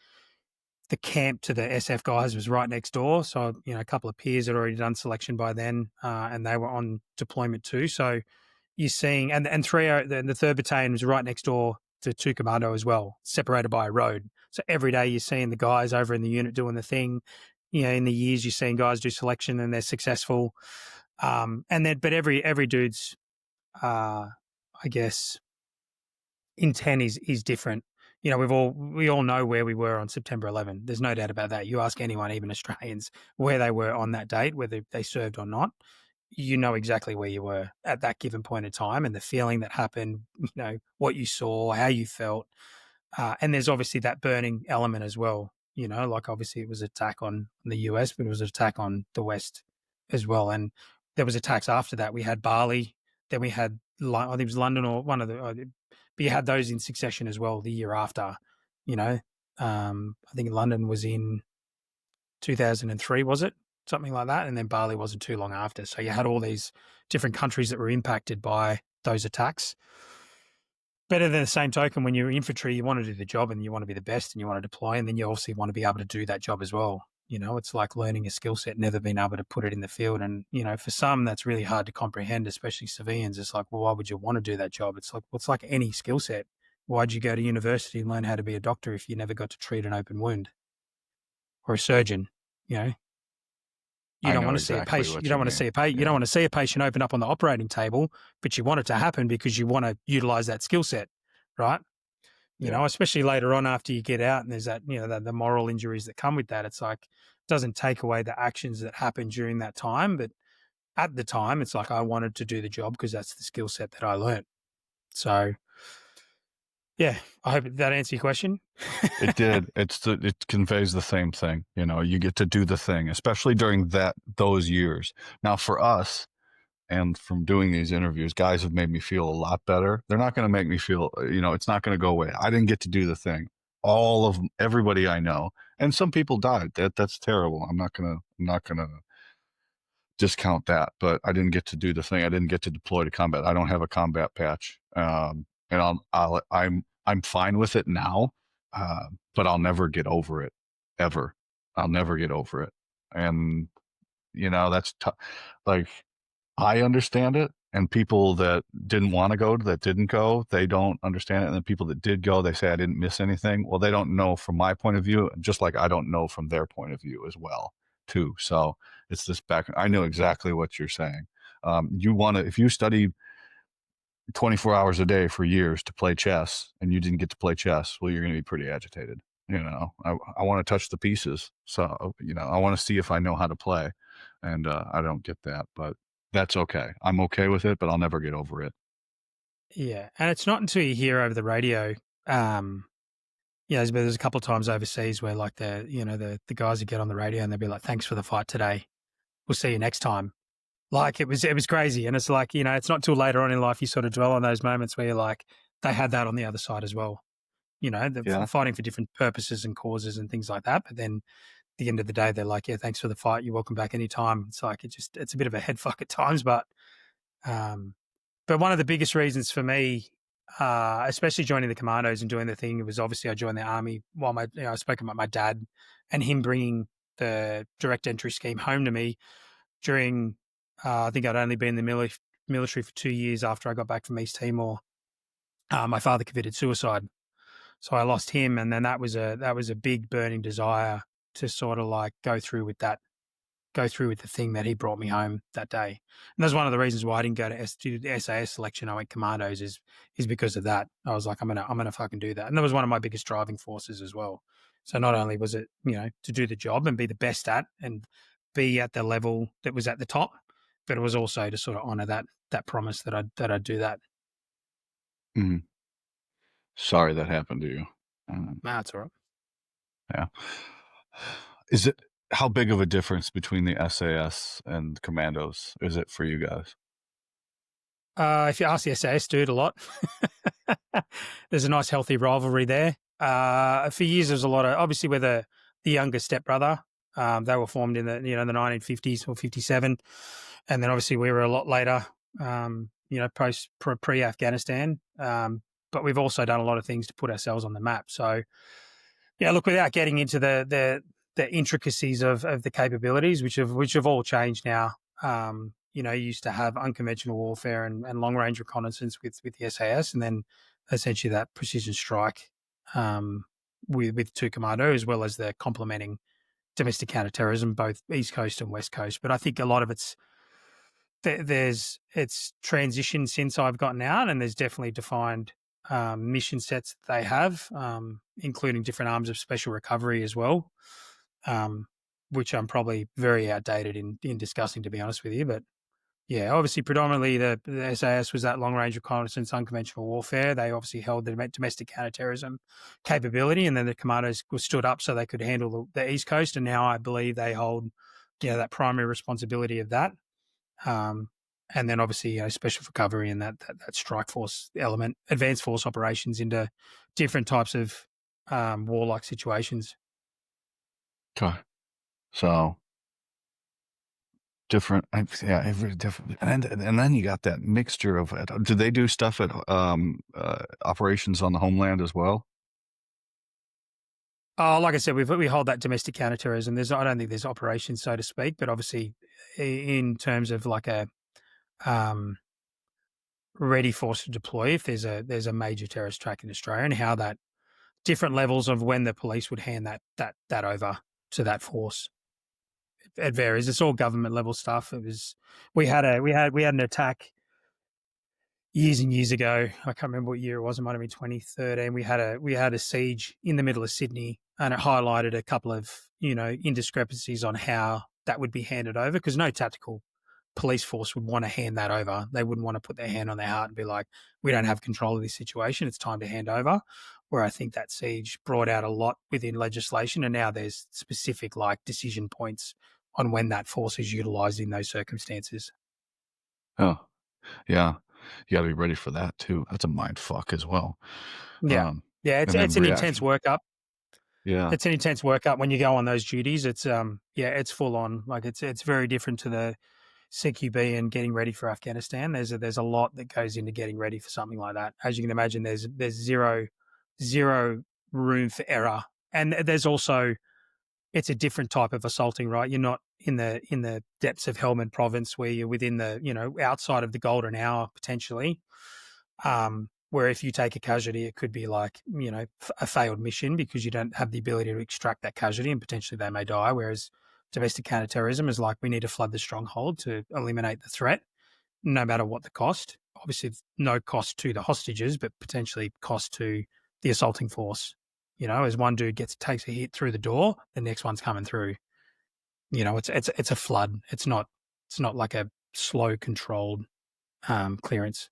[SPEAKER 2] The camp to the SF guys was right next door. So, a couple of peers had already done selection by then, and they were on deployment too. So you're seeing, and the third battalion was right next door to 2 Commando as well, separated by a road. So every day you're seeing the guys over in the unit doing the thing. In the years you're seeing guys do selection and they're successful. But every dude's, I guess, intent is different. We all know where we were on September 11. There's no doubt about that. You ask anyone, even Australians, where they were on that date, whether they served or not, you know exactly where you were at that given point in time, and the feeling that happened, what you saw, how you felt. And there's obviously that burning element as well. Like, obviously it was an attack on the US, but it was an attack on the West as well. And there was attacks after that. We had Bali, then we had, I think it was London or one of the, but you had those in succession as well the year after. You know, I think London was in 2003, was it? Something like that. And then Bali wasn't too long after. So you had all these different countries that were impacted by those attacks. Better than the same token, when you're infantry, you want to do the job and you want to be the best and you want to deploy, and then you also want to be able to do that job as well. It's like learning a skill set, never being able to put it in the field. And, for some, that's really hard to comprehend, especially civilians. It's like, well, why would you want to do that job? It's like any skill set. Why'd you go to university and learn how to be a doctor if you never got to treat an open wound, or a surgeon? You know, you
[SPEAKER 1] I
[SPEAKER 2] don't
[SPEAKER 1] know
[SPEAKER 2] want to see a
[SPEAKER 1] exactly
[SPEAKER 2] patient. You
[SPEAKER 1] what you
[SPEAKER 2] don't want to see
[SPEAKER 1] mean.
[SPEAKER 2] a patient. You don't
[SPEAKER 1] Yeah.
[SPEAKER 2] want to see a patient open up on the operating table, but you want it to happen because you want to utilize that skill set, right?
[SPEAKER 1] Yeah.
[SPEAKER 2] Especially later on after you get out, and there's that, the moral injuries that come with that. It's like, it doesn't take away the actions that happen during that time, but at the time, it's like, I wanted to do the job because that's the skill set that I learned. So, yeah, I hope that answers your question.
[SPEAKER 1] It did. It conveys the same thing. You get to do the thing, especially during those years. Now, for us, and from doing these interviews, guys have made me feel a lot better. They're not going to make me feel, it's not going to go away. I didn't get to do the thing. Everybody I know, and some people died. That's terrible. I'm not gonna discount that, but I didn't get to do the thing. I didn't get to deploy to combat. I don't have a combat patch, and I'm fine with it now, but I'll never get over it, ever. I'll never get over it, and that's tough. Like, I understand it, And people that didn't want to go, that didn't go, they don't understand it. And the people that did go, they say, I didn't miss anything. Well, they don't know from my point of view, just like I don't know from their point of view as well, too. So it's this back. I know exactly what you're saying. You want to, if you study 24 hours a day for years to play chess and you didn't get to play chess, well, you're going to be pretty agitated. I want to touch the pieces. So, I want to see if I know how to play. And I don't get that, but that's okay. I'm okay with it, but I'll never get over it.
[SPEAKER 2] Yeah, and it's not until you hear over the radio, there's a couple of times overseas where like the guys who get on the radio and they'll be like, "Thanks for the fight today. We'll see you next time." Like it was crazy, and it's like it's not till later on in life you sort of dwell on those moments where you're like, they had that on the other side as well. They're
[SPEAKER 1] Yeah.
[SPEAKER 2] fighting for different purposes and causes and things like that, but then at the end of the day, they're like, "Yeah, thanks for the fight. You're welcome back anytime." It's like it's a bit of a head fuck at times, um, but one of the biggest reasons for me, especially joining the commandos and doing the thing, was obviously I joined the army while I spoke about my dad and him bringing the direct entry scheme home to me during. I think I'd only been in the military for 2 years after I got back from East Timor. My father committed suicide, so I lost him, and then that was a big burning desire to sort of like go through with the thing that he brought me home that day. And that's one of the reasons why I didn't go to the SAS selection. I went commandos is because of that. I was like, I'm gonna fucking do that. And that was one of my biggest driving forces as well. So not only was it, to do the job and be the best at and be at the level that was at the top, but it was also to sort of honor that promise that I'd do that.
[SPEAKER 1] Mhm. Sorry that happened to you. Um,
[SPEAKER 2] Nah, it's all right.
[SPEAKER 1] yeah. Is it how big of a difference between the SAS and commandos is it for you guys?
[SPEAKER 2] If you ask the SAS dude a lot, there's a nice healthy rivalry there. For years, there was a lot of obviously we're the younger stepbrother. They were formed in the 1950s or 57, and then obviously we were a lot later. Pre Afghanistan. But we've also done a lot of things to put ourselves on the map. So yeah, look, without getting into the intricacies of the capabilities, which have all changed now. You used to have unconventional warfare and long range reconnaissance with the SAS, and then essentially that precision strike with two commando, as well as the complementing domestic counterterrorism, both East Coast and West Coast. But I think a lot of it's transitioned since I've gotten out, and there's definitely defined mission sets that they have, including different arms of special recovery as well, which I'm probably very outdated in discussing, to be honest with you. But yeah, obviously, predominantly the SAS was that long range reconnaissance, unconventional warfare. They obviously held the domestic counterterrorism capability, and then the commandos were stood up so they could handle the East Coast. And now I believe they hold that primary responsibility of that. And then obviously, special recovery and that strike force element, advanced force operations into different types of warlike situations.
[SPEAKER 1] Okay. So different, yeah, every different, and then you got that mixture of it. Do they do stuff at operations on the homeland as well?
[SPEAKER 2] Oh, like I said, we hold that domestic counterterrorism. I don't think there's operations, so to speak, but obviously, in terms of like a ready force to deploy, if there's a major terrorist track in Australia, and how that different levels of when the police would hand that over to that force. It varies. It's all government level stuff. It was we had an attack years and years ago. I can't remember what year it was. It might have been 2013. We had a siege in the middle of Sydney, and it highlighted a couple of indiscrepancies on how that would be handed over, because no tactical police force would want to hand that over. They wouldn't want to put their hand on their heart and be like, we don't have control of this situation. It's time to hand over. Where I think that siege brought out a lot within legislation, and now there's specific like decision points on when that force is utilised in those circumstances.
[SPEAKER 1] Oh, yeah. You got to be ready for that too. That's a mind fuck as well.
[SPEAKER 2] Yeah.
[SPEAKER 1] Um,
[SPEAKER 2] Yeah,
[SPEAKER 1] and then
[SPEAKER 2] it's an intense
[SPEAKER 1] reaction.
[SPEAKER 2] workup.
[SPEAKER 1] Yeah.
[SPEAKER 2] It's an intense workup when you go on those duties. It's it's full on. Like it's very different to the CQB and getting ready for Afghanistan. There's a lot that goes into getting ready for something like that. As you can imagine, there's zero room for error, and there's also it's a different type of assaulting. Right, you're not in the depths of Helmand Province, where you're within the, outside of the golden hour potentially. Where if you take a casualty, it could be like, a failed mission because you don't have the ability to extract that casualty and potentially they may die. Whereas domestic counterterrorism is like, we need to flood the stronghold to eliminate the threat, no matter what the cost. Obviously, no cost to the hostages, but potentially cost to the assaulting force. As one dude takes a hit through the door, the next one's coming through. It's a flood. It's not like a slow controlled clearance.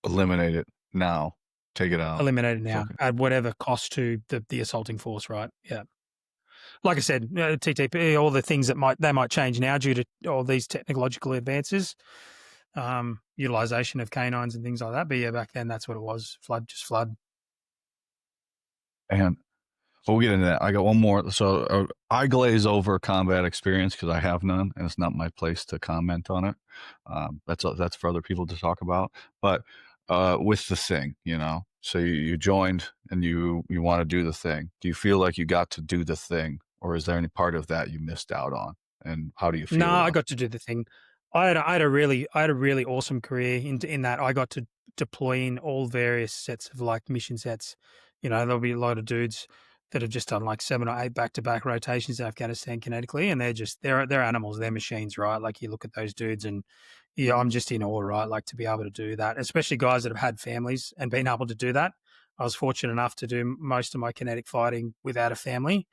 [SPEAKER 1] Eliminate it now. Take it out.
[SPEAKER 2] Eliminated now
[SPEAKER 1] Okay.
[SPEAKER 2] at whatever cost to the assaulting force, right? Yeah. Like I said, TTP, all the things that might change now due to all these technological advances, utilization of canines and things like that. But yeah, back then that's what it was. Flood.
[SPEAKER 1] And we'll get into that. I got one more. So I glaze over combat experience because I have none, and it's not my place to comment on it. That's for other people to talk about. But with the thing, so you joined and you want to do the thing. Do you feel like you got to do the thing, or is there any part of that you missed out on? And how do you
[SPEAKER 2] No,
[SPEAKER 1] feel
[SPEAKER 2] I
[SPEAKER 1] about
[SPEAKER 2] got to do the thing. I had a really awesome career in that I got to deploy in all various sets of like mission sets. There'll be a lot of dudes that have just done like 7 or 8 back-to-back rotations in Afghanistan kinetically, and they're animals, they're machines, right? Like you look at those dudes and yeah, I'm just in awe, right? Like to be able to do that, especially guys that have had families and been able to do that. I was fortunate enough to do most of my kinetic fighting without a family,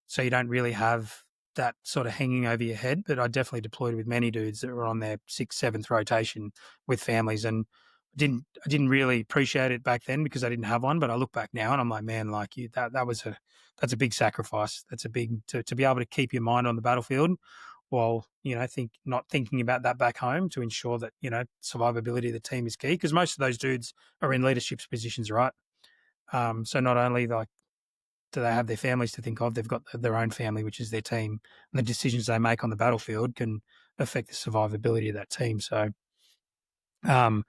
[SPEAKER 2] so you don't really have that sort of hanging over your head. But I definitely deployed with many dudes that were on their 6th, 7th rotation with families, and I didn't really appreciate it back then because I didn't have one. But I look back now and I'm like, man, like that's a big sacrifice. That's a big to be able to keep your mind on the battlefield while not thinking about that back home to ensure that survivability of the team is key, because most of those dudes are in leadership positions, right? So not only like do they have their families to think of, they've got their own family, which is their team, and the decisions they make on the battlefield can affect the survivability of that team. So, um,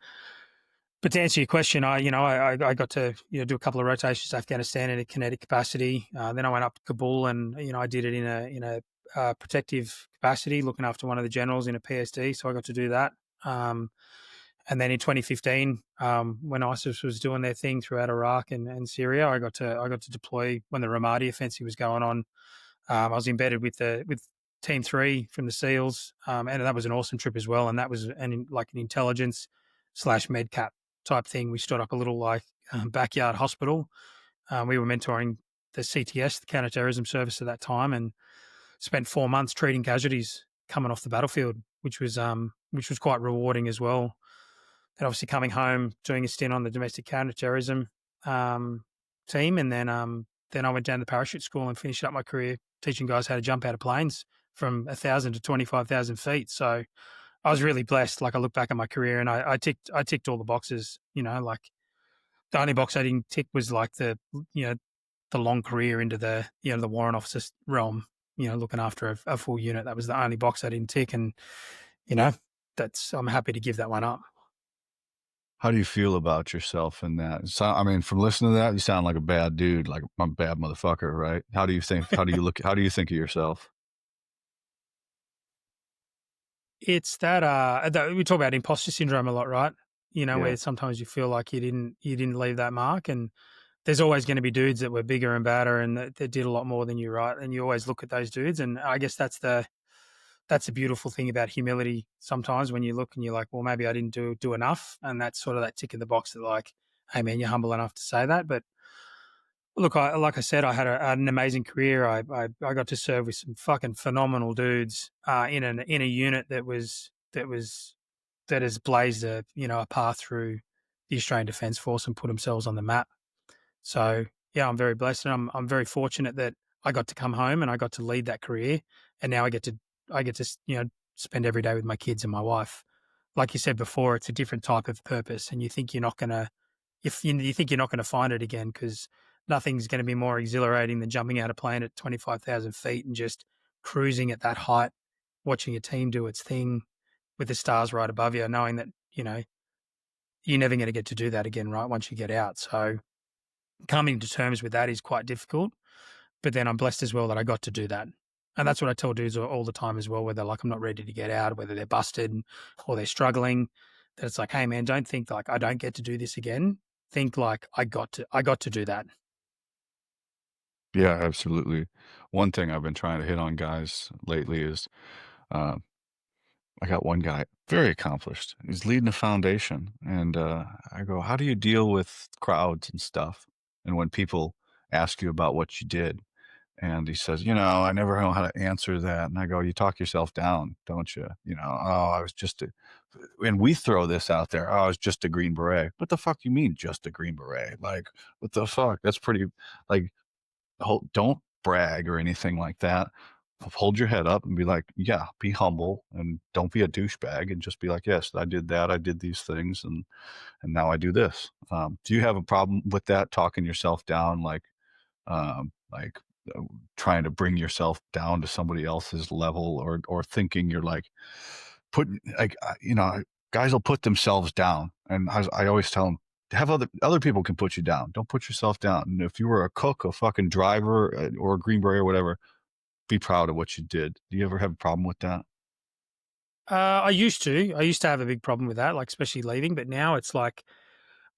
[SPEAKER 2] but to answer your question, I got to do a couple of rotations to Afghanistan in a kinetic capacity. Then I went up to Kabul, and I did it in a protective capacity, looking after one of the generals in a PSD. So I got to do that. And then in 2015, when ISIS was doing their thing throughout Iraq and Syria, I got to deploy when the Ramadi offensive was going on. I was embedded with Team 3 from the SEALs, and that was an awesome trip as well. And that was an intelligence / medcap type thing. We stood up a little backyard hospital. We were mentoring the CTS, the counterterrorism service at that time, and spent 4 months treating casualties coming off the battlefield, which was quite rewarding as well. And obviously coming home, doing a stint on the domestic counterterrorism team, and then I went down to parachute school and finished up my career teaching guys how to jump out of planes from 1,000 to 25,000 feet. So I was really blessed. Like I look back at my career and I ticked all the boxes. Like the only box I didn't tick was like the long career into the the warrant officer realm. Looking after a full unit. That was the only box I didn't tick, and I'm happy to give that one up.
[SPEAKER 1] How do you feel about yourself in that? So, I mean, from listening to that, you sound like a bad dude, like a bad motherfucker, right? How do you think? How do you look? How do you think of yourself?
[SPEAKER 2] It's that we talk about imposter syndrome a lot, right?
[SPEAKER 1] Yeah.
[SPEAKER 2] Where sometimes you feel like you didn't leave that mark, and there's always going to be dudes that were bigger and badder and that did a lot more than you, right? And you always look at those dudes, and I guess that's the beautiful thing about humility. Sometimes when you look and you're like, well, maybe I didn't do enough, and that's sort of that tick in the box that like, hey man, you're humble enough to say that. But look, like I said, I had an amazing career. I got to serve with some fucking phenomenal dudes in a unit that has blazed a path through the Australian Defence Force and put themselves on the map. So yeah, I'm very blessed, and I'm very fortunate that I got to come home and I got to lead that career, and now I get to spend every day with my kids and my wife. Like you said before, it's a different type of purpose, and you think you're not gonna if you think you're not gonna find it again, because nothing's going to be more exhilarating than jumping out of a plane at 25,000 feet and just cruising at that height, watching a team do its thing with the stars right above you, knowing that you're never going to get to do that again, right? Once you get out, so coming to terms with that is quite difficult. But then I'm blessed as well that I got to do that. And that's what I tell dudes all the time as well, whether like I'm not ready to get out, whether they're busted or they're struggling. That it's like, hey man, don't think like I don't get to do this again. Think like I got to do that.
[SPEAKER 3] Yeah, absolutely. One thing I've been trying to hit on guys lately is, uh, I got one guy, very accomplished. He's leading a foundation, and I go, "How do you deal with crowds and stuff?" And when people ask you about what you did, and he says, "I never know how to answer that." And I go, "You talk yourself down, don't you? Oh, I was just a," and we throw this out there. Oh, I was just a Green Beret. What the fuck you mean, just a Green Beret? Like, what the fuck? That's pretty. Like, don't brag or anything like that. Hold your head up and be like, yeah, be humble and don't be a douchebag and just be like, yes, I did that. I did these things and now I do this. Do you have a problem with that? Talking yourself down, like uh, trying to bring yourself down to somebody else's level or thinking you're like putting like, guys will put themselves down. And I always tell them, have other people can put you down. Don't put yourself down. And if you were a cook, a fucking driver, or a Green Beret or whatever, be proud of what you did. Do you ever have a problem with that?
[SPEAKER 2] I used to. I used to have a big problem with that, like especially leaving. But now it's like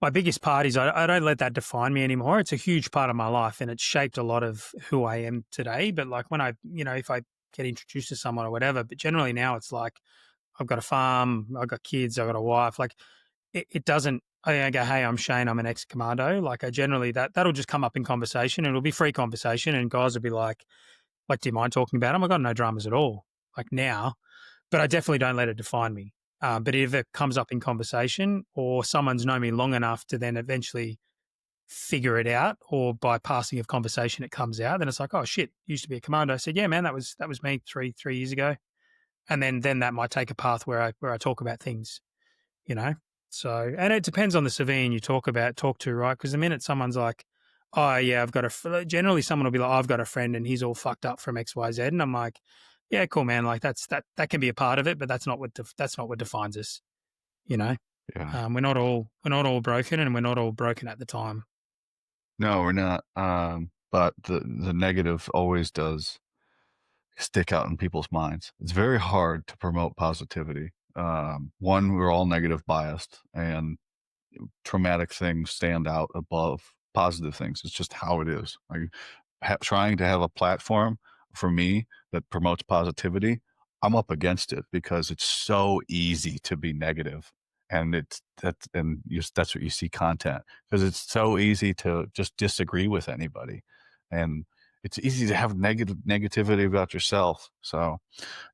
[SPEAKER 2] my biggest part is I don't let that define me anymore. It's a huge part of my life and it's shaped a lot of who I am today. But like when if I get introduced to someone or whatever, but generally now it's like I've got a farm, I've got kids, I've got a wife. Like it doesn't. I go, hey, I'm Shane. I'm an ex-commando. Like I generally that'll just come up in conversation. And it'll be free conversation, and guys will be like, do you mind talking about them? I got no dramas at all. Like now, but I definitely don't let it define me. But if it comes up in conversation or someone's known me long enough to then eventually figure it out, or by passing of conversation it comes out, then it's like, oh shit, used to be a commando. I said, yeah, man, that was me three years ago, and then that might take a path where I talk about things, you know. So, and it depends on the civilian you talk to, right? Because the minute someone's like, oh yeah, generally someone will be like, oh, I've got a friend and he's all fucked up from X Y Z, and I'm like, yeah, cool, man. Like that can be a part of it, but that's not what defines us, you know.
[SPEAKER 3] Yeah.
[SPEAKER 2] We're not all broken, and we're not all broken at the time.
[SPEAKER 3] No, we're not. But the negative always does stick out in people's minds. It's very hard to promote positivity. One, we're all negative biased, and traumatic things stand out above positive things. It's just how it is. Like trying to have a platform for me that promotes positivity, I'm up against it because it's so easy to be negative, and that's what you see content because it's so easy to just disagree with anybody, and it's easy to have negativity about yourself. So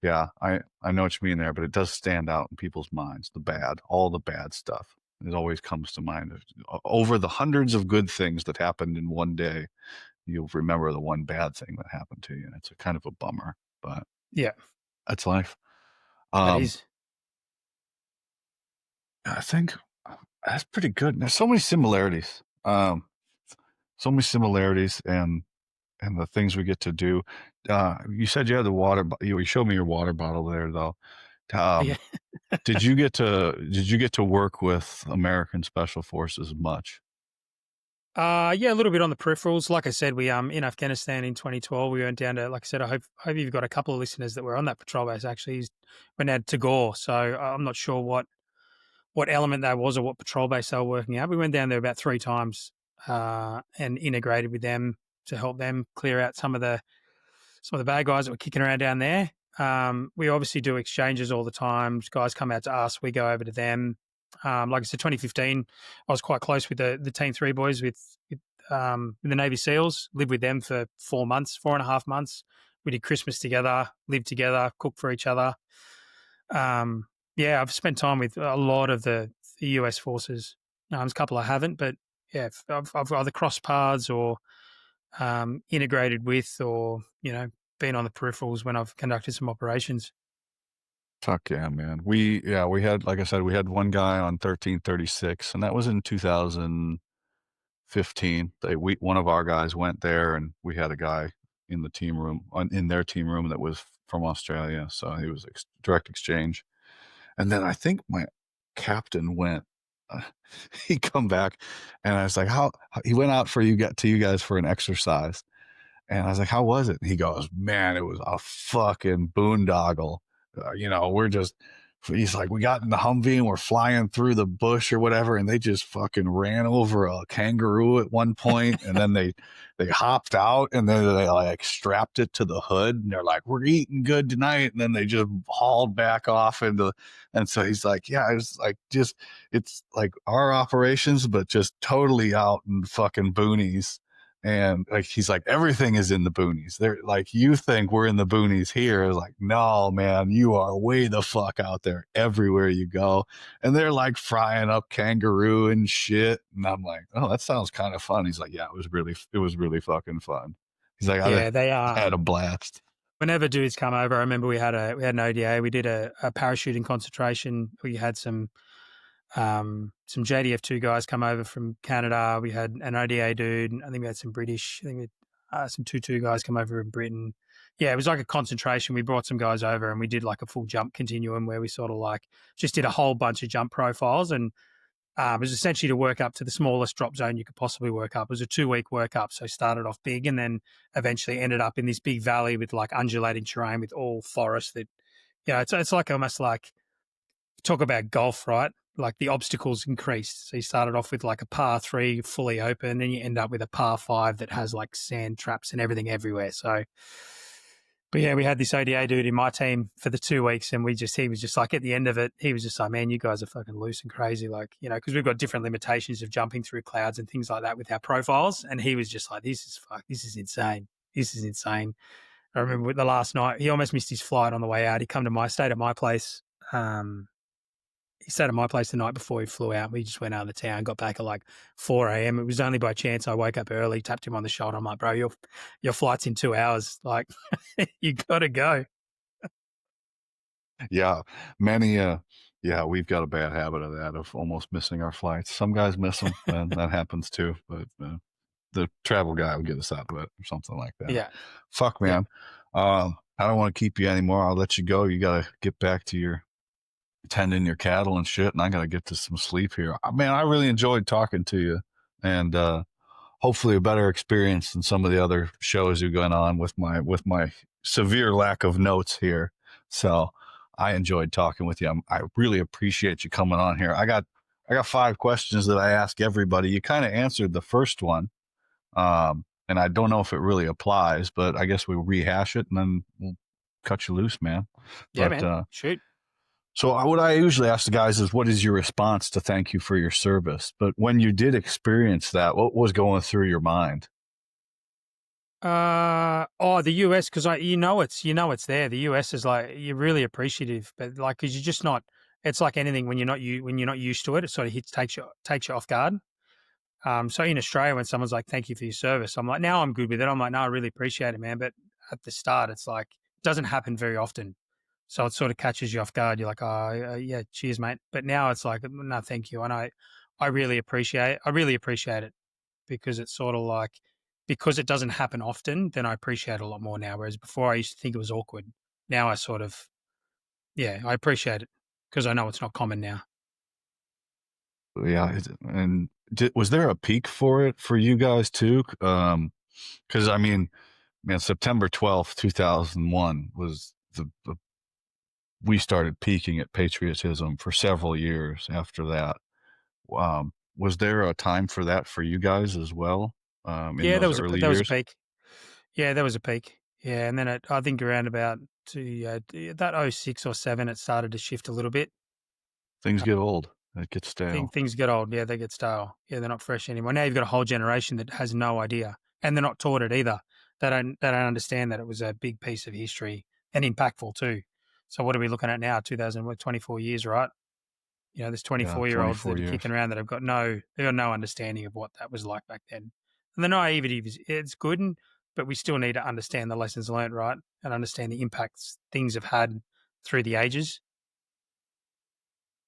[SPEAKER 3] yeah, I know what you mean there, but it does stand out in people's minds. All the bad stuff. It always comes to mind. Over the hundreds of good things that happened in one day, you'll remember the one bad thing that happened to you. And it's a kind of a bummer, but
[SPEAKER 2] Yeah,
[SPEAKER 3] that's life.
[SPEAKER 2] that
[SPEAKER 3] Um,
[SPEAKER 2] is.
[SPEAKER 3] I think that's pretty good. There's so many similarities. So many similarities and the things we get to do. You said you had the you showed me your water bottle there though.
[SPEAKER 2] Yeah.
[SPEAKER 3] Um, did you get to work with American Special Forces much?
[SPEAKER 2] Yeah, a little bit on the peripherals. Like I said, we in Afghanistan in 2012, we went down to, like I said, I hope you've got a couple of listeners that were on that patrol base. Actually, went down to Gore, so I'm not sure what element that was or what patrol base they were working at. We went down there about three times and integrated with them to help them clear out some of the bad guys that were kicking around down there. We obviously do exchanges all the time. Guys come out to us, we go over to them. Like I said, 2015, I was quite close with the Team 3 boys with the Navy SEALs, lived with them for 4 months, 4.5 months. We did Christmas together, lived together, cooked for each other. Um, yeah, I've spent time with a lot of the US forces. There's a couple I haven't, but yeah, I've either crossed paths or integrated with, or been on the peripherals when I've conducted some operations.
[SPEAKER 3] Fuck yeah, man. We had, like I said, we had one guy on 1336, and that was in 2015. One of our guys went there, and we had a guy in the team room, in their team room that was from Australia. So he was direct exchange. And then I think my captain went, uh, he come back, and I was like, he went out for you guys for an exercise. And I was like, how was it? And he goes, man, it was a fucking boondoggle. We're just, he's like, we got in the Humvee and we're flying through the bush or whatever. And they just fucking ran over a kangaroo at one point, and then they hopped out, and then they like strapped it to the hood, and they're like, we're eating good tonight. And then they just hauled back off and so he's like, yeah, it's like, it's like our operations, but just totally out in fucking boonies. And like, he's like, everything is in the boonies. They're like, you think we're in the boonies here? I was like, no, man, you are way the fuck out there everywhere you go. And they're like frying up kangaroo and shit. And I'm like, oh, that sounds kind of fun. He's like, yeah, it was really fucking fun. He's like,
[SPEAKER 2] Yeah, they
[SPEAKER 3] I had a blast.
[SPEAKER 2] whenever dudes come over, I remember we had an ODA. We did a parachuting concentration. We had some JDF2 guys come over from Canada. We had an ODA dude. I think we had some British. I think we had some 2-2 guys come over from Britain. Yeah, it was like a concentration. We brought some guys over and we did like a full jump continuum where we sort of like just did a whole bunch of jump profiles, and it was essentially to work up to the smallest drop zone you could possibly work up. It was a 2-week work up. So started off big and then eventually ended up in this big valley with like undulating terrain with all forest that, it's like almost like talk about golf, right? Like the obstacles increased. So you started off with like a par 3 fully open, then you end up with a par 5 that has like sand traps and everything everywhere. So, but yeah, we had this ODA dude in my team for the 2 weeks, and he was just like at the end of it, he was just like, man, you guys are fucking loose and crazy. Like, because we've got different limitations of jumping through clouds and things like that with our profiles. And he was just like, this is insane. This is insane. I remember with the last night, he almost missed his flight on the way out. He come to my stayed at my place. He stayed at my place the night before he flew out. We just went out of the town, got back at like 4 a.m. It was only by chance I woke up early, tapped him on the shoulder. I'm like, bro, your flight's in 2 hours. Like, you got to go.
[SPEAKER 3] Yeah, we've got a bad habit of that, of almost missing our flights. Some guys miss them, and that happens too. But the travel guy will get us out of it or something like that.
[SPEAKER 2] Yeah.
[SPEAKER 3] Fuck, man. Yeah. I don't want to keep you anymore. I'll let you go. You got to get back to your tending your cattle and shit, and I got to get to some sleep here. Man, I really enjoyed talking to you, and hopefully a better experience than some of the other shows you've gone on with my severe lack of notes here. So I enjoyed talking with you. I really appreciate you coming on here. I got 5 questions that I ask everybody. You kind of answered the first one, and I don't know if it really applies, but I guess we'll rehash it and then we'll cut you loose, man.
[SPEAKER 2] Yeah,
[SPEAKER 3] but,
[SPEAKER 2] man. Shoot.
[SPEAKER 3] So what I usually ask the guys is, what is your response to thank you for your service? But when you did experience that, what was going through your mind?
[SPEAKER 2] The US, because it's there. The US is like, you're really appreciative, but like, because you're just not. It's like anything when you're not used to it, it sort of takes you off guard. So in Australia, when someone's like, "Thank you for your service," I'm like, now I'm good with it. I'm like, no, I really appreciate it, man. But at the start, it's like it doesn't happen very often. So it sort of catches you off guard. You're like, oh, yeah, cheers, mate. But now it's like, no, thank you. And I really appreciate it because it's sort of like, because it doesn't happen often, then I appreciate it a lot more now. Whereas before I used to think it was awkward. Now I sort of, I appreciate it because I know it's not common now.
[SPEAKER 3] Yeah. And was there a peak for it for you guys too? Because I mean, man, September 12th, 2001 was we started peaking at patriotism for several years after that. Was there a time for that for you guys as well? In those early
[SPEAKER 2] there was a
[SPEAKER 3] years?
[SPEAKER 2] peak. Yeah, there was a peak. Yeah, and then I think around about that 06 or 07, it started to shift a little bit.
[SPEAKER 3] Things get old. It gets stale.
[SPEAKER 2] Things get old. Yeah, they get stale. Yeah, they're not fresh anymore. Now you've got a whole generation that has no idea, and they're not taught it either. They don't understand that it was a big piece of history and impactful too. So what are we looking at now? 24 years, right? There's 24-year-olds that are kicking around that have got no understanding of what that was like back then. And the naivety it's good, but we still need to understand the lessons learned, right? And understand the impacts things have had through the ages.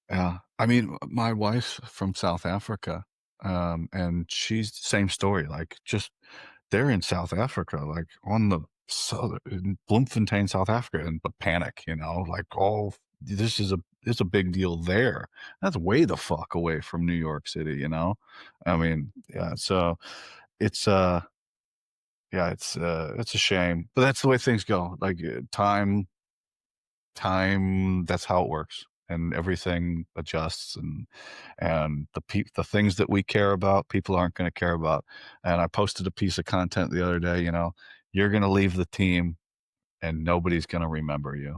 [SPEAKER 3] Yeah. I mean, my wife's from South Africa, and she's the same story. Like, just they're in South Africa, like on the southern in Bloemfontein, South Africa, and the panic, like it's a big deal there. That's way the fuck away from New York City, I mean, yeah. So it's yeah, it's a shame, but that's the way things go. Like time, that's how it works, and everything adjusts, and the things that we care about, people aren't going to care about. And I posted a piece of content the other day. You're going to leave the team, and nobody's going to remember you.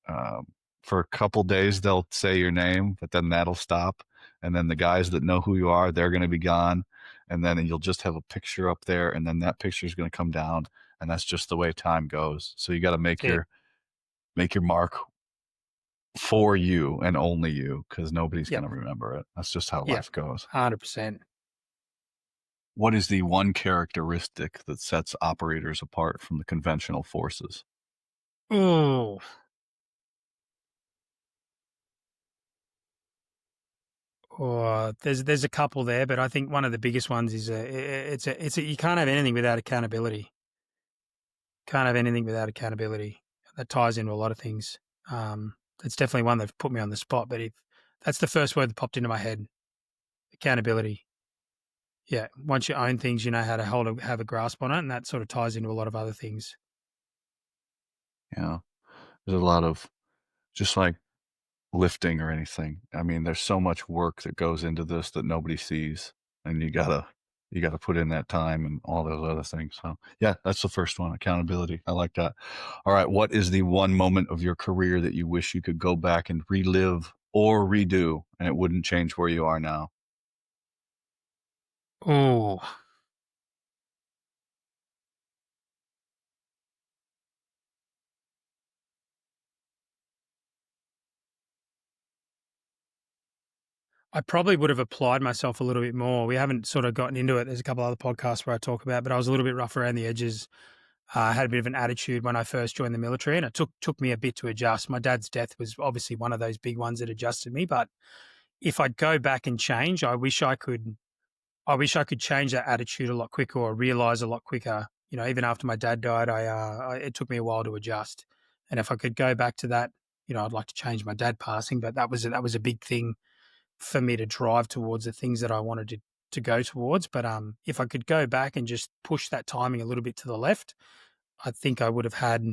[SPEAKER 3] Um, for a couple days, they'll say your name, but then that'll stop. And then the guys that know who you are, they're going to be gone. And then you'll just have a picture up there, and then that picture is going to come down. And that's just the way time goes. So you got to make
[SPEAKER 2] That's it.
[SPEAKER 3] your mark for you and only you, because nobody's
[SPEAKER 2] Yep.
[SPEAKER 3] going to remember it. That's just how
[SPEAKER 2] Yep.
[SPEAKER 3] life goes.
[SPEAKER 2] 100%.
[SPEAKER 3] What is the one characteristic that sets operators apart from the conventional forces?
[SPEAKER 2] Oh, there's a couple there, but I think one of the biggest ones is you can't have anything without accountability. Can't have anything without accountability. That ties into a lot of things. It's definitely one that's put me on the spot, but if that's the first word that popped into my head, accountability. Yeah, once you own things, you know how to have a grasp on it, and that sort of ties into a lot of other things.
[SPEAKER 3] Yeah, there's a lot of, just like lifting or anything. I mean, there's so much work that goes into this that nobody sees, and you gotta put in that time and all those other things. So yeah, that's the first one, accountability. I like that. All right, what is the one moment of your career that you wish you could go back and relive or redo, and it wouldn't change where you are now?
[SPEAKER 2] Oh, I probably would have applied myself a little bit more. We haven't sort of gotten into it. There's a couple other podcasts where I talk about, but I was a little bit rough around the edges. I had a bit of an attitude when I first joined the military, and it took me a bit to adjust. My dad's death was obviously one of those big ones that adjusted me. But if I'd go back and change, I wish I could. I wish I could change that attitude a lot quicker or realize a lot quicker. You know, even after my dad died, it took me a while to adjust. And if I could go back to that, you know, I'd like to change my dad passing, but that was a big thing for me to drive towards the things that I wanted to go towards. But if I could go back and just push that timing a little bit to the left, I think I would have had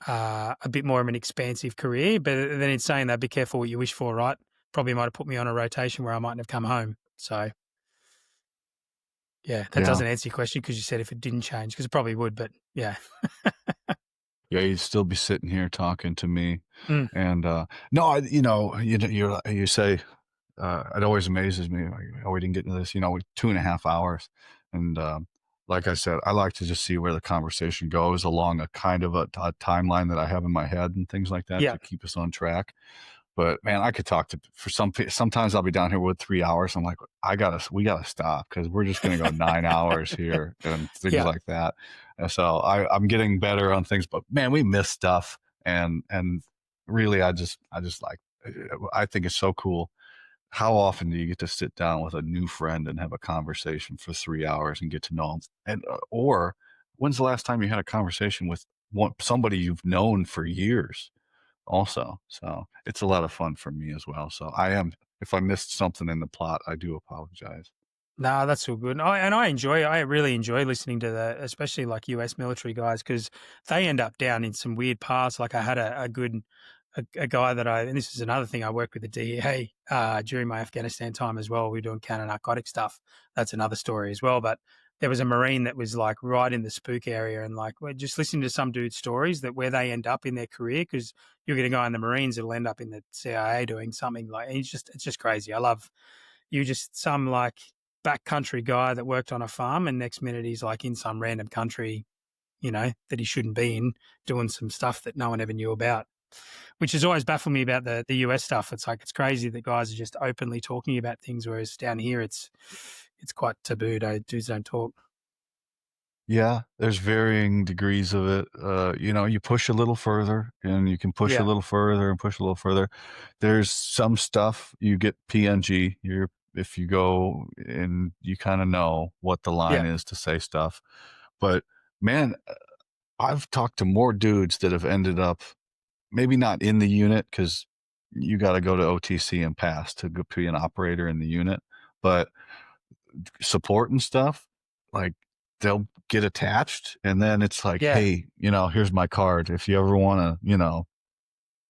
[SPEAKER 2] a bit more of an expansive career. But then in saying that, be careful what you wish for, right? Probably might have put me on a rotation where I mightn't have come home. So yeah, that
[SPEAKER 3] Yeah.
[SPEAKER 2] doesn't answer your question because you said if it didn't change, because it probably would. But yeah,
[SPEAKER 3] Yeah, you'd still be sitting here talking to me,
[SPEAKER 2] mm,
[SPEAKER 3] and no, you say, it always amazes me. Like, oh, we didn't get into this. 2.5 hours, and like I said, I like to just see where the conversation goes along a kind of a timeline that I have in my head and things like that
[SPEAKER 2] yeah,
[SPEAKER 3] to keep us on track. But man, I could talk to for sometimes I'll be down here with 3 hours. I'm like, we gotta stop because we're just gonna go 9 hours here and things
[SPEAKER 2] yeah.
[SPEAKER 3] like that. And so I'm getting better on things, but man, we miss stuff. And really, I just like, I think it's so cool. How often do you get to sit down with a new friend and have a conversation for 3 hours and get to know them? And or when's the last time you had a conversation with somebody you've known for years? Also, so it's a lot of fun for me as well. So if I missed something in the plot, I do apologize.
[SPEAKER 2] No, that's all good. I really enjoy listening to the, especially like US military guys, because they end up down in some weird paths. Like I had a guy and this is another thing, I worked with the DEA during my Afghanistan time as well. We were doing counter narcotic stuff. That's another story as well. But there was a Marine that was like right in the spook area, and like we're just listening to some dude's stories that where they end up in their career, because you're going to go in the Marines, it'll end up in the CIA doing something like, and it's just crazy. I love you just some like backcountry guy that worked on a farm, and next minute he's like in some random country, you know, that he shouldn't be in, doing some stuff that no one ever knew about, which has always baffled me about the US stuff. It's like, it's crazy that guys are just openly talking about things, whereas down here it's quite taboo. Dudes don't talk.
[SPEAKER 3] Yeah, there's varying degrees of it. You push a little further and you can push a
[SPEAKER 2] Yeah.
[SPEAKER 3] little further and push a little further. There's some stuff you get PNG. If you go and you kind of know what the line
[SPEAKER 2] Yeah.
[SPEAKER 3] is to say stuff. But man, I've talked to more dudes that have ended up maybe not in the unit, because you got to go to OTC and pass to be an operator in the unit, but support and stuff, like they'll get attached, and then it's like,
[SPEAKER 2] Yeah.
[SPEAKER 3] hey, here's my card. If you ever want to,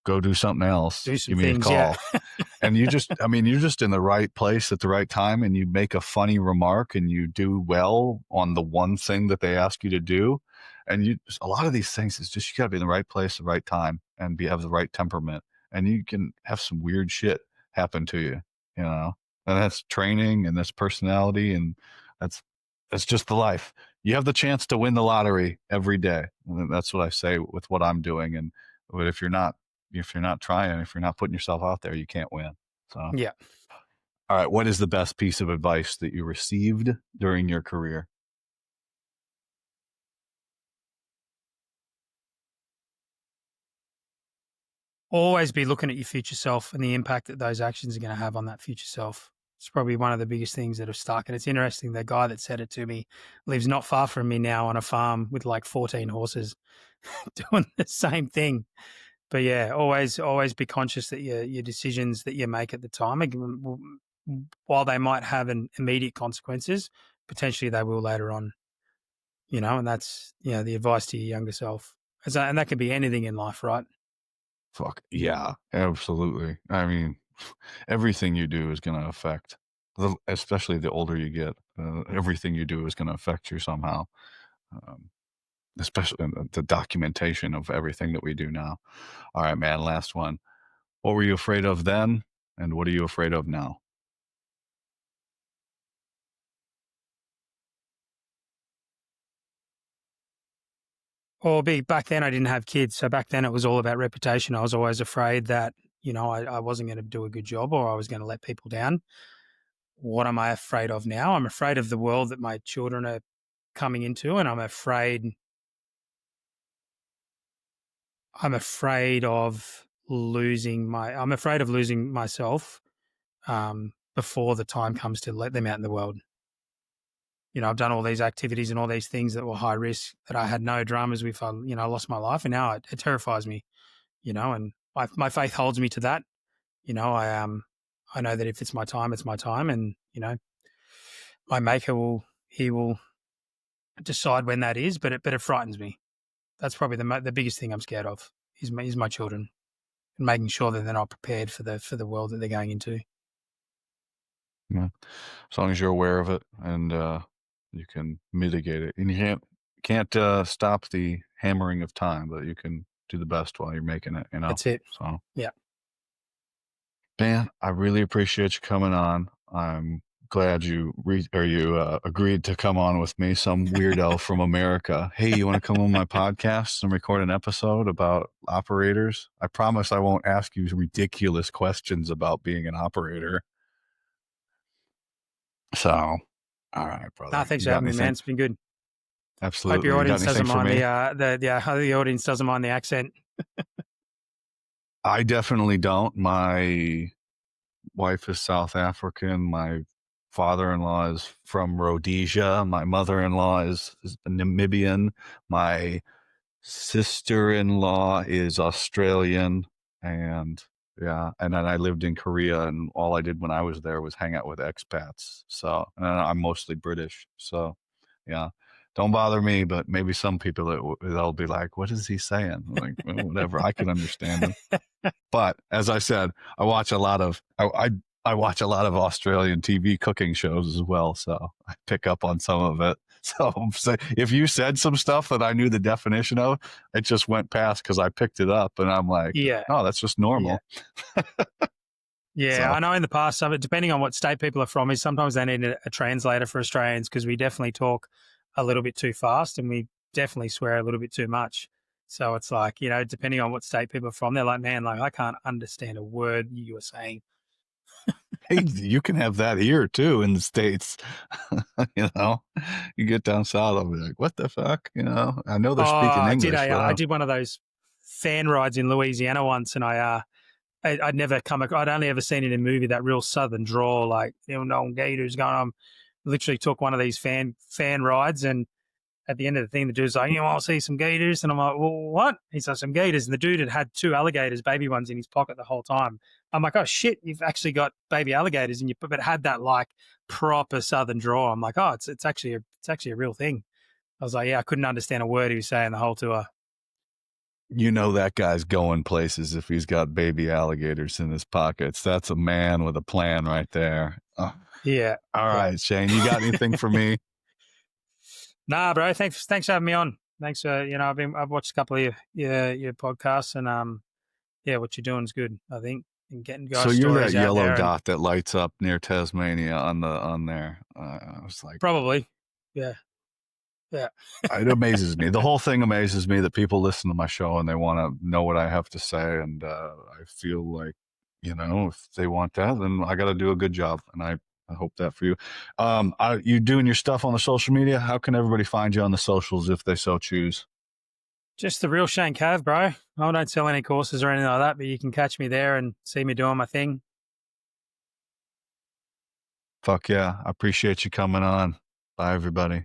[SPEAKER 3] go do something else,
[SPEAKER 2] Do some
[SPEAKER 3] give me a
[SPEAKER 2] things. Yeah.
[SPEAKER 3] call. And you're just in the right place at the right time, and you make a funny remark and you do well on the one thing that they ask you to do. And a lot of these things is just, you gotta be in the right place at the right time and have the right temperament. And you can have some weird shit happen to you, and that's training and that's personality. And that's just the life. You have the chance to win the lottery every day. And that's what I say with what I'm doing. But if you're not trying, if you're not putting yourself out there, you can't win. So,
[SPEAKER 2] Yeah.
[SPEAKER 3] all right. What is the best piece of advice that you received during your career?
[SPEAKER 2] Always be looking at your future self and the impact that those actions are going to have on that future self. It's probably one of the biggest things that have stuck. And it's interesting, the guy that said it to me lives not far from me now on a farm with like 14 horses doing the same thing. But yeah, always be conscious that your decisions that you make at the time, while they might have an immediate consequences, potentially they will later on, and that's, the advice to your younger self. And that could be anything in life, right?
[SPEAKER 3] Fuck yeah, absolutely. I mean, everything you do is going to affect, especially the older you get. Everything you do is going to affect you somehow. Especially the documentation of everything that we do now. All right, man. Last one. What were you afraid of then, and what are you afraid of now?
[SPEAKER 2] Or back then I didn't have kids. So back then it was all about reputation. I was always afraid that, I wasn't going to do a good job or I was going to let people down. What am I afraid of now? I'm afraid of the world that my children are coming into, and I'm afraid of losing myself before the time comes to let them out in the world. I've done all these activities and all these things that were high risk that I had no dramas with. I lost my life, and now it terrifies me. And my faith holds me to that. I know that if it's my time, it's my time, and my maker will decide when that is. But it frightens me. That's probably the biggest thing I'm scared of is my children, and making sure that they're not prepared for the world that they're going into.
[SPEAKER 3] Yeah. As long as you're aware of it and you can mitigate it, and you can't stop the hammering of time, but you can do the best while you're making it.
[SPEAKER 2] That's it.
[SPEAKER 3] So,
[SPEAKER 2] Yeah.
[SPEAKER 3] man, I really appreciate you coming on. I'm glad you agreed to come on with me, some weirdo from America. Hey, you want to come on my podcast and record an episode about operators? I promise I won't ask you ridiculous questions about being an operator. So, all right, brother.
[SPEAKER 2] Thanks
[SPEAKER 3] You
[SPEAKER 2] for
[SPEAKER 3] got
[SPEAKER 2] having me, man.
[SPEAKER 3] anything?
[SPEAKER 2] It's been good.
[SPEAKER 3] Absolutely.
[SPEAKER 2] Hope your
[SPEAKER 3] You got
[SPEAKER 2] audience
[SPEAKER 3] anything
[SPEAKER 2] doesn't
[SPEAKER 3] for
[SPEAKER 2] mind
[SPEAKER 3] me?
[SPEAKER 2] the audience doesn't mind the accent.
[SPEAKER 3] I definitely don't. My wife is South African. My father-in-law is from Rhodesia. My mother-in-law is Namibian. My sister-in-law is Australian. And yeah, and then I lived in Korea, and all I did when I was there was hang out with expats. So, and I'm mostly British. So, yeah, don't bother me, but maybe some people they'll be like, "What is he saying?" I'm like, well, whatever, I can understand him. But as I said, I watch a lot of I watch a lot of Australian TV cooking shows as well, so I pick up on some of it. So if you said some stuff that I knew the definition of, it just went past because I picked it up, and I'm like,
[SPEAKER 2] Yeah.
[SPEAKER 3] "Oh, that's just normal."
[SPEAKER 2] Yeah,
[SPEAKER 3] So,
[SPEAKER 2] I know in the past, depending on what state people are from, is sometimes they need a translator for Australians because we definitely talk a little bit too fast and we definitely swear a little bit too much. So it's like, depending on what state people are from, they're like, man, like I can't understand a word you are saying.
[SPEAKER 3] hey, you can have that here too in the States. You get down south, I'll be like, "What the fuck?" I know they're speaking English, but
[SPEAKER 2] I did one of those fan rides in Louisiana once, and I'd only ever seen it in a movie, that real southern drawl, like, gators going on. Literally took one of these fan rides, and at the end of the thing, the dude's like, "You want to see some gators?" And I'm like, "Well, what?" He's like, "Some gators." And the dude had 2 alligators, baby ones, in his pocket the whole time. I'm like, "Oh shit, you've actually got baby alligators in your," but it had that like proper southern drawl. I'm like, "Oh, it's actually a real thing." I was like, yeah, I couldn't understand a word he was saying the whole tour.
[SPEAKER 3] You know that guy's going places if he's got baby alligators in his pockets. That's a man with a plan right there.
[SPEAKER 2] Yeah.
[SPEAKER 3] All right, Shane, you got anything for me?
[SPEAKER 2] Nah, bro. Thanks for having me on. Thanks for I've watched a couple of your podcasts, and what you're doing is good. I think, and getting
[SPEAKER 3] So
[SPEAKER 2] guys'
[SPEAKER 3] you're that
[SPEAKER 2] stories out
[SPEAKER 3] yellow
[SPEAKER 2] there, and
[SPEAKER 3] dot that lights up near Tasmania on there. I was like,
[SPEAKER 2] probably, yeah.
[SPEAKER 3] it amazes me. The whole thing amazes me that people listen to my show and they want to know what I have to say. And I feel like, if they want that, then I got to do a good job. And I hope that for you. You doing your stuff on the social media? How can everybody find you on the socials if they so choose?
[SPEAKER 2] Just the real Shane Cav, bro. I don't sell any courses or anything like that, but you can catch me there and see me doing my thing.
[SPEAKER 3] Fuck yeah. I appreciate you coming on. Bye, everybody.